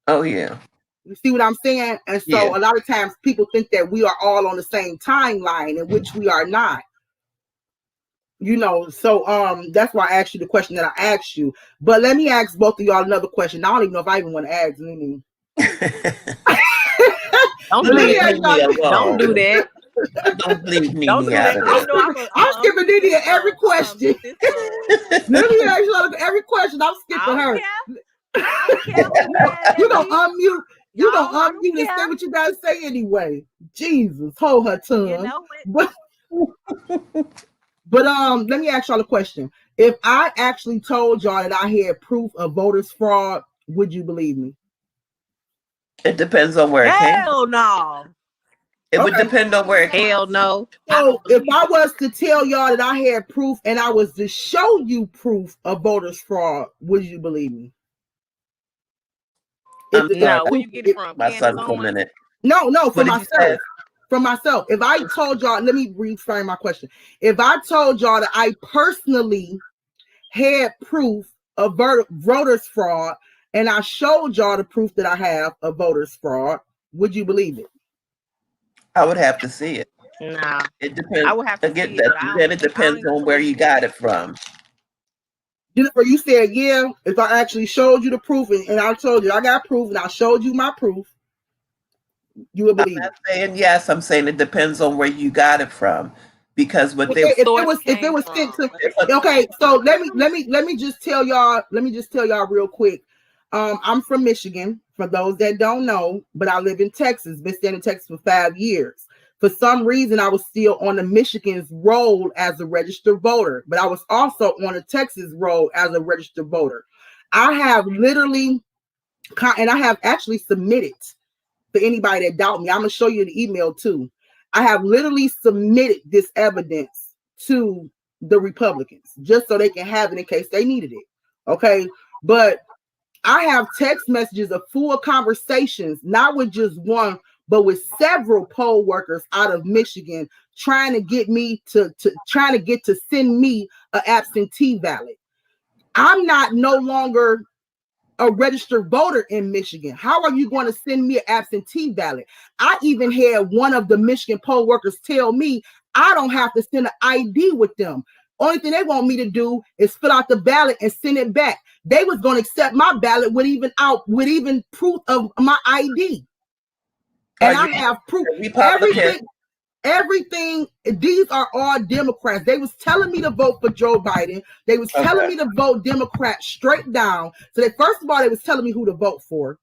Oh yeah. You see what I'm saying? And so a lot of times people think that we are all on the same timeline, in which we are not. So that's why I asked you the question that I asked you. But let me ask both of y'all another question. I don't even know if I even want to ask any. Don't do that. Don't leave me Don't do that. I'm skipping Nene every question. Let me ask y'all every question. I'm skipping her. I don't care. You gonna unmute? You gonna unmute and say what you gotta say anyway? Jesus, hold her tongue. You know it. But let me ask y'all a question. If I actually told y'all that I had proof of voters fraud, would you believe me? It depends on where it came. Hell no. It would depend on where it came. Hell no. So if I was to tell y'all that I had proof and I was to show you proof of voters fraud, would you believe me? No, where you get it from? My son for a minute. No, for myself. From myself. If I told y'all, let me reframe my question. If I told y'all that I personally had proof of voters fraud and I showed y'all the proof that I have of voters fraud, would you believe it? I would have to see it. Nah. It depends. I would have to see it. Then it depends on where you got it from. Jennifer, you said, yeah, if I actually showed you the proof and I told you I got proof and I showed you my proof, you would believe I'm not saying yes. I'm saying it depends on where you got it from. Because if it was sent to, okay, so let me just tell y'all real quick. I'm from Michigan, for those that don't know, but I live in Texas, been staying in Texas for 5 years. For some reason, I was still on the Michigan's roll as a registered voter, but I was also on the Texas roll as a registered voter. I have literally, and I have actually submitted, for anybody that doubt me, I'm going to show you the email too. I have literally submitted this evidence to the Republicans just so they can have it in case they needed it. Okay. But I have text messages of full conversations, not with just one, but with several poll workers out of Michigan trying to get me to send me an absentee ballot. I'm not no longer a registered voter in Michigan. How are you going to send me an absentee ballot? I even had one of the Michigan poll workers tell me I don't have to send an ID with them. Only thing they want me to do is fill out the ballot and send it back. They was going to accept my ballot with even proof of my ID. And I have proof. Everything. These are all Democrats. They was telling me to vote for Joe Biden. They was telling me to vote Democrat straight down. So first of all, they was telling me who to vote for.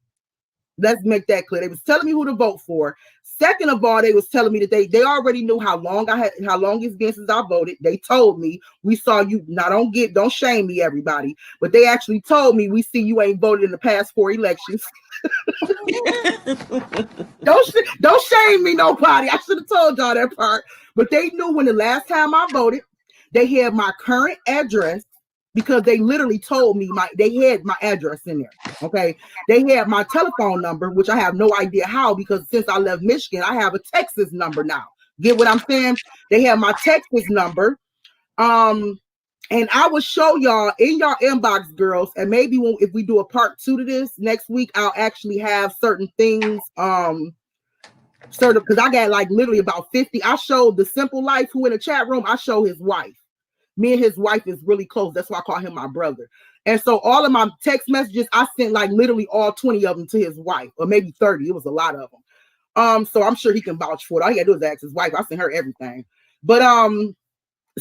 Let's make that clear. They was telling me who to vote for. Second of all, they was telling me that they already knew how long it's been since I voted. They told me, we saw you. Now don't shame me, everybody. But they actually told me, we see you ain't voted in the past 4 elections. Don't shame me, nobody. I should have told y'all that part. But they knew when the last time I voted. They had my current address because they literally told me they had my address in there. Okay. They had my telephone number, which I have no idea how, because since I left Michigan, I have a Texas number now. Get what I'm saying? They have my Texas number. And I will show y'all in your inbox, girls, and maybe if we do a part 2 to this next week, I'll actually have certain things, certain, because I got like literally about 50. I showed the Simple Life who in the chat room. I show his wife. Me and his wife is really close. That's why I call him my brother. And so all of my text messages, I sent like literally all 20 of them to his wife, or maybe 30. It was a lot of them. So I'm sure he can vouch for it. All he gotta do is ask his wife. I sent her everything. But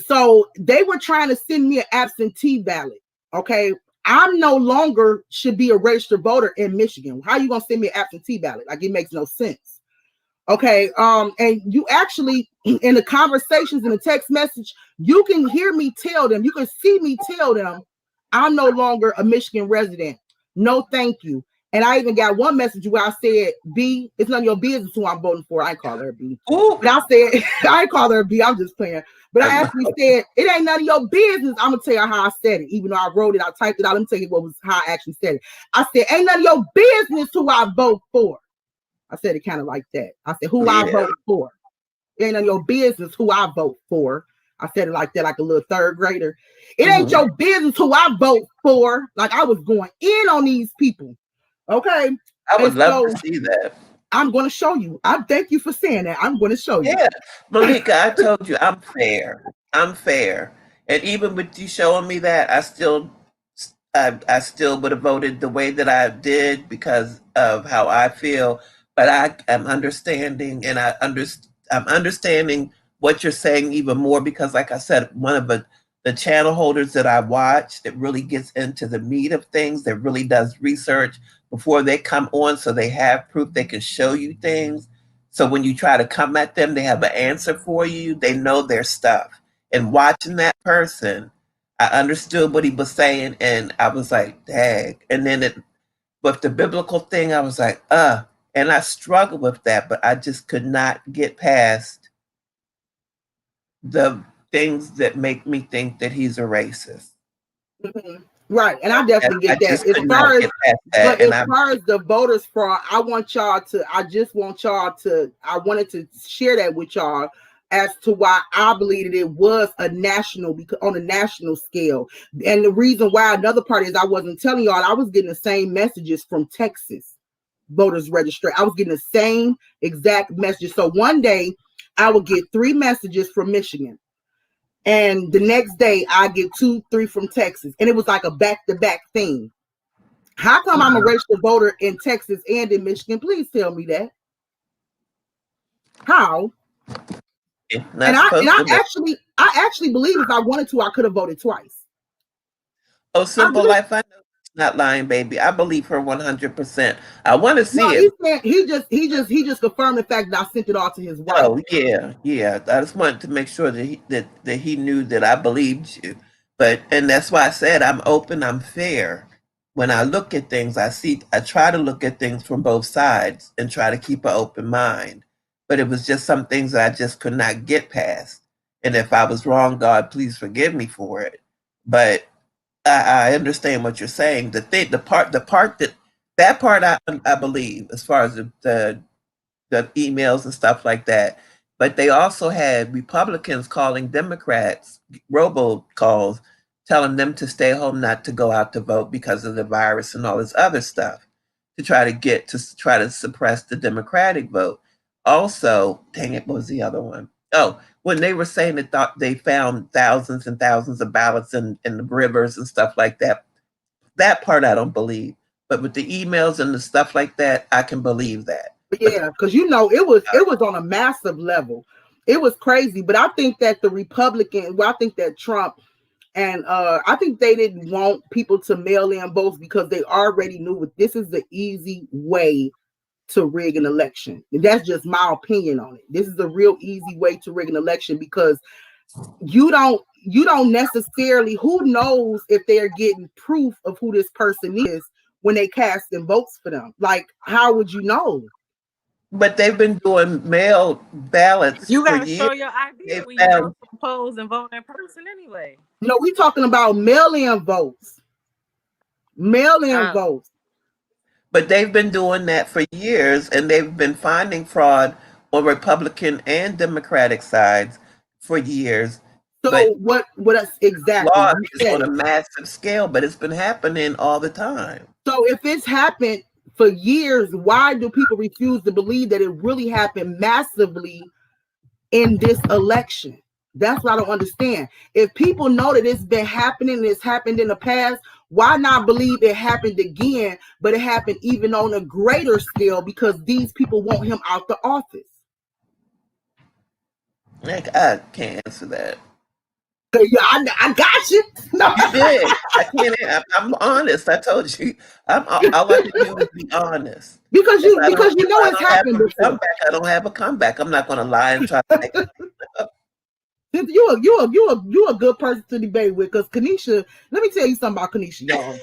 so they were trying to send me an absentee ballot. Okay. I'm no longer should be a registered voter in Michigan. How are you gonna send me an absentee ballot? Like, it makes no sense. Okay. And you actually, in the conversations in the text message, you can hear me tell them, you can see me tell them, I'm no longer a Michigan resident. No, thank you. And I even got one message where I said, B, it's none of your business who I'm voting for. I call her B. Ooh. But I said, I call her B. I'm just playing. But I actually said, it ain't none of your business. I'm gonna tell you how I said it. Even though I wrote it, I typed it out. Let me tell you how I actually said it. I said, ain't none of your business who I vote for. I said it kind of like that. I said, who I vote for. It ain't none of your business who I vote for. I said it like that, like a little third grader. It ain't your business who I vote for. Like, I was going in on these people. Okay. I would love to see that. I'm going to show you. I thank you for saying that. I'm going to show you. Yeah. Malika, I told you I'm fair. I'm fair. And even with you showing me that, I still would have voted the way that I did because of how I feel. But I am understanding, and I'm understanding what you're saying even more because, like I said, one of the channel holders that I watch that really gets into the meat of things, that really does research before they come on, so they have proof, they can show you things. So when you try to come at them, they have an answer for you. They know their stuff. And watching that person, I understood what he was saying, and I was like, dang. And then with the biblical thing, I was like, and I struggled with that, but I just could not get past the things that make me think that he's a racist. Mm-hmm. Right. And I definitely get that. As far as the voters fraud, I wanted to share that with y'all as to why I believe that it was on a national scale. And the reason why, another part is, I wasn't telling y'all, I was getting the same messages from Texas voters registration. I was getting the same exact messages. So one day I would get 3 messages from Michigan. And the next day I get 2, 3 from Texas. And it was like a back-to-back thing. How come I'm a registered voter in Texas and in Michigan? Please tell me that. How? And I actually believe if I wanted to, I could have voted twice. Oh, Simple Life, I know it's not lying, baby. I believe her 100%. I want to see it. He just confirmed the fact that I sent it all to his wife. Oh, yeah. I just wanted to make sure that he knew that I believed you. And that's why I said I'm open, I'm fair. When I look at things, I try to look at things from both sides and try to keep an open mind. But it was just some things that I just could not get past. And if I was wrong, God, please forgive me for it. But I understand what you're saying. That part I believe, as far as the emails and stuff like that. But they also had Republicans calling Democrats robocalls, telling them to stay home, not to go out to vote because of the virus and all this other stuff, to try to suppress the Democratic vote. Also, dang it, what was the other one? Oh, when they were saying they found thousands and thousands of ballots in the rivers and stuff like that. That part I don't believe. But with the emails and the stuff like that, I can believe that. Yeah, because it was on a massive level. It was crazy. But I think that I think that Trump and I think they didn't want people to mail in votes because they already knew this is the easy way to rig an election. And that's just my opinion on it. This is a real easy way to rig an election because you don't necessarily, who knows if they're getting proof of who this person is when they casting votes for them. Like, how would you know? But they've been doing mail ballots. You gotta show your ID when you go to the polls and vote in person anyway. No, we're talking about mail-in votes. Mail-in votes. But they've been doing that for years, and they've been finding fraud on Republican and Democratic sides for years. So but what that's exactly law you is said on a it. massive scale, but it's been happening all the time. So if it's happened for years, why do people refuse to believe that it really happened massively in this election? That's what I don't understand. If people know that it's been happening, it's happened in the past, why not believe it happened again, but it happened even on a greater scale because these people want him out the office? Like, I can't answer that. Yeah, I got you. No. You did. I can't. I'm honest. I told you. All I can do is be honest. because If you I don't, because you if know I it's don't have happened a before. comeback, I don't have a comeback. I'm not going to lie and try to make it up. You a good person to debate with because Kanisha. Let me tell you something about Kanisha, y'all.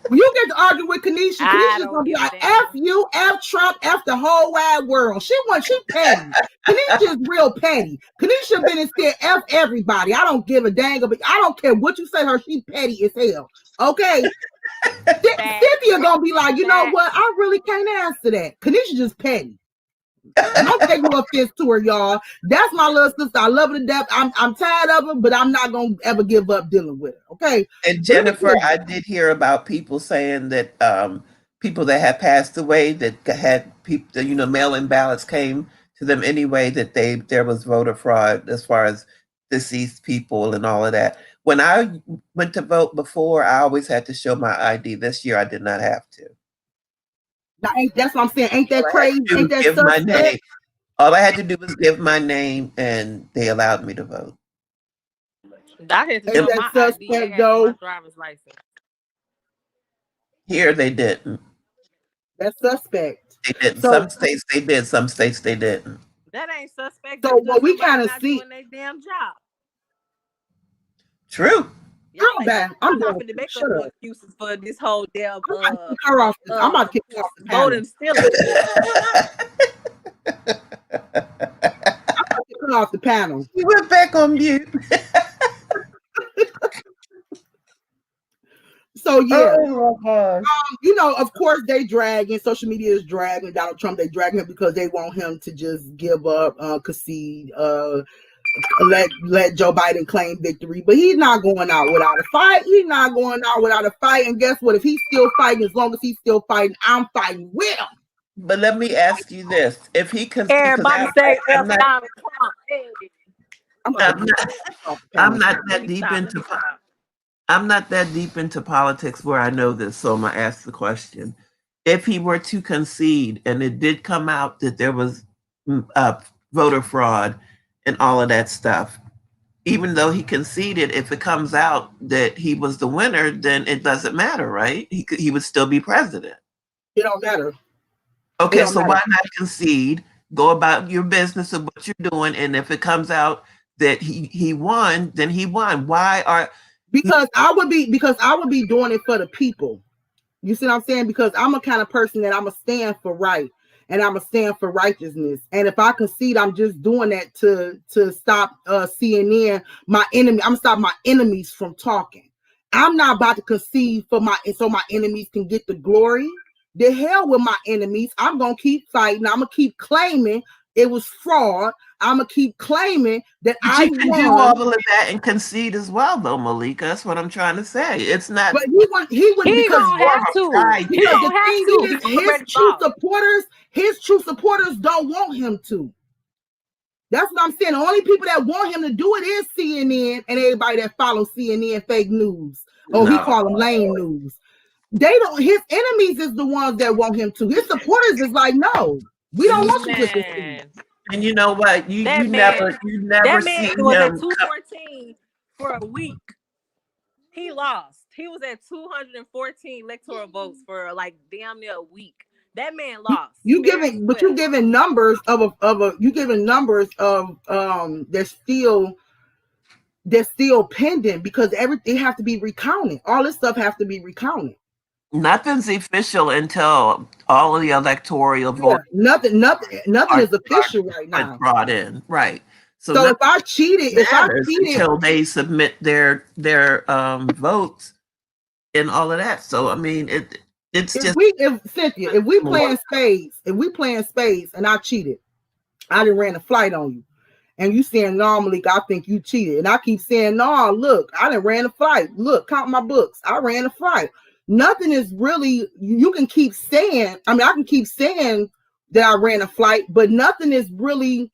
When you get to argue with Kanisha, I Kanisha's don't gonna be give a like, damn. F you, F Trump, F the whole wide world. She petty. Kanisha is real petty. Kanisha been and said F everybody. I don't give a dang, but I don't care what you say her, she petty as hell. Okay. Cynthia gonna be like, you know what? I really can't answer that. Kanisha just petty. Don't take no offense to her, y'all. That's my little sister. I love her to death. I'm tired of her, but I'm not gonna ever give up dealing with her. Okay. And Jennifer, I did hear about people saying that people that had passed away that had people, mail-in ballots came to them anyway. That there was voter fraud as far as deceased people and all of that. When I went to vote before, I always had to show my ID. This year, I did not have to. Now, that's what I'm saying. Ain't that crazy? Ain't that give my suspect? name. All I had to do was give my name, and they allowed me to vote. I had to Ain't show that my ID suspect and though? my driver's license. Here they didn't. That's suspect. They didn't. So Some states they did. Some states they didn't. That ain't suspect. So That's what just we somebody kind of not see. doing their damn job. I'm Y'all done not with finna you. make up Shut no up. excuses for this whole damn I'm about to kick her off. I'm about to kick her off the panel. voting stealing shit. I'm about to kick her off the panel. You went back on mute. So yeah, oh my gosh. Of course they dragging. Social media is dragging Donald Trump. They dragging him because they want him to just give up, concede, let Joe Biden claim victory. But he's not going out without a fight. He's not going out without a fight. And guess what? If he's still fighting, as long as he's still fighting, I'm fighting with him. But let me ask you this: if he concedes, Everybody say F Donald Trump. Hey. I'm not that deep into. I'm not that deep into politics where I know this, so I'm gonna ask the question: if he were to concede, and it did come out that there was voter fraud and all of that stuff, even though he conceded, if it comes out that he was the winner, then it doesn't matter, right? He would still be president. It don't matter. Okay, so why not concede? Go about your business of what you're doing, and if it comes out that he won, then he won. Because I would be doing it for the people. You see what I'm saying? Because I'm a kind of person that I'm a stand for right and I'm a stand for righteousness. And if I concede, I'm just doing that to stop CNN, my enemy. I'm stop my enemies from talking. I'm not about to concede so my enemies can get the glory. The hell with my enemies. I'm gonna keep fighting. I'm gonna keep claiming it was fraud. I'm gonna keep claiming that I can won. do all of that and concede as well, though, Malika. That's what I'm trying to say. It's not. But he would He because gonna have to. He because gonna the have thing to. is, He already his true supporters don't want him to. That's what I'm saying. The only people that want him to do it is CNN and everybody that follows CNN fake news. Oh, he call them lame news. They don't. His enemies is the ones that want him to. His supporters is like, no, we don't want you to succeed. And you know what? You never that man see was him at 214 for a week. He lost. He was at 214 electoral votes for like damn near a week. That man lost. You giving numbers of that's still pending because everything have to be recounted. All this stuff have to be recounted. Nothing's official until all of the electoral votes. Nothing is official right now. Brought in, right? So if I cheated, until they submit their votes and all of that. So I mean, it's just Cynthia, if we playing spades, and I cheated, I done ran a flight on you, and you saying normally I think you cheated, and I keep saying no. Look, I done ran a fight. Look, count my books. I ran a fight. Nothing is really. You can keep saying. I mean, I can keep saying that I ran a flight, but nothing is really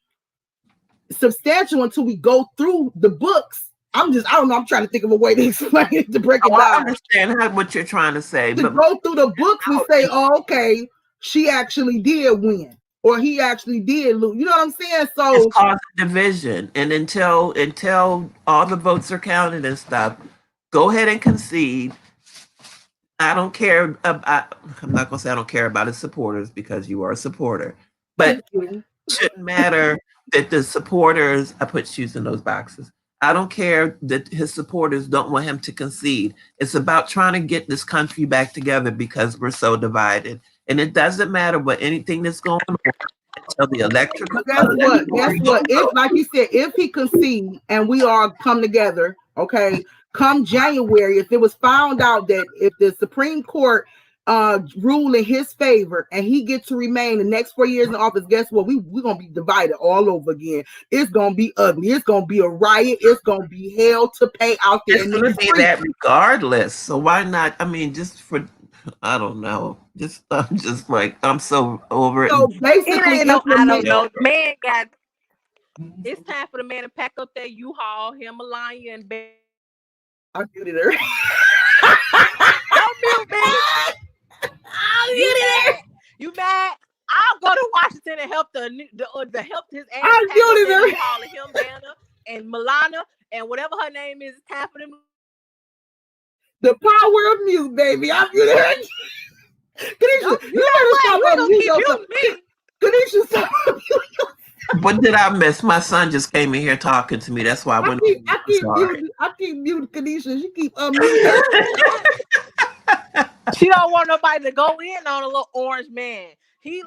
substantial until we go through the books. I don't know. I'm trying to think of a way to explain it, to break it down. I understand what you're trying to say. To go through the books and say, oh, okay, she actually did win, or he actually did lose. You know what I'm saying? So it's causing division. And until all the votes are counted and stuff, go ahead and concede. I don't care. I'm not going to say I don't care about his supporters, because you are a supporter. But it shouldn't matter that the supporters, I put shoes in those boxes. I don't care that his supporters don't want him to concede. It's about trying to get this country back together, because we're so divided. And it doesn't matter what anything that's going on until the electrical. Guess what? If, like you said, if he concede and we all come together, okay, come January, if it was found out that if the Supreme Court rule in his favor and he gets to remain the next 4 years in office, guess what? We're gonna be divided all over again. It's gonna be ugly. It's gonna be a riot. It's gonna be hell to pay out there. It's gonna be that regardless. So why not? I mean, just for, I don't know. I'm just like, I'm so over it. So basically, I don't know. The man got. It's time for the man to pack up that U-Haul, Himalaya, and I muted her. Don't mute me. You mad? I'll go to Washington and help help his ass. I muted her. U-Haul and him, Dana, and Milana, and whatever her name is. It's time for them. The power of mute, baby. I muted her. Kanisha, you better stop unmuting yourself. Kanisha, stop unmuting yourself. What did I miss? My son just came in here talking to me. That's why I keep muting Kanisha. She keep unmuting. She don't want nobody to go in on a little orange man.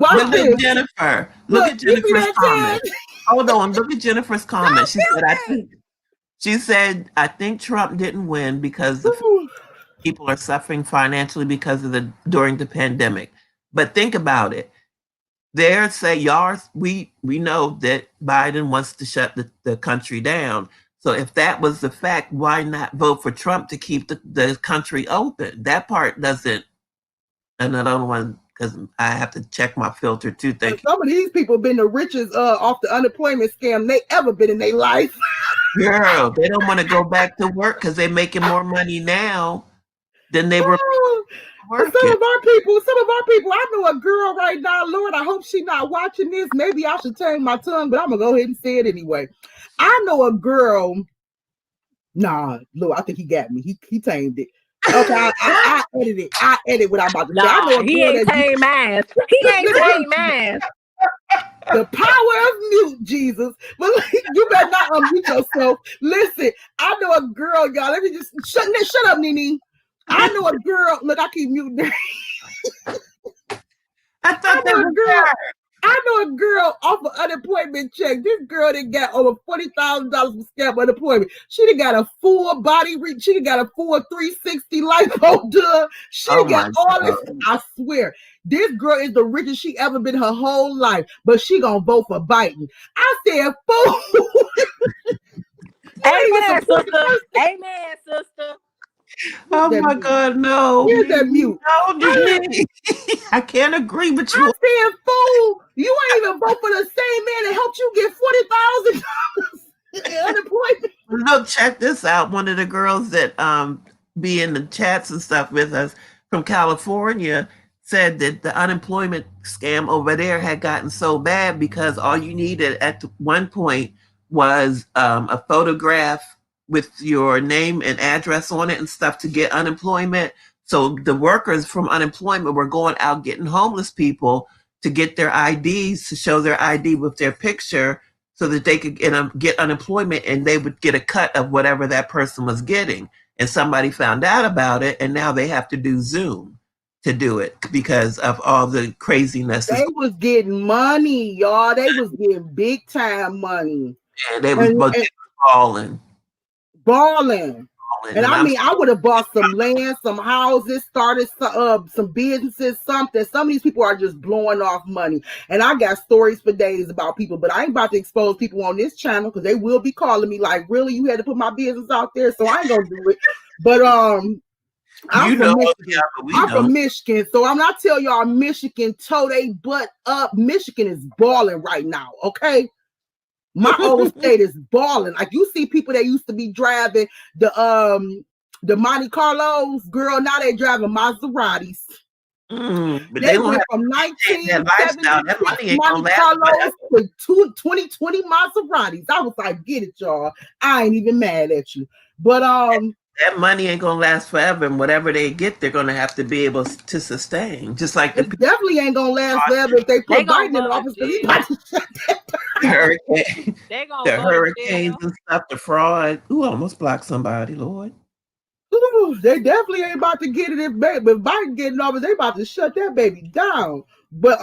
Look at Jennifer. Look at Jennifer's comment. Hold on. Look at Jennifer's comment. She said, I think Trump didn't win because people are suffering financially because of during the pandemic. But think about it. We know that Biden wants to shut the country down. So if that was the fact, why not vote for Trump to keep the country open? That part doesn't, and I don't want, because I have to check my filter too. Some of these people been the richest off the unemployment scam they ever been in their life. Girl, they don't want to go back to work because they're making more money now than they were working. Some of our people, I know a girl right now, Lord, I hope she's not watching this. Maybe I should tame my tongue, but I'm going to go ahead and say it anyway. I know a girl. Nah, Lord, I think he got me. He tamed it. Okay, I edit it. I edit what I'm about to say. I know a he ain't tame ass. He ain't tame ass. The power of mute, Jesus. But you better not unmute yourself. Listen, I know a girl, y'all. Let me just shut up, Nene. I know a girl. Look, I keep muting her. I know a girl off an unemployment check. This girl that got over $40,000 for scam unemployment. She done got a full body reach. She done got a full 360 lipo done. She got all this. I swear, this girl is the richest she ever been her whole life. But she gonna vote for Biden. I said, fool. Amen, sister. Amen, sister. Oh my God, no. Here's that mute. No, I can't agree with you. I said, fool, you ain't even vote for the same man that helped you get $40,000 in unemployment. Look, check this out. One of the girls that be in the chats and stuff with us from California said that the unemployment scam over there had gotten so bad because all you needed at one point was a photograph with your name and address on it and stuff to get unemployment. So the workers from unemployment were going out getting homeless people to get their IDs, to show their ID with their picture so that they could get unemployment, and they would get a cut of whatever that person was getting. And somebody found out about it, and now they have to do Zoom to do it because of all the craziness. They was getting money, y'all. They was getting big time money. And they was balling. And I mean, I would have bought some land, some houses, started some businesses, something. Some of these people are just blowing off money. And I got stories for days about people, but I ain't about to expose people on this channel because they will be calling me like, really, you had to put my business out there? So I ain't gonna do it. But I'm from Michigan. I'm from Michigan. So I'm not telling y'all Michigan toe they butt up. Michigan is balling right now, okay? My old state is balling. Like you see people that used to be driving the Monte Carlos, girl, now they driving Maseratis. But they went from 1976 Monte Carlos to 2020 Maseratis. I was like, get it, y'all. I ain't even mad at you. But that money ain't gonna last forever, and whatever they get, they're gonna have to be able to sustain. Just like it definitely ain't gonna last forever if they put Biden in office. The hurricanes and stuff, the fraud. Ooh, I almost blocked somebody, Lord. Ooh, they definitely ain't about to get it if Biden getting office. They about to shut that baby down. But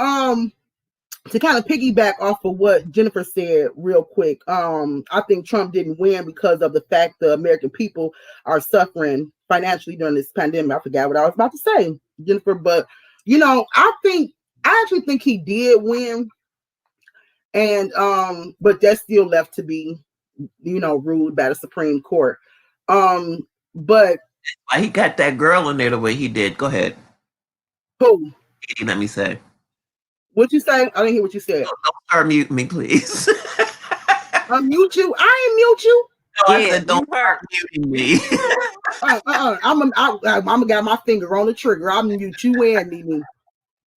to kind of piggyback off of what Jennifer said real quick, I think Trump didn't win because of the fact the American people are suffering financially during this pandemic. I forgot what I was about to say, Jennifer, but I actually think he did win. And but that's still left to be, ruled by the Supreme Court. But why he got that girl in there the way he did. Go ahead. Who? Let me say. What you say? I didn't hear what you said. Don't start muting me, please. Unmute you? I ain't mute you. No, I said don't start muting me. I'm gonna got my finger on the trigger. I'll mute you and me.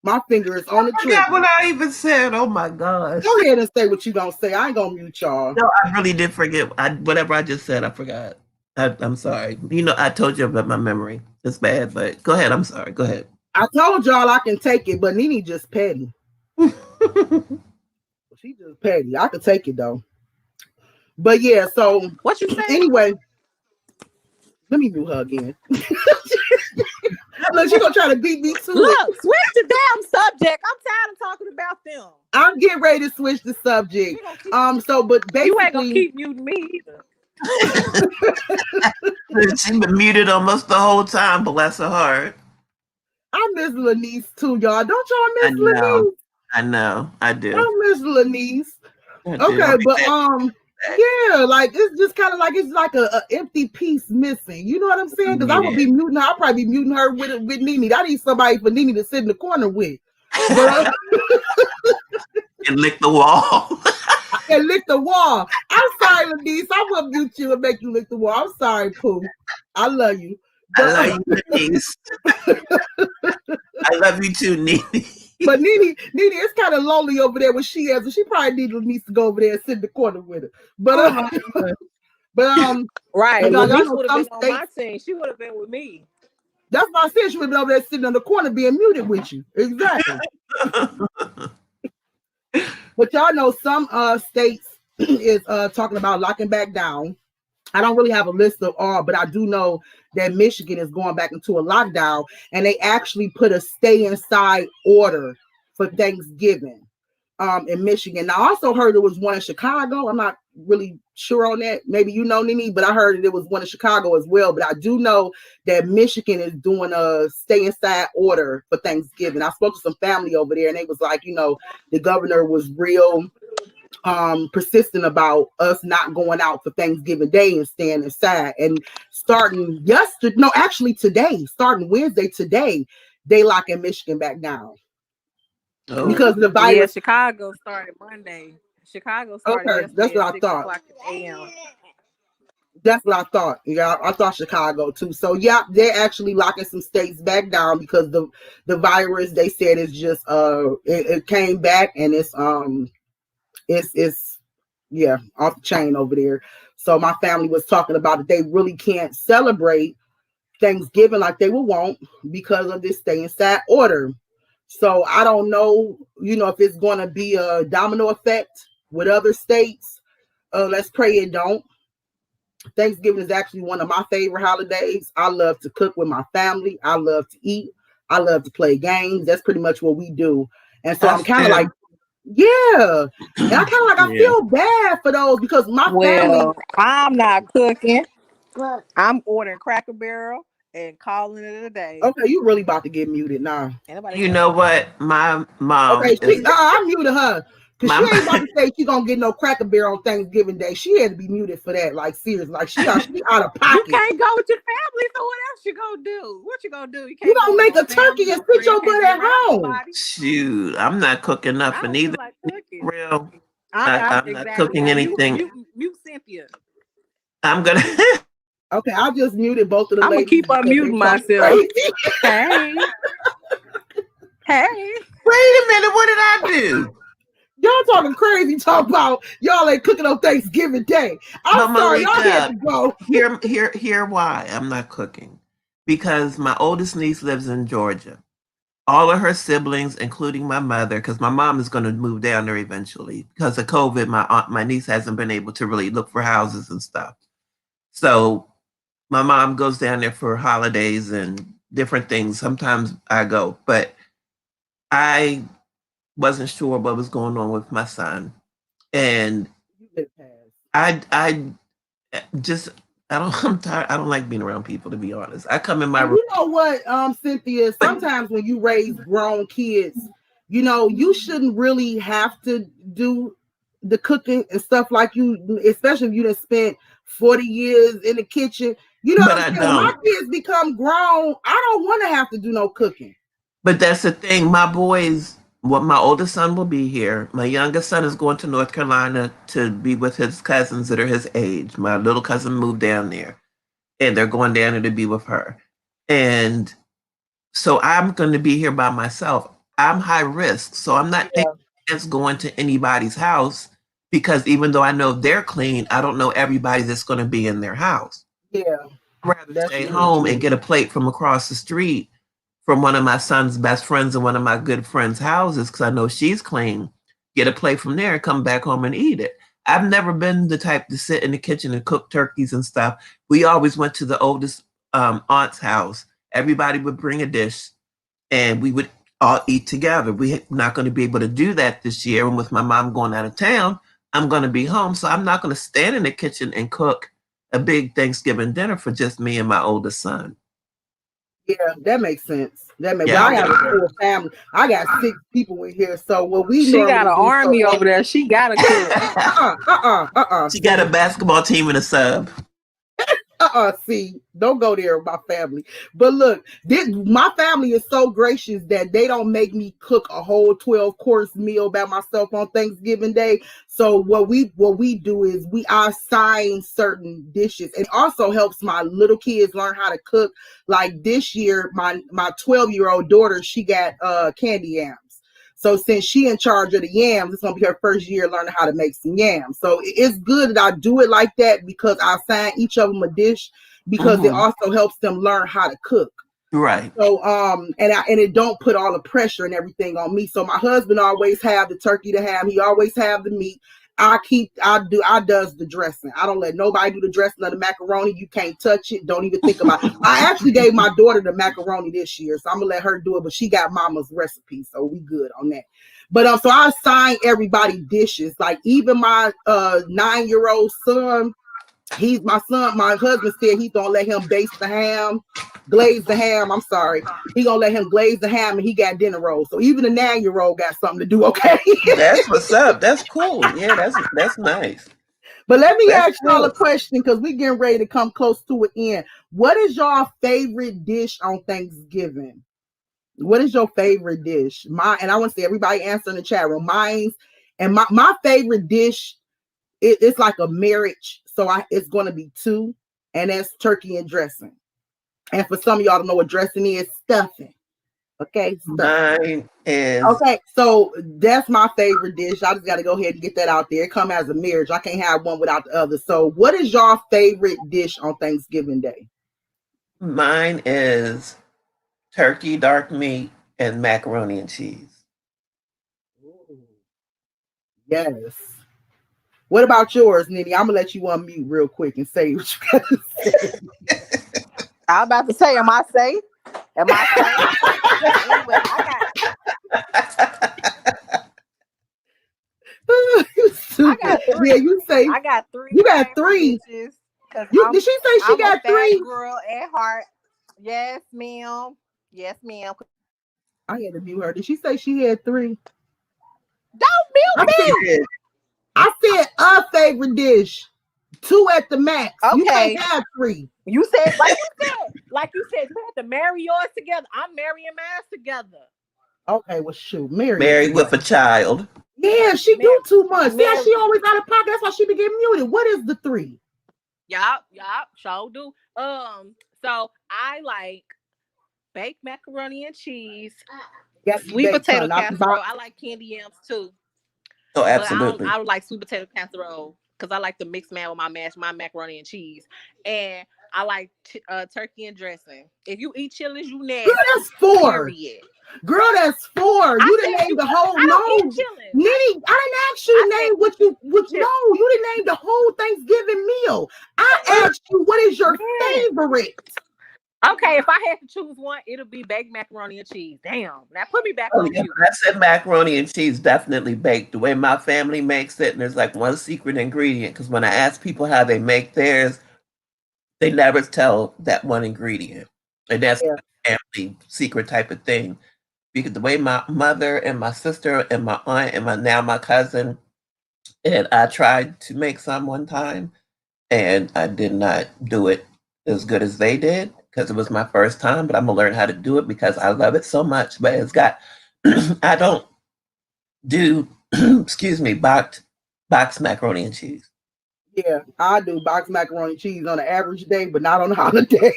My finger is on the trigger. I forgot what I even said. Oh my gosh. Go ahead and say what you gonna say. I ain't gonna mute y'all. No, I really did forget. Whatever I just said, I forgot. I'm sorry. I told you about my memory. It's bad, but go ahead. I'm sorry. Go ahead. I told y'all I can take it, but Nene just petty. She just petty. I could take it though. But yeah, so what you say? Anyway, let me mute her again. Look, she gonna try to beat me too. Look, switch the damn subject. I'm tired of talking about them. I'm getting ready to switch the subject. But basically, you ain't gonna keep muting me either. She's been muted almost the whole time, bless her heart. I miss Lanice too, y'all. Don't y'all miss Lanice? I know. I do. I miss Lanice. Okay, but yeah, like it's just kind of like it's like a empty piece missing. You know what I'm saying? Because I would be muting her. I'll probably be muting her with Nene. I need somebody for Nene to sit in the corner with. But, and lick the wall. And lick the wall. I'm sorry, Lanice. I will mute you and make you lick the wall. I'm sorry, Pooh. I love you. But, I love you, Lanice. I love you too, Nene. But Nene, it's kind of lonely over there where she is, and she probably needs to go over there and sit in the corner with her. But right, Lanice would have been on my team. She would have been with me. That's why I said she would have been over there sitting in the corner being muted with you. Exactly. But y'all know some states is talking about locking back down. I don't really have a list of all, but I do know that Michigan is going back into a lockdown, and they actually put a stay inside order for Thanksgiving in Michigan. Now, I also heard there was one in Chicago. I'm not really sure on that. Maybe you know, Nene, but I heard that there was one in Chicago as well. But I do know that Michigan is doing a stay inside order for Thanksgiving. I spoke to some family over there, and they was like, the governor was real persistent about us not going out for Thanksgiving Day and staying inside. And starting Wednesday today, they locking Michigan back down. Because of the virus. Yeah, Chicago started Monday. Chicago started that's what I thought. That's what I thought. Yeah, I thought Chicago too. So yeah, they're actually locking some states back down because the virus, they said, is just it came back and it's off the chain over there. So my family was talking about it. They really can't celebrate Thanksgiving like they would want because of this stay inside order. So I don't know, if it's going to be a domino effect with other states. Let's pray it don't. Thanksgiving is actually one of my favorite holidays. I love to cook with my family. I love to eat. I love to play games. That's pretty much what we do. And so I'm kind of like, yeah. And I kind of like, I feel bad for those because my family. I'm not cooking. I'm ordering Cracker Barrel and calling it a day. Okay, you really about to get muted now. You know what? My mom Okay, is I muted her because she my ain't about to say she gonna get no Cracker Barrel on Thanksgiving Day. She had to be muted for that. Like seriously, like she out of You pocket. can't go with your family, so what else you gonna do? What you gonna do? You You can't go gonna with make no a family, turkey and no sit friend. You your can't butt be at around home. nobody. shoot. I'm not cooking I nothing don't feel either. like cooking. Real. I'm I'm not exactly. cooking I anything. mute Cynthia. I'm gonna Okay, I just muted both of the I'm gonna ladies keep because they unmuting talk myself. crazy. Hey, hey. wait a minute. What did I do? Y'all talking crazy, talk about y'all ain't cooking on Thanksgiving Day. I'm But sorry, y'all had Malika, to go. here why I'm not cooking. Because my oldest niece lives in Georgia. All of her siblings, including my mother, because my mom is going to move down there eventually. Because of COVID, my niece hasn't been able to really look for houses and stuff. So my mom goes down there for holidays and different things. Sometimes I go, but I wasn't sure what was going on with my son, and I just I don't I'm tired. I don't like being around people, to be honest. I come in my And room. you know what, Cynthia, sometimes when you raise grown kids, you know, you shouldn't really have to do the cooking and stuff like you, especially if you done spent 40 years in the kitchen. You know But what I I'm saying? When my don't. kids become grown, I don't want to have to do no cooking. But that's the thing. My boys, what my oldest son will be here. My youngest son is going to North Carolina to be with his cousins that are his age. My little cousin moved down there, and they're going down there to be with her. And so I'm going to be here by myself. I'm high risk, so I'm not taking a chance going to anybody's house because even though I know they're clean, I don't know everybody that's going to be in their house. Yeah, I'd rather that's stay true home too. and get a plate from across the street from one of my son's best friends and one of my good friends' houses because I know she's clean. Get a plate from there and come back home and eat it. I've never been the type to sit in the kitchen and cook turkeys and stuff. We always went to the oldest aunt's house. Everybody would bring a dish and we would all eat together. We're not going to be able to do that this year. And with my mom going out of town, I'm going to be home. So I'm not going to stand in the kitchen and cook a big Thanksgiving dinner for just me and my oldest son. Yeah, that makes sense. Well, Yeah, I I'll have get a her. full family. I got 6 people in here. So what we She got normally an do, army over there. She gotta cook. She got a See, basketball team and a sub. see, don't go there with my family. But look, my family is so gracious that they don't make me cook a whole 12-course meal by myself on Thanksgiving Day. So what we do is we assign certain dishes. It also helps my little kids learn how to cook. Like this year, my 12-year-old daughter, she got candy yams. So since she in charge of the yams, it's gonna be her first year learning how to make some yams. So it's good that I do it like that because I assign each of them a dish because it also helps them learn how to cook. Right. So and it don't put all the pressure and everything on me. So my husband always have the turkey to have. He always have the meat. I does the dressing. I don't let nobody do the dressing of the macaroni. You can't touch it. Don't even think about it. I actually gave my daughter the macaroni this year, so I'm gonna let her do it, but she got mama's recipe, so we good on that. But so I assign everybody dishes. Like even my 9-year-old son, my husband said he's gonna let him glaze the ham. I'm sorry. He gonna let him glaze the ham and he got dinner rolls. So even the 9-year-old got something to do, okay? That's what's up. That's cool. Yeah, that's nice. But let me That's ask y'all a cool. question because we getting ready to come close to an end. What is your favorite dish on Thanksgiving? What is your favorite dish? And I want to see everybody answer in the chat room. Mine's and my favorite dish, it's like a marriage. So it's gonna be 2, and that's turkey and dressing. And for some of y'all to know what dressing is, stuffing. Okay, stuffing. Mine is Okay, so that's my favorite dish. I just got to go ahead and get that out there. It come as a marriage. I can't have one without the other. So, what is your favorite dish on Thanksgiving Day? mine is turkey, dark meat, and macaroni and cheese. Ooh, yes. What about yours, Nitty? I'm gonna let you unmute real quick and say what you got to say. I'm about to say, am I safe? Am I safe? Anyway, I got Yeah, three. you say I got three you got favorite 3. dishes. Cause Did she say she I'm a got fat three? girl at heart. Yes, ma'am. Yes, ma'am. I had to mute her. Did she say she had three? Don't I mute said, me. I said a favorite dish. Two at the max. You can't Okay. have three. You like you said, you have to marry yours together. I'm marrying mine together. Okay, well shoot, marry it Married with together. a child. Yeah, she do Mar- too much. See how marry. she always out of pocket. That's why she be getting muted. What is the three? Yup, sure do. So I like baked macaroni and cheese, Got to be sweet baked, potato huh? Not the casserole. box. I like candy yams too, Oh, but absolutely. I would like sweet potato casserole because I like to mix man with my macaroni and cheese, and I like turkey and dressing. If you eat chilies, you Girl, nasty. that's four. Period. Girl, that's four. I You didn't said name you. the whole I don't eat no. chilies. Nitty, I didn't ask I you said name what you eat what chilies. no, you didn't name the whole Thanksgiving meal. I asked you what is your Yeah. favorite? Okay, if I had to choose one, it'll be baked macaroni and cheese. Damn. Now put me back Oh on yeah, mute. when I said macaroni and cheese, definitely baked. The way my family makes it, and there's like one secret ingredient. Because when I ask people how they make theirs, they never tell that one ingredient, and that's Yeah. a family secret type of thing. Because the way my mother and my sister and my aunt and my cousin, and I tried to make some one time, and I did not do it as good as they did because it was my first time. But I'm gonna learn how to do it because I love it so much. But it's got I don't do excuse me box macaroni and cheese. Yeah, I do box macaroni and cheese on an average day, but not on a holiday.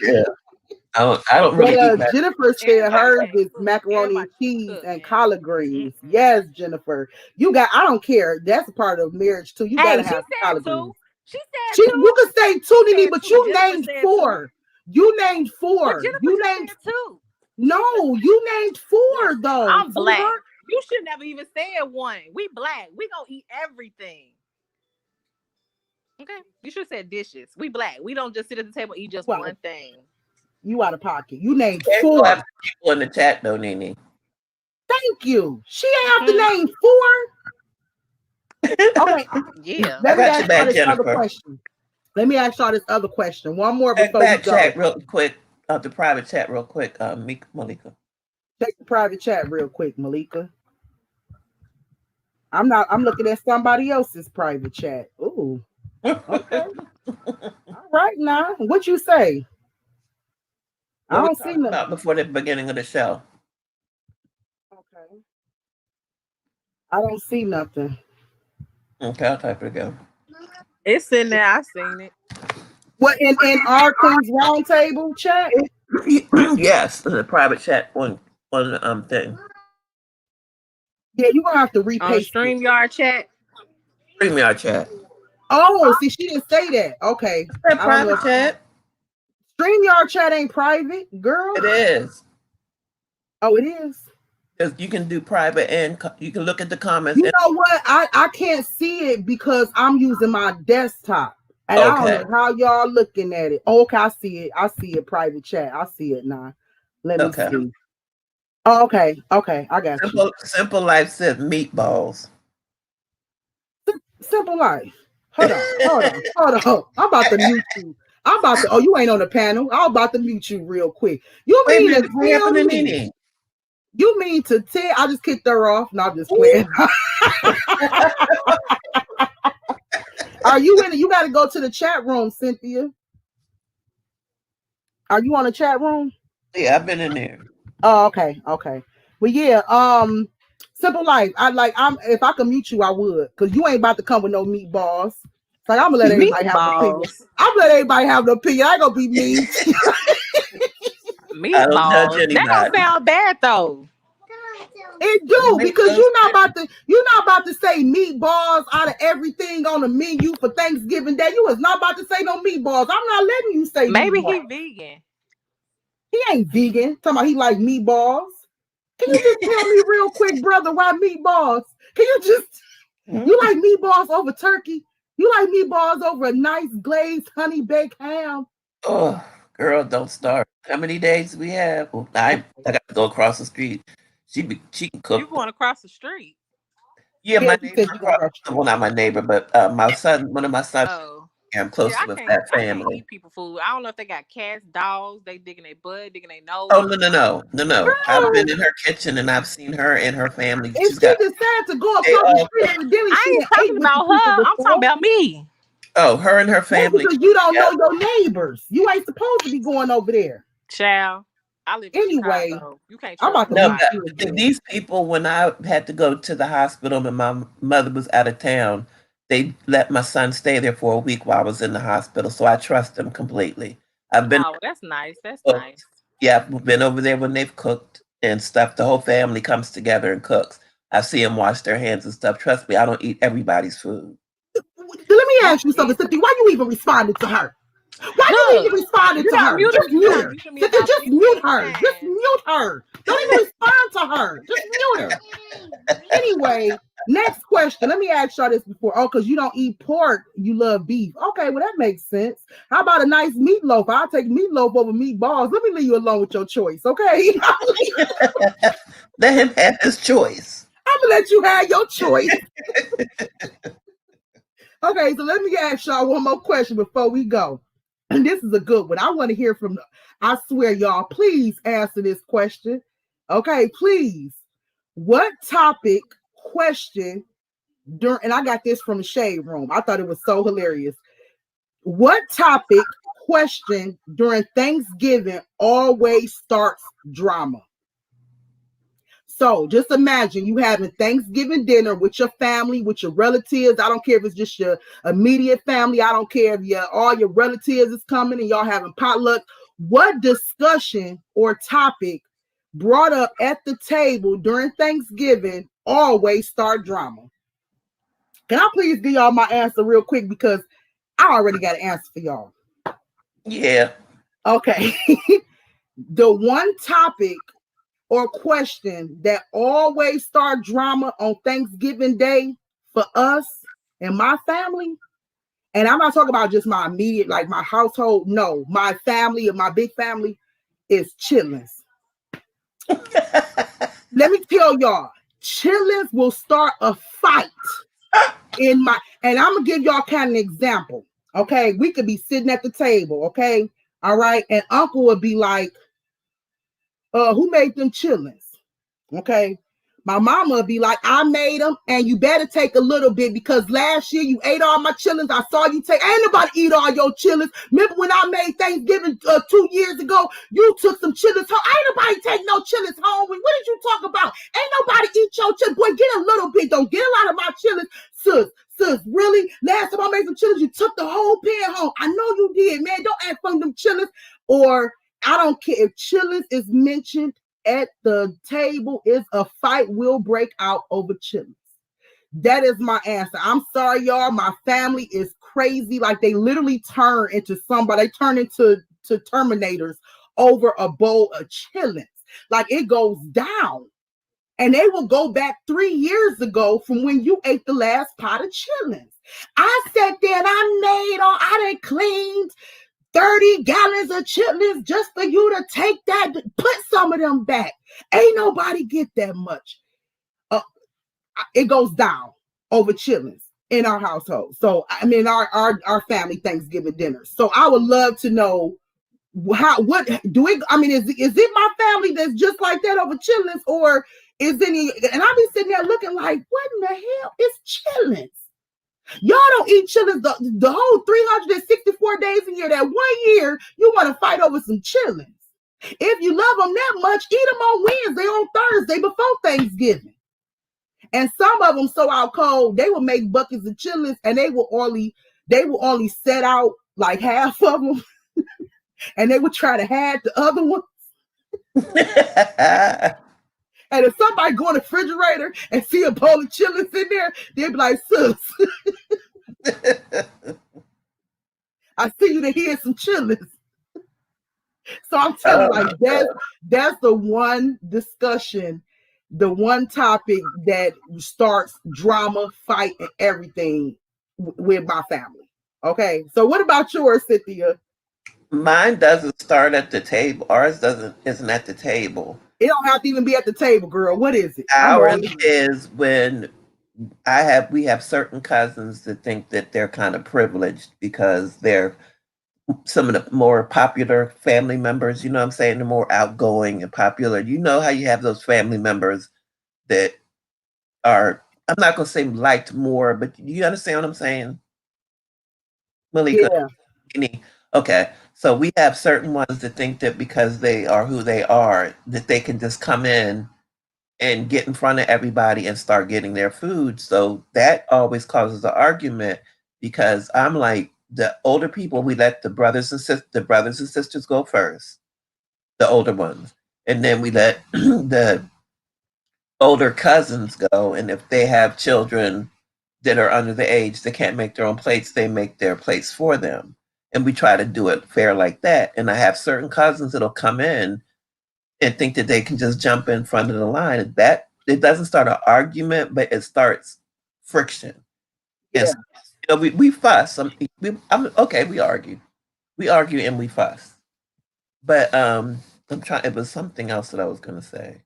Yeah, I don't But really eat that. Jennifer said Everybody hers can't is cook. macaroni and Everybody can't cheese cook, and man. collard greens. Mm-mm. Yes, Jennifer. You got I don't care. That's a part of marriage too. You gotta Hey, she have said collard two. greens. She said You two. could say She two, Nene, said but two. you Jennifer named said two. four. You named But four. Jennifer You just named said two. no, you named four Listen, though, I'm black. sweetheart. You should never even said one. We black. We gonna eat everything. Okay. You should have said dishes. We black. We don't just sit at the table and eat just Well, one thing. you out of pocket. You named There's still have four. people in the chat though, Nene. Thank you. She ain't have to Hmm. name four. Okay, Yeah. I let me got your ask y'all back, this other Jennifer. question. Let me ask y'all this other question. One more Check before we back go. chat real quick. The private chat real quick. Malika. Check the private chat real quick, Malika. I'm looking at somebody else's private chat. Ooh, okay. All right now. What you say? I What we don't see talked nothing. about before the beginning of the show. Okay. I don't see nothing. Okay, I'll type it again. It's in there. I seen it. What in our Queen's Roundtable chat? Yes, the private chat on thing. Yeah, you're gonna have to On repaste it. StreamYard chat. StreamYard chat. Oh, see, she didn't say that. Okay. That I don't know private if chat. StreamYard chat ain't private, girl. It is. Oh, it is. Because you can do private and you can look at the comments. You know what? I can't see it because I'm using my desktop. And I don't Okay. know how y'all looking at it. Oh, okay, I see it. I see it. Private chat. I see it now. Let me Okay. see. Oh, okay. Okay. I got you. Simple Life says meatballs. Simple life. Hold on. I'm about to mute you. Oh, you ain't on the panel. I'm about to mute you real quick. You Wait a mean to minute, what tell happened to me? Nene? You mean to tell? I just kicked her off. No, I'm just playing. Are you in it? You got to go to the chat room, Cynthia. Are you on the chat room? Yeah, I've been in there. Oh, okay. Well, yeah. Simple life. I'm if I could mute you, I would, because you ain't about to come with no meatballs. Like I'm gonna let everybody have an opinion. I'm gonna let everybody have an opinion. I ain't gonna be mean. I don't judge Meatballs. That don't anybody. sound bad though. It do, because you're not about to say meatballs out of everything on the menu for Thanksgiving Day. You was not about to say no meatballs. I'm not letting you say Maybe meatballs. he vegan. He ain't vegan. Talking about he like meatballs. Can you just tell me real quick, brother, why meatballs? Can you just you like meatballs over turkey? You like meatballs over a nice glazed honey baked ham? Oh, girl, don't start. How many days we have? Well, I got to go across the street. She can You cook. going across the street? Yeah, Yeah, my you neighbor said you gonna across. crush it. Well, not my neighbor, but my son. One of my sons Oh. Yeah, I'm close Yeah, with that I can't family. eat people food. I don't know if they got cats, dogs, they digging their butt, digging their Oh, nose. no. I've been in her kitchen and I've seen her and her family. If She's she got, decided to go they across the all street, cook. evidently she I done ain't ate talking with the about people her. I'm talking before. about me. Oh, her and her That's family because cook you don't know together. your neighbors. You ain't supposed to be going over there. Child, I live in Anyway, Chicago. You can't I'm trust about to No, mute nobody. you but again. these people, when I had to go to the hospital and my mother was out of town, they let my son stay there for a week while I was in the hospital. So I trust them completely. I've been, Oh, that's nice. That's nice. cooked. Yeah, I've been over there when they've cooked and stuff. The whole family comes together and cooks. I see them wash their hands and stuff. Trust me, I don't eat everybody's food. Let me Me ask you something, either. Cynthia. Why you even responded to her? Why you even Look, responded you to done her? muted Just me. You mute done her. muted me Cynthia, about just mute 15 her. Just times. mute her. Don't even respond to her. Just mute her. Anyway, next question. Let me ask y'all this before. Oh, because you don't eat pork, you love beef. Okay, well, that makes sense. How about a nice meatloaf? I'll take meatloaf over meatballs. Let me leave you alone with your choice, okay? Let him have his choice. I'm gonna let you have your choice. Okay, so let me ask y'all one more question before we go. And this is a good one. I want to hear from, I swear, y'all, please answer this question. Okay, please. What topic, question, during, and I got this from the Shade Room. I thought it was so hilarious. What topic, question during Thanksgiving always starts drama? So just imagine you having Thanksgiving dinner with your family, with your relatives. I don't care if it's just your immediate family. I don't care if all your relatives is coming and y'all having potluck. What discussion or topic brought up at the table during Thanksgiving always start drama? Can I please give y'all my answer real quick because I already got an answer for y'all. Yeah. Okay. The one topic or question that always start drama on Thanksgiving Day for us and my family, and I'm not talking about just my immediate, like my household, no, my family and my big family, is chitlins. Let me tell y'all, chitlins will start a fight in my, and I'm gonna give y'all kind of an example. Okay, we could be sitting at the table, okay, all right, and uncle would be like, who made them chitlins? Okay. My mama would be like, I made them, and you better take a little bit because last year you ate all my chillins. I saw you take, ain't nobody eat all your chillins. Remember when I made Thanksgiving 2 years ago? You took some chillins home. Ain't nobody take no chillins home. What did you talk about? Ain't nobody eat your chillins. Boy, get a little bit. Don't get a lot of my chillins. Sis, really? Last time I made some chillins, you took the whole pan home. I know you did, man. Don't act from them chillins. Or I don't care if chillins is mentioned at the table, is a fight will break out over chitlins. That is my answer. I'm sorry, y'all. My family is crazy. Like they literally turn into somebody. They turn into Terminators over a bowl of chitlins. Like it goes down. And they will go back 3 years ago from when you ate the last pot of chitlins. I sat there and I done cleaned 30 gallons of chitlins just for you to take that, put some of them back. Ain't nobody get that much. It goes down over chitlins in our household. So, I mean, our family Thanksgiving dinner. So I would love to know what do it, I mean, is it my family that's just like that over chitlins, or is any, and I'll be sitting there looking like, what in the hell is chitlins? Y'all don't eat chitlins the whole 364 days a year. That 1 year, you want to fight over some chitlins. If you love them that much, eat them on Wednesday, on Thursday before Thanksgiving. And some of them so out cold, they will make buckets of chitlins and they will only set out like half of them and they would try to hide the other one. And if somebody go in the refrigerator and see a bowl of chitlins in there, they'd be like, sis, I see you to hear some chitlins. So I'm telling you, like that's the one discussion, the one topic that starts drama, fight, and everything with my family. Okay, so what about yours, Cynthia? Mine doesn't start at the table. Ours isn't at the table. It don't have to even be at the table, girl. What is it? I'm all Ours in. is when we have certain cousins that think that they're kind of privileged because they're some of the more popular family members, you know what I'm saying? They're more outgoing and popular. You know how you have those family members that are, I'm not gonna say liked more, but you understand what I'm saying? Malika, Yeah, okay. So we have certain ones that think that because they are who they are, that they can just come in and get in front of everybody and start getting their food. So that always causes an argument because I'm like, the older people, we let the brothers and sisters go first, the older ones, and then we let the older cousins go. And if they have children that are under the age that can't make their own plates, they make their plates for them. And we try to do it fair like that. And I have certain cousins that'll come in and think that they can just jump in front of the line. That it doesn't start an argument, but it starts friction. And yeah. so, we fuss. Okay. We argue and we fuss. But I'm trying. It was something else that I was going to say.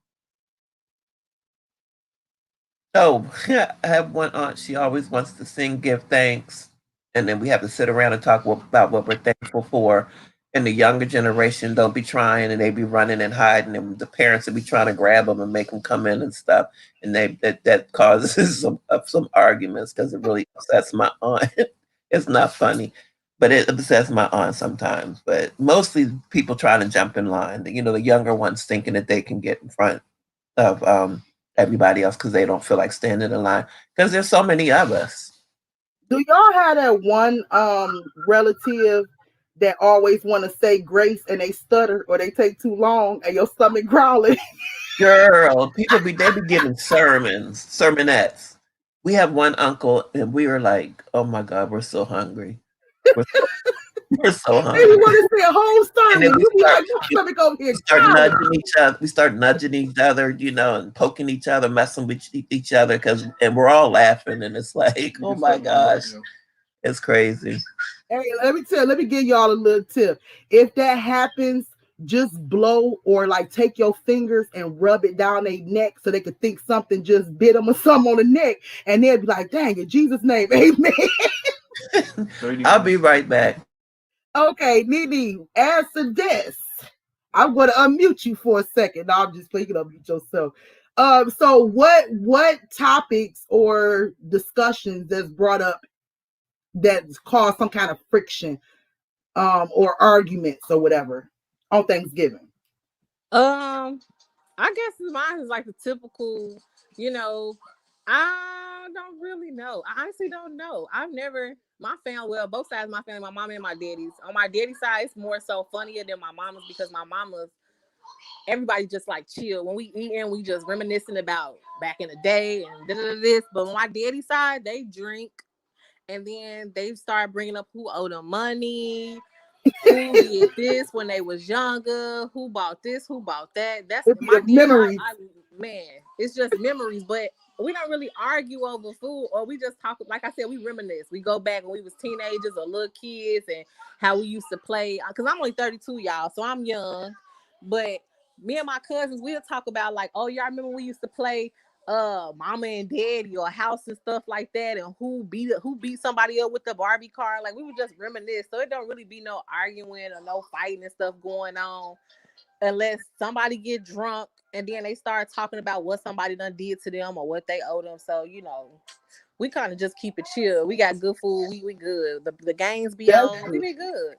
Oh, I have one aunt. She always wants to sing, give thanks, and then we have to sit around and talk about what we're thankful for. And the younger generation don't be trying, and they be running and hiding, and the parents will be trying to grab them and make them come in and stuff. And that causes some arguments because it really upsets my aunt. It's not funny, but it upsets my aunt sometimes. But mostly people trying to jump in line. You know, the younger ones thinking that they can get in front of everybody else because they don't feel like standing in line because there's so many of us. Do y'all have that one relative that always want to say grace and they stutter or they take too long and your stomach growling? Girl, they be giving sermonettes. We have one uncle and we were like, oh my God, we're so hungry. We're so, we're so And you hungry. want to say a whole And then sermon. You be like, my stomach over we here start growling. nudging each other. We start nudging each other, and poking each other, messing with each other, and we're all laughing, and it's like, oh my gosh, it's crazy. Hey, let me give y'all a little tip. If that happens, just blow or like take your fingers and rub it down their neck so they could think something just bit them or something on the neck, and they'll be like, dang, in Jesus' name, amen. I'll be right back. Okay, Nene, answer this. I'm going to unmute you for a second. No, I'm just playing. You can unmute yourself. So what topics or discussions that's brought up that cause some kind of friction, or arguments or whatever on Thanksgiving? I guess mine is like the typical, you know, I don't really know. I honestly don't know. I've never, my family, well, both sides of my family, my mom and my daddy's. On my daddy's side, it's more so funnier than my mama's because my mama's, everybody just like chill. When we eating, we just reminiscing about back in the day and this. But on my daddy's side, they drink and then they start bringing up who owed them money, who did this when they was younger, who bought this, who bought that. That's It'd be my the daddy. memories. Man, it's just memories, but we don't really argue over food, or we just talk. Like I said, we reminisce. We go back when we was teenagers or little kids and how we used to play. Because I'm only 32, y'all, so I'm young. But me and my cousins, we'll talk about like, oh, y'all remember we used to play mama and daddy or house and stuff like that, and who beat somebody up with the Barbie car. Like we would just reminisce, so it don't really be no arguing or no fighting and stuff going on unless somebody get drunk and then they start talking about what somebody done did to them or what they owe them. So we kind of just keep it chill. We got good food. We good. The games be That's on. We good. be good.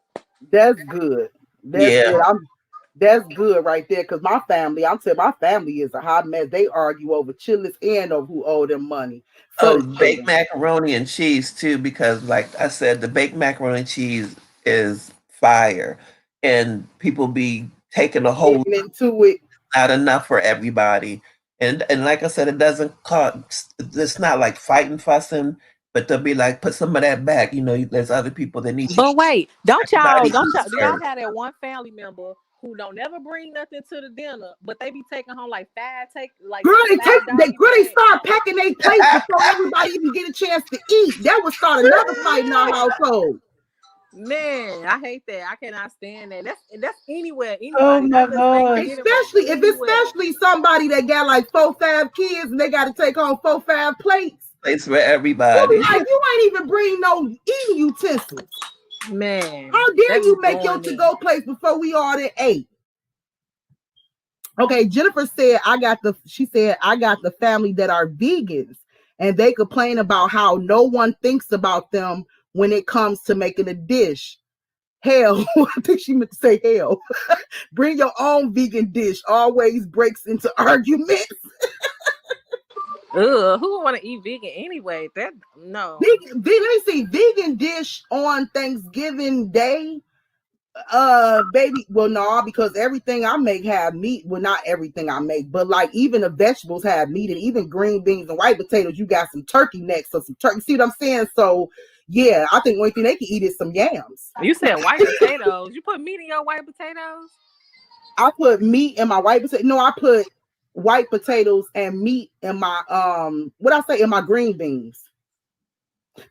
That's good. That's Yeah. good. That's good right there. Cause my family, I'm saying my family is a hot mess. They argue over chilies and over who owe them money for Oh, the baked chili. macaroni and cheese too, because like I said, the baked macaroni and cheese is fire, and people be taking a whole Getting into it. not enough for everybody. And like I said, it doesn't cost. It's not like fighting, fussing, but they'll be like, put some of that back. There's other people that need to But eat. wait, Everybody don't eats y'all do y'all first. have that one family member who don't never bring nothing to the dinner, but they be taking home like Girl, five doggy they bags. start packing their plates before everybody even get a chance to eat. That would start another fight in our household. Man, I hate that. I cannot stand that. That's anywhere, Oh anybody, my not just gosh. Thanksgiving, but Especially if anywhere. especially somebody that got like 4, 5 kids and they got to take home 4, 5 plates. place for You everybody. like you ain't even bring no eating utensils. Man, How dare that you be make your blowing to me. go place before we ordered ate? Okay, Jennifer said she said I got the family that are vegans and they complain about how no one thinks about them when it comes to making a dish. Hell, I think she meant to say hell. Bring your own vegan dish always breaks into arguments. Ugh, who want to eat vegan anyway? That no. Let me see, vegan dish on Thanksgiving Day. Baby, well, no, because everything I make have meat. Well, not everything I make, but like even the vegetables have meat, and even green beans and white potatoes, you got some turkey necks or some turkey. See what I'm saying? So yeah, I think the only thing they can eat is some yams. You said white potatoes. You put meat in your white potatoes? I put meat in my white potato. No, I put white potatoes and meat in my what I say in my green beans.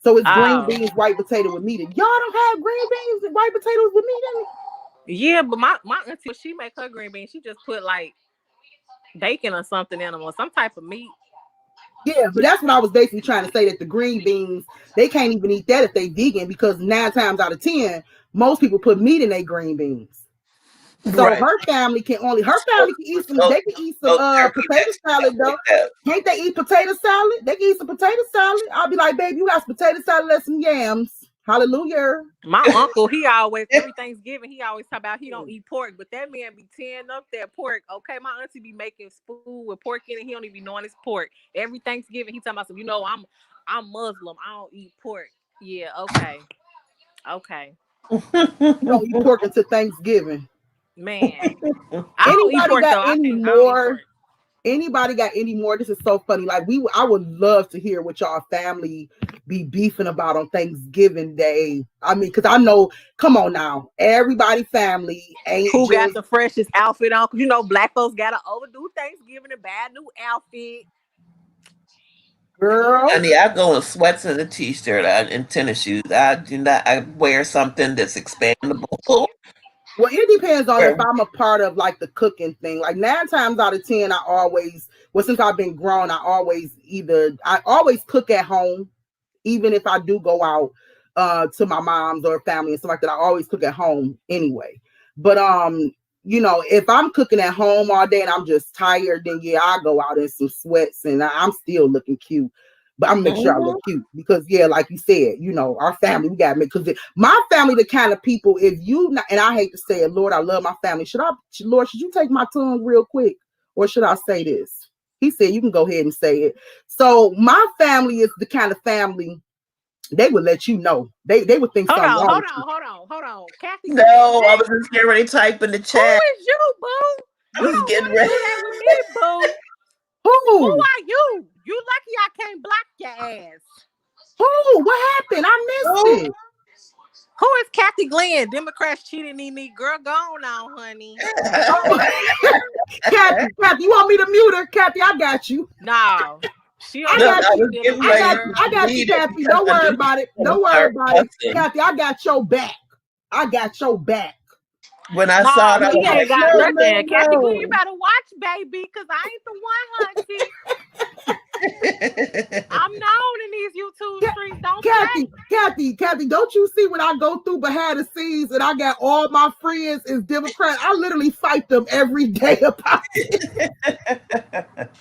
So it's green Oh. beans, white potato with meat. Y'all don't have green beans and white potatoes with meat in it? Yeah, but my auntie, she make her green beans, she just put like bacon or something in them or some type of meat. Yeah, but that's what I was basically trying to say, that the green beans, they can't even eat that if they vegan, because 9 times out of 10, most people put meat in their green beans. So Right. her family can eat some, they can eat some Turkey potato necks, stuff salad like though. that. Can't they eat potato salad? They can eat some potato salad. I'll be like, baby, you got some potato salad and some yams. Hallelujah. My uncle, he always, every Thanksgiving, he always talk about he don't eat pork, but that man be tearing up that pork. Okay, my auntie be making food with pork in it. He don't even be knowing it's pork. Every Thanksgiving, he talking about some, I'm Muslim. I don't eat pork. Yeah, okay. Okay. You don't eat pork until Thanksgiving. Man. I don't eat Anybody pork got though. any I don't eat more? pork. Anybody got any more? This is so funny. Like I would love to hear what y'all family be beefing about on Thanksgiving Day. I mean, because I know, come on now, everybody family ain't Who got just the freshest outfit on? Cause black folks gotta overdo Thanksgiving and buy a new outfit. girl. Honey, I go in sweats and a t-shirt and tennis shoes. I do not. I wear something that's expandable. Well, it depends on if Or- I'm a part of like the cooking thing. Like 9 times out of 10, since I've been grown, I always cook at home, even if I do go out to my mom's or family and stuff like that. I always cook at home anyway. But if I'm cooking at home all day and I'm just tired, then yeah, I go out in some sweats and I'm still looking cute. But I'm gonna make sure I look cute, because yeah, like you said, our family, we gotta make, because my family, the kind of people, if you not, and I hate to say it, Lord, I love my family. Lord, should you take my tongue real quick, or should I say this? He said you can go ahead and say it. So my family is the kind of family, they would let you know. They would think Hold something on, wrong hold with you. on, hold on, hold on. Kathy No, said I what? was just getting ready to type in the Who chat. is you, boo? I You was don't want getting to ready. do that with me, boo. Who Who? are you? You lucky I can't block your ass. Who? What happened? I missed Oh. it. Who is Kathy Glenn? Democrats cheating me. Girl, go on now, honey. Oh, Kathy, you want me to mute her? Kathy, I got you. No. She I don't Look, need got to I be you. was dealing getting with, I ready got to you. girl. I got you, delete it Kathy. because Don't I worry knew about it. she was Don't going to worry start about it. fussing. Kathy, I got your back. I got your back. When I saw No, it, I she was ain't like, got no, nothing. Kathy Glenn, you no, better watch, baby, because I ain't the one, hunty. no. I'm known in these YouTube streets. Don't play. Kathy, don't you see what I go through behind the scenes, and I got all my friends as Democrats? I literally fight them every day about it.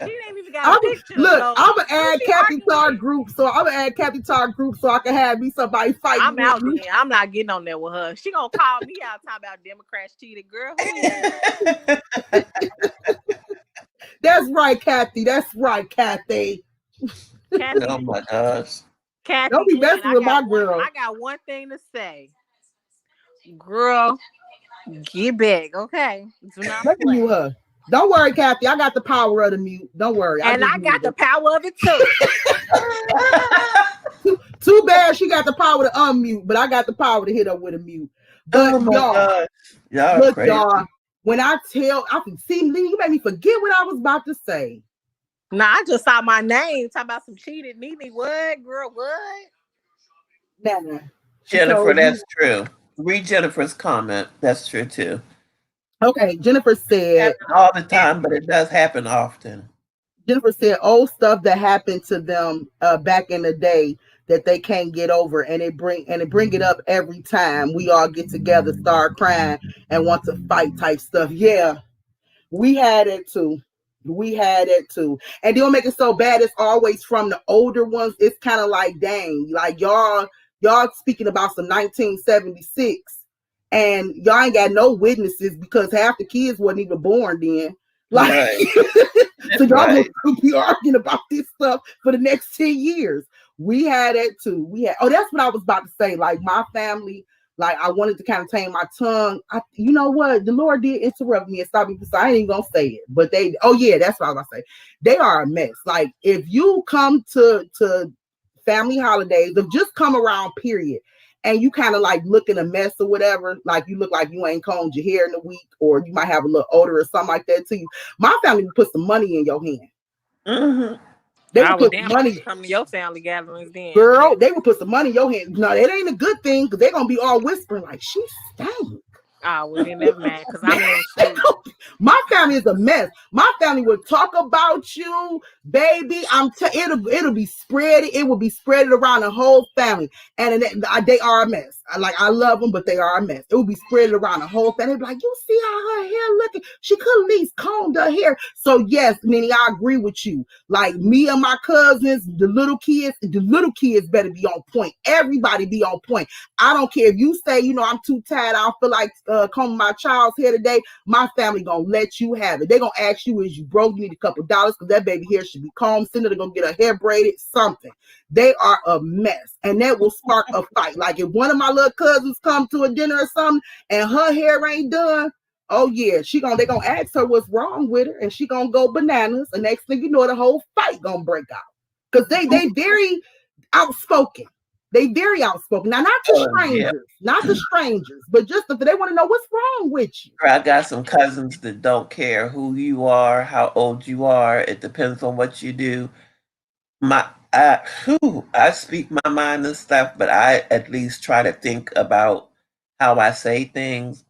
She ain't even got a picture. Look, So I'm gonna who add she Kathy arguing to our with? group, so I can have me somebody fighting I'm with out me. there. I'm not getting on there with her. She gonna call me out talking about Democrats cheated. Girl, who you? That's right, Kathy. That's right, Kathy. Oh Kathy, my gosh. Don't Kathy be Glenn. messing with my girl. I got one thing to say. Girl, get back, okay? Do not Let me play. mute her. Don't worry, Kathy. I got the power of the mute. Don't worry. I And just I muted got the her. power of it too. Too bad she got the power to unmute, but I got the power to hit her with a mute. But Oh my y'all, gosh. Y'all look, crazy. y'all. When I can see Lee, you made me forget what I was about to say. Nah, I just saw my name talking about some cheated Nene. What, girl? What? Nah, she Jennifer, told you. that's true. Read Jennifer's comment. That's true too. Okay, Jennifer said, Happen all the time, but it does happen often. Jennifer said old stuff that happened to them back in the day that they can't get over, and it bring it up every time we all get together, start crying, and want to fight type stuff. Yeah, we had it too. We had it too. And they'll make it so bad. It's always from the older ones. It's kind of like, dang, like y'all speaking about some 1976, and y'all ain't got no witnesses because half the kids wasn't even born then. Like, Right. so y'all Right. gonna be arguing about this stuff for the next 10 years. We had it too. We had, oh, that's what I was about to say. Like, my family, like, I wanted to kind of tame my tongue. You know what? The Lord did interrupt me and stop me, so I ain't even gonna say it. But they, oh yeah, that's what I was gonna say. They are a mess. Like, if you come to family holidays, or just come around, period, and you kind of like looking a mess or whatever, like you look like you ain't combed your hair in a week, or you might have a little odor or something like that to you. My family would put some money in your hand. Mm-hmm. They I would would put damn money, come to your family gatherings then. girl. They would put some money in your hand. No, it ain't a good thing because they're gonna be all whispering like she stank. Well, then never mind. Cause I mean, shoot. My family is a mess. My family would talk about you, baby. It'll be spread. It will be spread around the whole family, and they are a mess. I love them, but they are a mess. It will be spread around the whole family. Be like, you see how her hair looking? She could at least combed her hair. So yes, Minnie, I agree with you. Like, me and my cousins, the little kids better be on point. Everybody be on point. I don't care if you say, I'm too tired, I don't feel like combing my child's hair today. My family gonna let you have it. They gonna ask you, is you broke? You need a couple dollars because that baby hair should be combed. Send her to go get her hair braided, something. They are a mess, and that will spark a fight. Like, if one of my little cousins come to a dinner or something and her hair ain't done, oh yeah, they gonna ask her what's wrong with her, and she gonna go bananas. And next thing you know, the whole fight gonna break out because they very outspoken. They very outspoken. Now, not to Yeah. strangers, not to strangers, but just if they want to know what's wrong with you. I got some cousins that don't care who you are, how old you are. It depends on what you do. I speak my mind and stuff, but I at least try to think about how I say things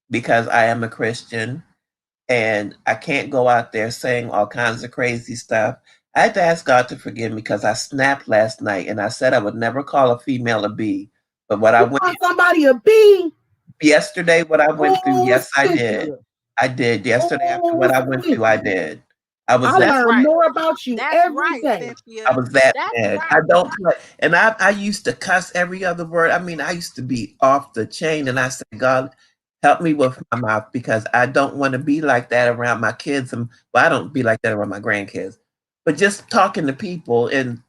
because I am a Christian and I can't go out there saying all kinds of crazy stuff. I had to ask God to forgive me because I snapped last night and I said I would never call a female a B. But what I You went call somebody a B? yesterday, what I went through, Oh, yes, I did. Cynthia. I did. Yesterday after Oh, what I went through, I Cynthia. did. I was I that That's learn right. more about you That's every right, day. I Cynthia. was that That's mad. I right. don't play. And I used to cuss every other word. I mean, I used to be off the chain. And I said, God, help me with my mouth because I don't want to be like that around my kids. And well, I don't be like that around my grandkids. But just talking to people, and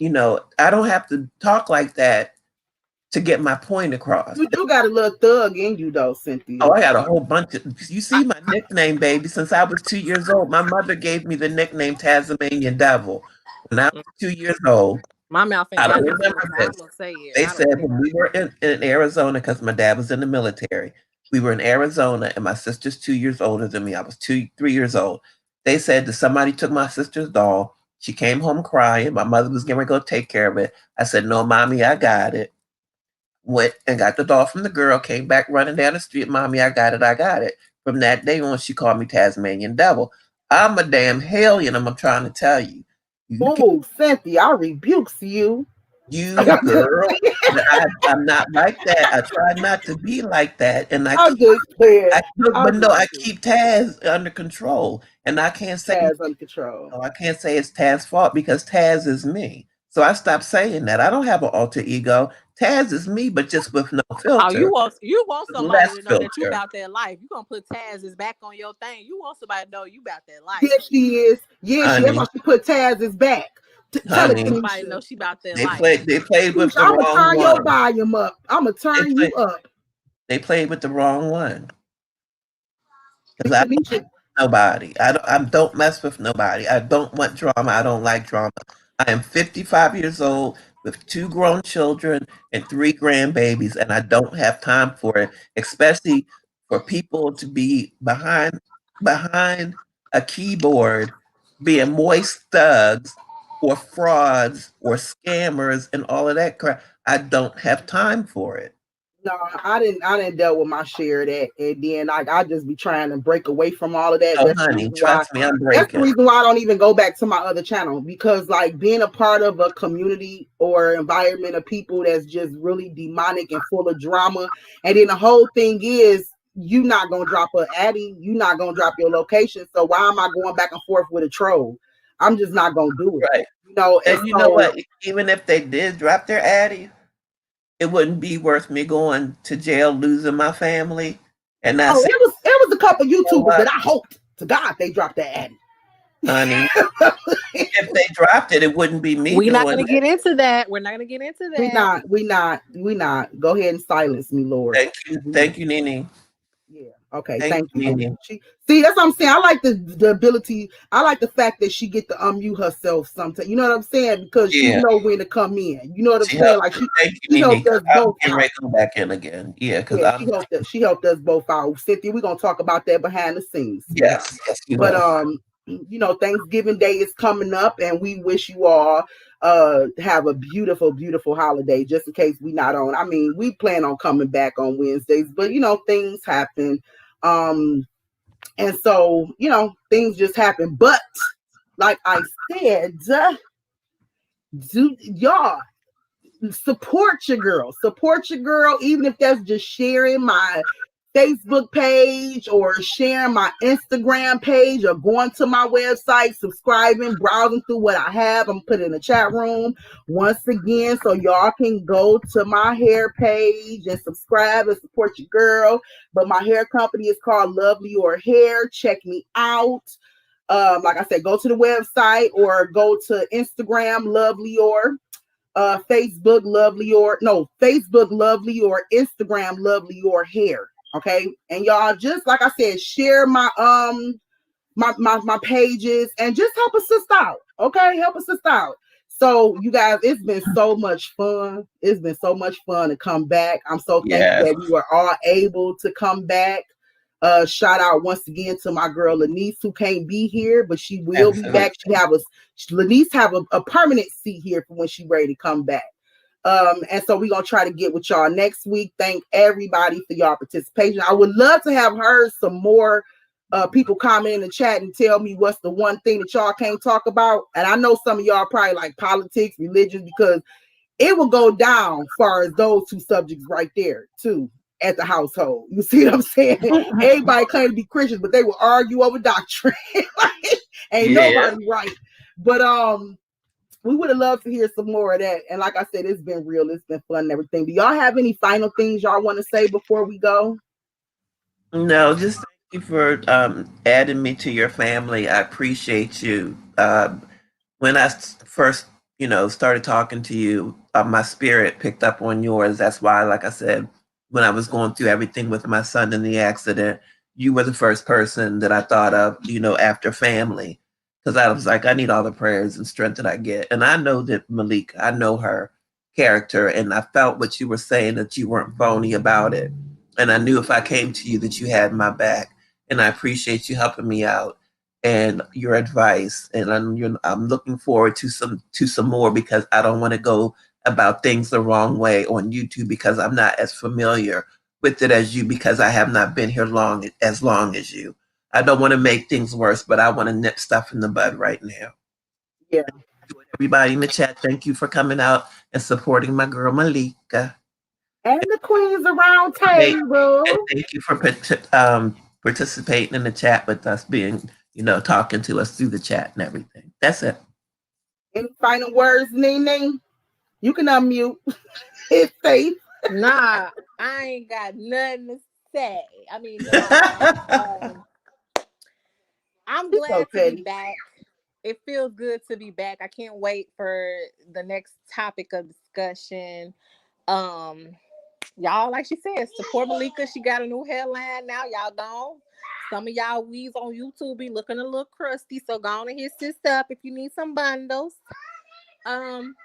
I don't have to talk like that to get my point across. You do got a little thug in you, though, Oh, Cynthia. I got a whole bunch of. You I, see my nickname, baby. Since I was 2 years old, my mother gave me the nickname Tasmanian Devil. When I was 2 years old, my mouth ain't I don't got no sense. remember I'm this. gonna say it. They I don't said when care. we were in Arizona, because my dad was in the military, we were in Arizona, and my sister's 2 years older than me. I was 3 years old. They said that somebody took my sister's doll. She came home crying. My mother was going to go take care of it. I said, "No, mommy, I got it." Went and got the doll from the girl. Came back running down the street. Mommy, I got it. I got it. From that day on, she called me Tasmanian Devil. I'm a damn hellion. I'm trying to tell you. You Oh, Cynthia, I rebukes you. You girl, I'm not like that. I try not to be like that, and I'm just playing. I look, but I'm no, just I playing. keep Taz under control, and I can't say Has under control. no. I can't say it's Taz's fault because Taz is me. So I stopped saying that. I don't have an alter ego. Taz is me, but just with no Oh, you filter, want you want with somebody less to know that you filter, about that life. You gonna put Taz's back on your thing. You want somebody to know you about that life, Yes, Cynthia. she is. Yes, she. That's honey, why she put Taz's back. Tell You it, want honey. somebody to know Tanisha. she about that They life. played. They played with Tanisha, the I'm gonna wrong turn your one. volume up. I'm gonna They turn you played. up. They played with the wrong one. See, Because Tanisha, nobody. I don't mess with nobody. I don't want drama. I don't like drama. I am 55 years old with two grown children and three grandbabies, and I don't have time for it, especially for people to be behind a keyboard being moist thugs or frauds or scammers and all of that crap. I don't have time for it. No, I didn't dealt with my share of that. And then I just be trying to break away from all of that. Oh, That's the honey, reason why trust me, I'm that's the breaking. reason why I don't even go back to my other channel, because like being a part of a community or environment of people that's just really demonic and full of drama. And then the whole thing is you not gonna drop a addy, you not gonna drop your location. So why am I going back and forth with a troll? I'm just not gonna do it. Right. You know, and And you know so what? Even if they did drop their addy, it wouldn't be worth me going to jail, losing my family, and not oh, saying, it was a couple you know YouTubers what, that I hoped to God they dropped that addy. honey, if they dropped it, it wouldn't be me We're not doing gonna it. get into that. We're not gonna get into We that. not, we not, we not. Go ahead and silence me, Lord. We not. Thank you, Nene. Yeah. Okay. Thank Thank you, you, Lord. Nene. She see that's what I'm saying. I like the ability. I like the fact that she get to unmute herself sometimes. You know what I'm saying? Because she Yeah, know when to come in. You know what I'm she saying? helped. Like she Thank you, she Nene. helped 'Cause us I'm both getting out. ready to go back in again. Yeah, because Yeah, I'm. she helped us both out. Cynthia, we're gonna talk about that behind the scenes, sweetheart. Yes, yes, you But will. Thanksgiving Day is coming up, and we wish you all have a beautiful, beautiful holiday. Just in case we not on, I mean, we plan on coming back on Wednesdays, but things happen, and so things just happen. But like I said, do y'all support your girl, even if that's just sharing my Facebook page or sharing my Instagram page or going to my website, subscribing, browsing through what I have. I'm putting in the chat room once again so y'all can go to my hair page and subscribe and support your girl. But my hair company is called Lovely Your Hair. Check me out. Like I said, go to the website or go to Instagram, Lovely Your Facebook Lovely or Instagram Lovely Your Hair. Okay. And y'all, just like I said, share my pages and just help us sister out. Okay, help us sister out. So you guys, it's been so much fun. It's been so much fun to come back. I'm so thankful Yes, that we were all able to come back. Shout out once again to my girl Lanice, who can't be here, but she will be absolutely. back. Lanice have a permanent seat here for when she ready to come back. And so we're gonna try to get with y'all next week. Thank everybody for y'all participation. I would love to have heard some more people comment in the chat and tell me what's the one thing that y'all can't talk about. And I know some of y'all probably like politics, religion, because it will go down far as those two subjects right there too at the household. You see what I'm saying? Everybody claim to be Christians, but they will argue over doctrine. Like, ain't Yeah. nobody right. But we would have loved to hear some more of that. And like I said, it's been real. It's been fun and everything. Do y'all have any final things y'all want to say before we go? No, just thank you for adding me to your family. I appreciate you. When I first, started talking to you, my spirit picked up on yours. That's why, like I said, when I was going through everything with my son in the accident, you were the first person that I thought of, after family. Because I was like, I need all the prayers and strength that I get. And I know that Malika, I know her character, and I felt what you were saying, that you weren't phony about it. And I knew if I came to you that you had my back. And I appreciate you helping me out and your advice. And I'm looking forward to some more, because I don't want to go about things the wrong way on YouTube, because I'm not as familiar with it as you, because I have not been here long as you. I don't want to make things worse, but I want to nip stuff in the bud right now. Yeah. Everybody in the chat, thank you for coming out and supporting my girl Malika. And the Queens Around And Table. thank you for participating in the chat with us, being, talking to us through the chat and everything. That's it. Any final words, Nene? You can unmute. It's safe. Nah, I ain't got nothing to say. I mean, I'm She's so glad to be petty. back. It feels good to be back. I can't wait for the next topic of discussion. Um, y'all, like she said, support Malika. She got a new headline now. Y'all gone. Some of y'all weaves on YouTube be looking a little crusty, so go on and hit sis up if you need some bundles. Um,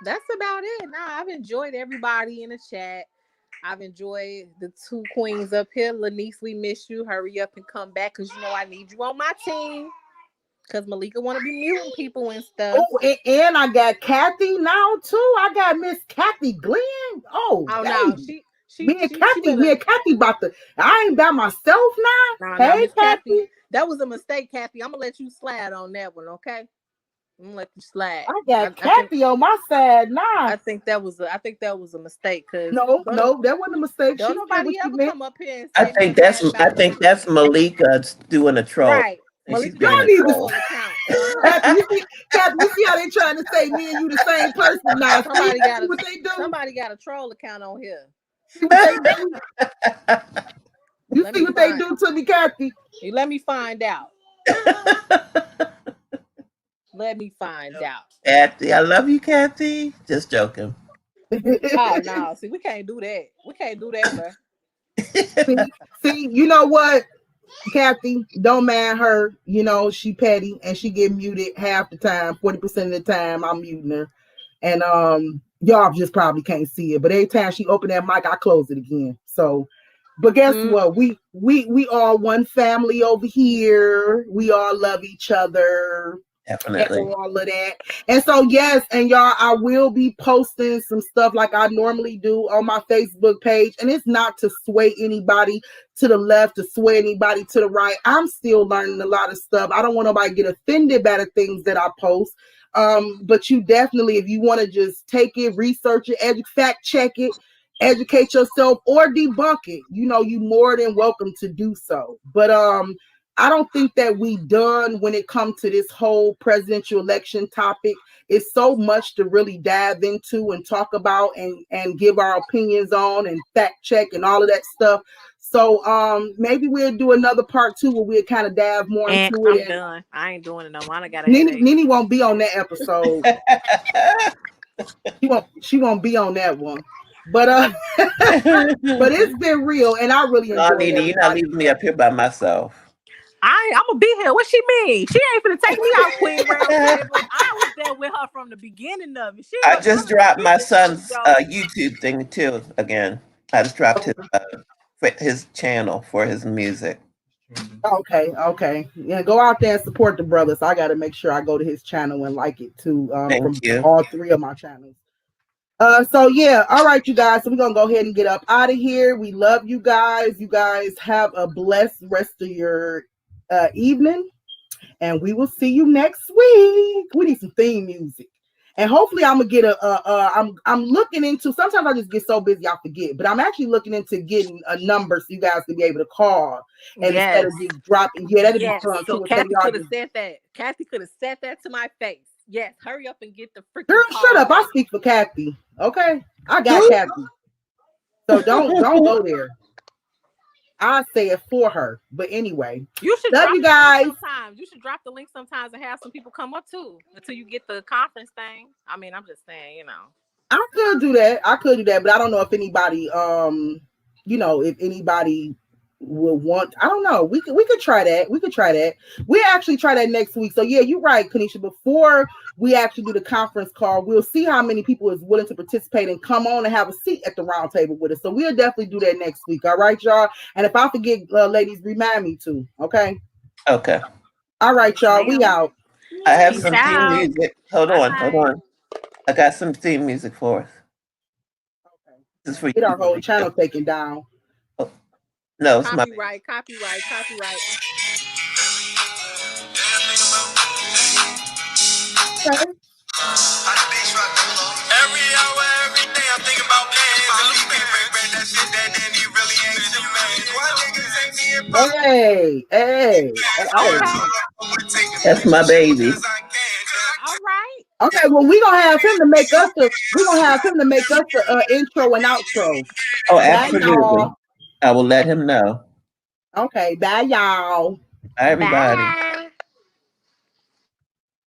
that's about it. Nah, I've enjoyed everybody in the chat. I've enjoyed the two queens up here. Lanice, we miss you. Hurry up and come back, because I need you on my team. Because Malika want to be muting people and stuff. Oh, and I got Kathy now too. I got Miss Kathy Glenn. Oh, Oh no, baby. Me and Kathy about to. I ain't by myself now. Nah, Hey, Miss Kathy. Kathy. That was a mistake, Kathy. I'm gonna let you slide on that one, okay? I'm gonna let you slide. I got I think Kathy on my side now. I think that was a mistake because No, no, that wasn't a mistake. She don't get what nobody she ever meant. come up here and I say think nothing bad I about think me. that's Malika doing a troll. Right. And she's Malika Y'all got being a a need to troll. troll account. Uh-huh. Kathy, you see how they trying to say me and you the same person now. See, Somebody got see a what they do? somebody got a troll account on here. See what they do? You Let see me what they find do to me, Kathy? you let me find out. Let me find out. Kathy, I love you, Kathy. Just joking. Oh no, see, we can't do that. We can't do that, bro. see, you know what? Kathy, don't mind her. You know, she petty and she get muted half the time. 40% of the time I'm muting her. And y'all just probably can't see it. But every time she open that mic, I close it again. So but guess what? We all one family over here. We all love each other. And Definitely. all of that. And so, yes, and y'all, I will be posting some stuff like I normally do on my Facebook page. And it's not to sway anybody to the left, to sway anybody to the right. I'm still learning a lot of stuff. I don't want nobody to get offended by the things that I post. But you definitely, if you want to just take it, research it, fact check it, educate yourself, or debunk it, you know, you more than welcome to do so. But I don't think that we done when it comes to this whole presidential election topic. It's so much to really dive into and talk about and give our opinions on and fact check and all of that stuff. So maybe we'll do another part two where we'll kind of dive more And into I'm it. done. I ain't doing it no more. I got a headache. Nene won't be on that episode. She won't be on that one. But but it's been real and I really No, enjoyed Nene, you're not everybody. leaving me up here by myself. I'm gonna be here. What she mean? She ain't finna take me off Queen Round Table. I was there with her from the beginning of it. She I ain't gonna just come and dropped get my me before we son's go. YouTube thing too again. I just dropped his channel for his music. Okay. Yeah, go out there and support the brothers. I got to make sure I go to his channel and like it too. Thank From you. all three of my channels. So yeah, all right, you guys. So we're gonna go ahead and get up out of here. We love you guys. You guys have a blessed rest of your evening, and we will see you next week. We need some theme music. And hopefully I'm gonna get I'm looking into, sometimes I just get so busy I forget, but I'm actually looking into getting a number so you guys can be able to call and instead Yes. of just dropping, yeah, that'd be Yes. fun So too. Instead of Kathy y'all could have just, said that. Kathy could have said that to my face. Yes. Hurry up and get the girl, freaking shut call up. I ready. speak for Kathy. Okay. I got Who? Kathy. So don't go there. I say it for her. But anyway, You should love drop you the link guys. sometimes. You should drop the link sometimes and have some people come up too until you get the conference thing. I mean, I'm just saying, you know. I could do that. But I don't know if anybody if anybody will want, I don't know. We could try that. We actually try that next week. So yeah, you're right, Kanisha. Before we actually do the conference call, we'll see how many people is willing to participate and come on and have a seat at the round table with us. So we'll definitely do that next week. All right, y'all. And if I forget, ladies, remind me to. Okay. Okay. All right, Yes, y'all. We ma'am. out. I have Peace some theme out. music. Hold Bye on. bye. I got some theme music for us. Okay. This is for Get you, our whole Malika. channel taken down. Oh, no, it's my baby. Copyright. Okay. Every hour, every day, I'm thinking about bands. And these can't break that shit that then he really ain't the man. Why niggas ain't being pop? Hey. Okay. That's my baby. All right. Okay, well, we're gonna have him to make us the intro and outro. Oh, Bye, absolutely. y'all. I will let him know. Okay, bye, y'all. Bye, everybody. Bye.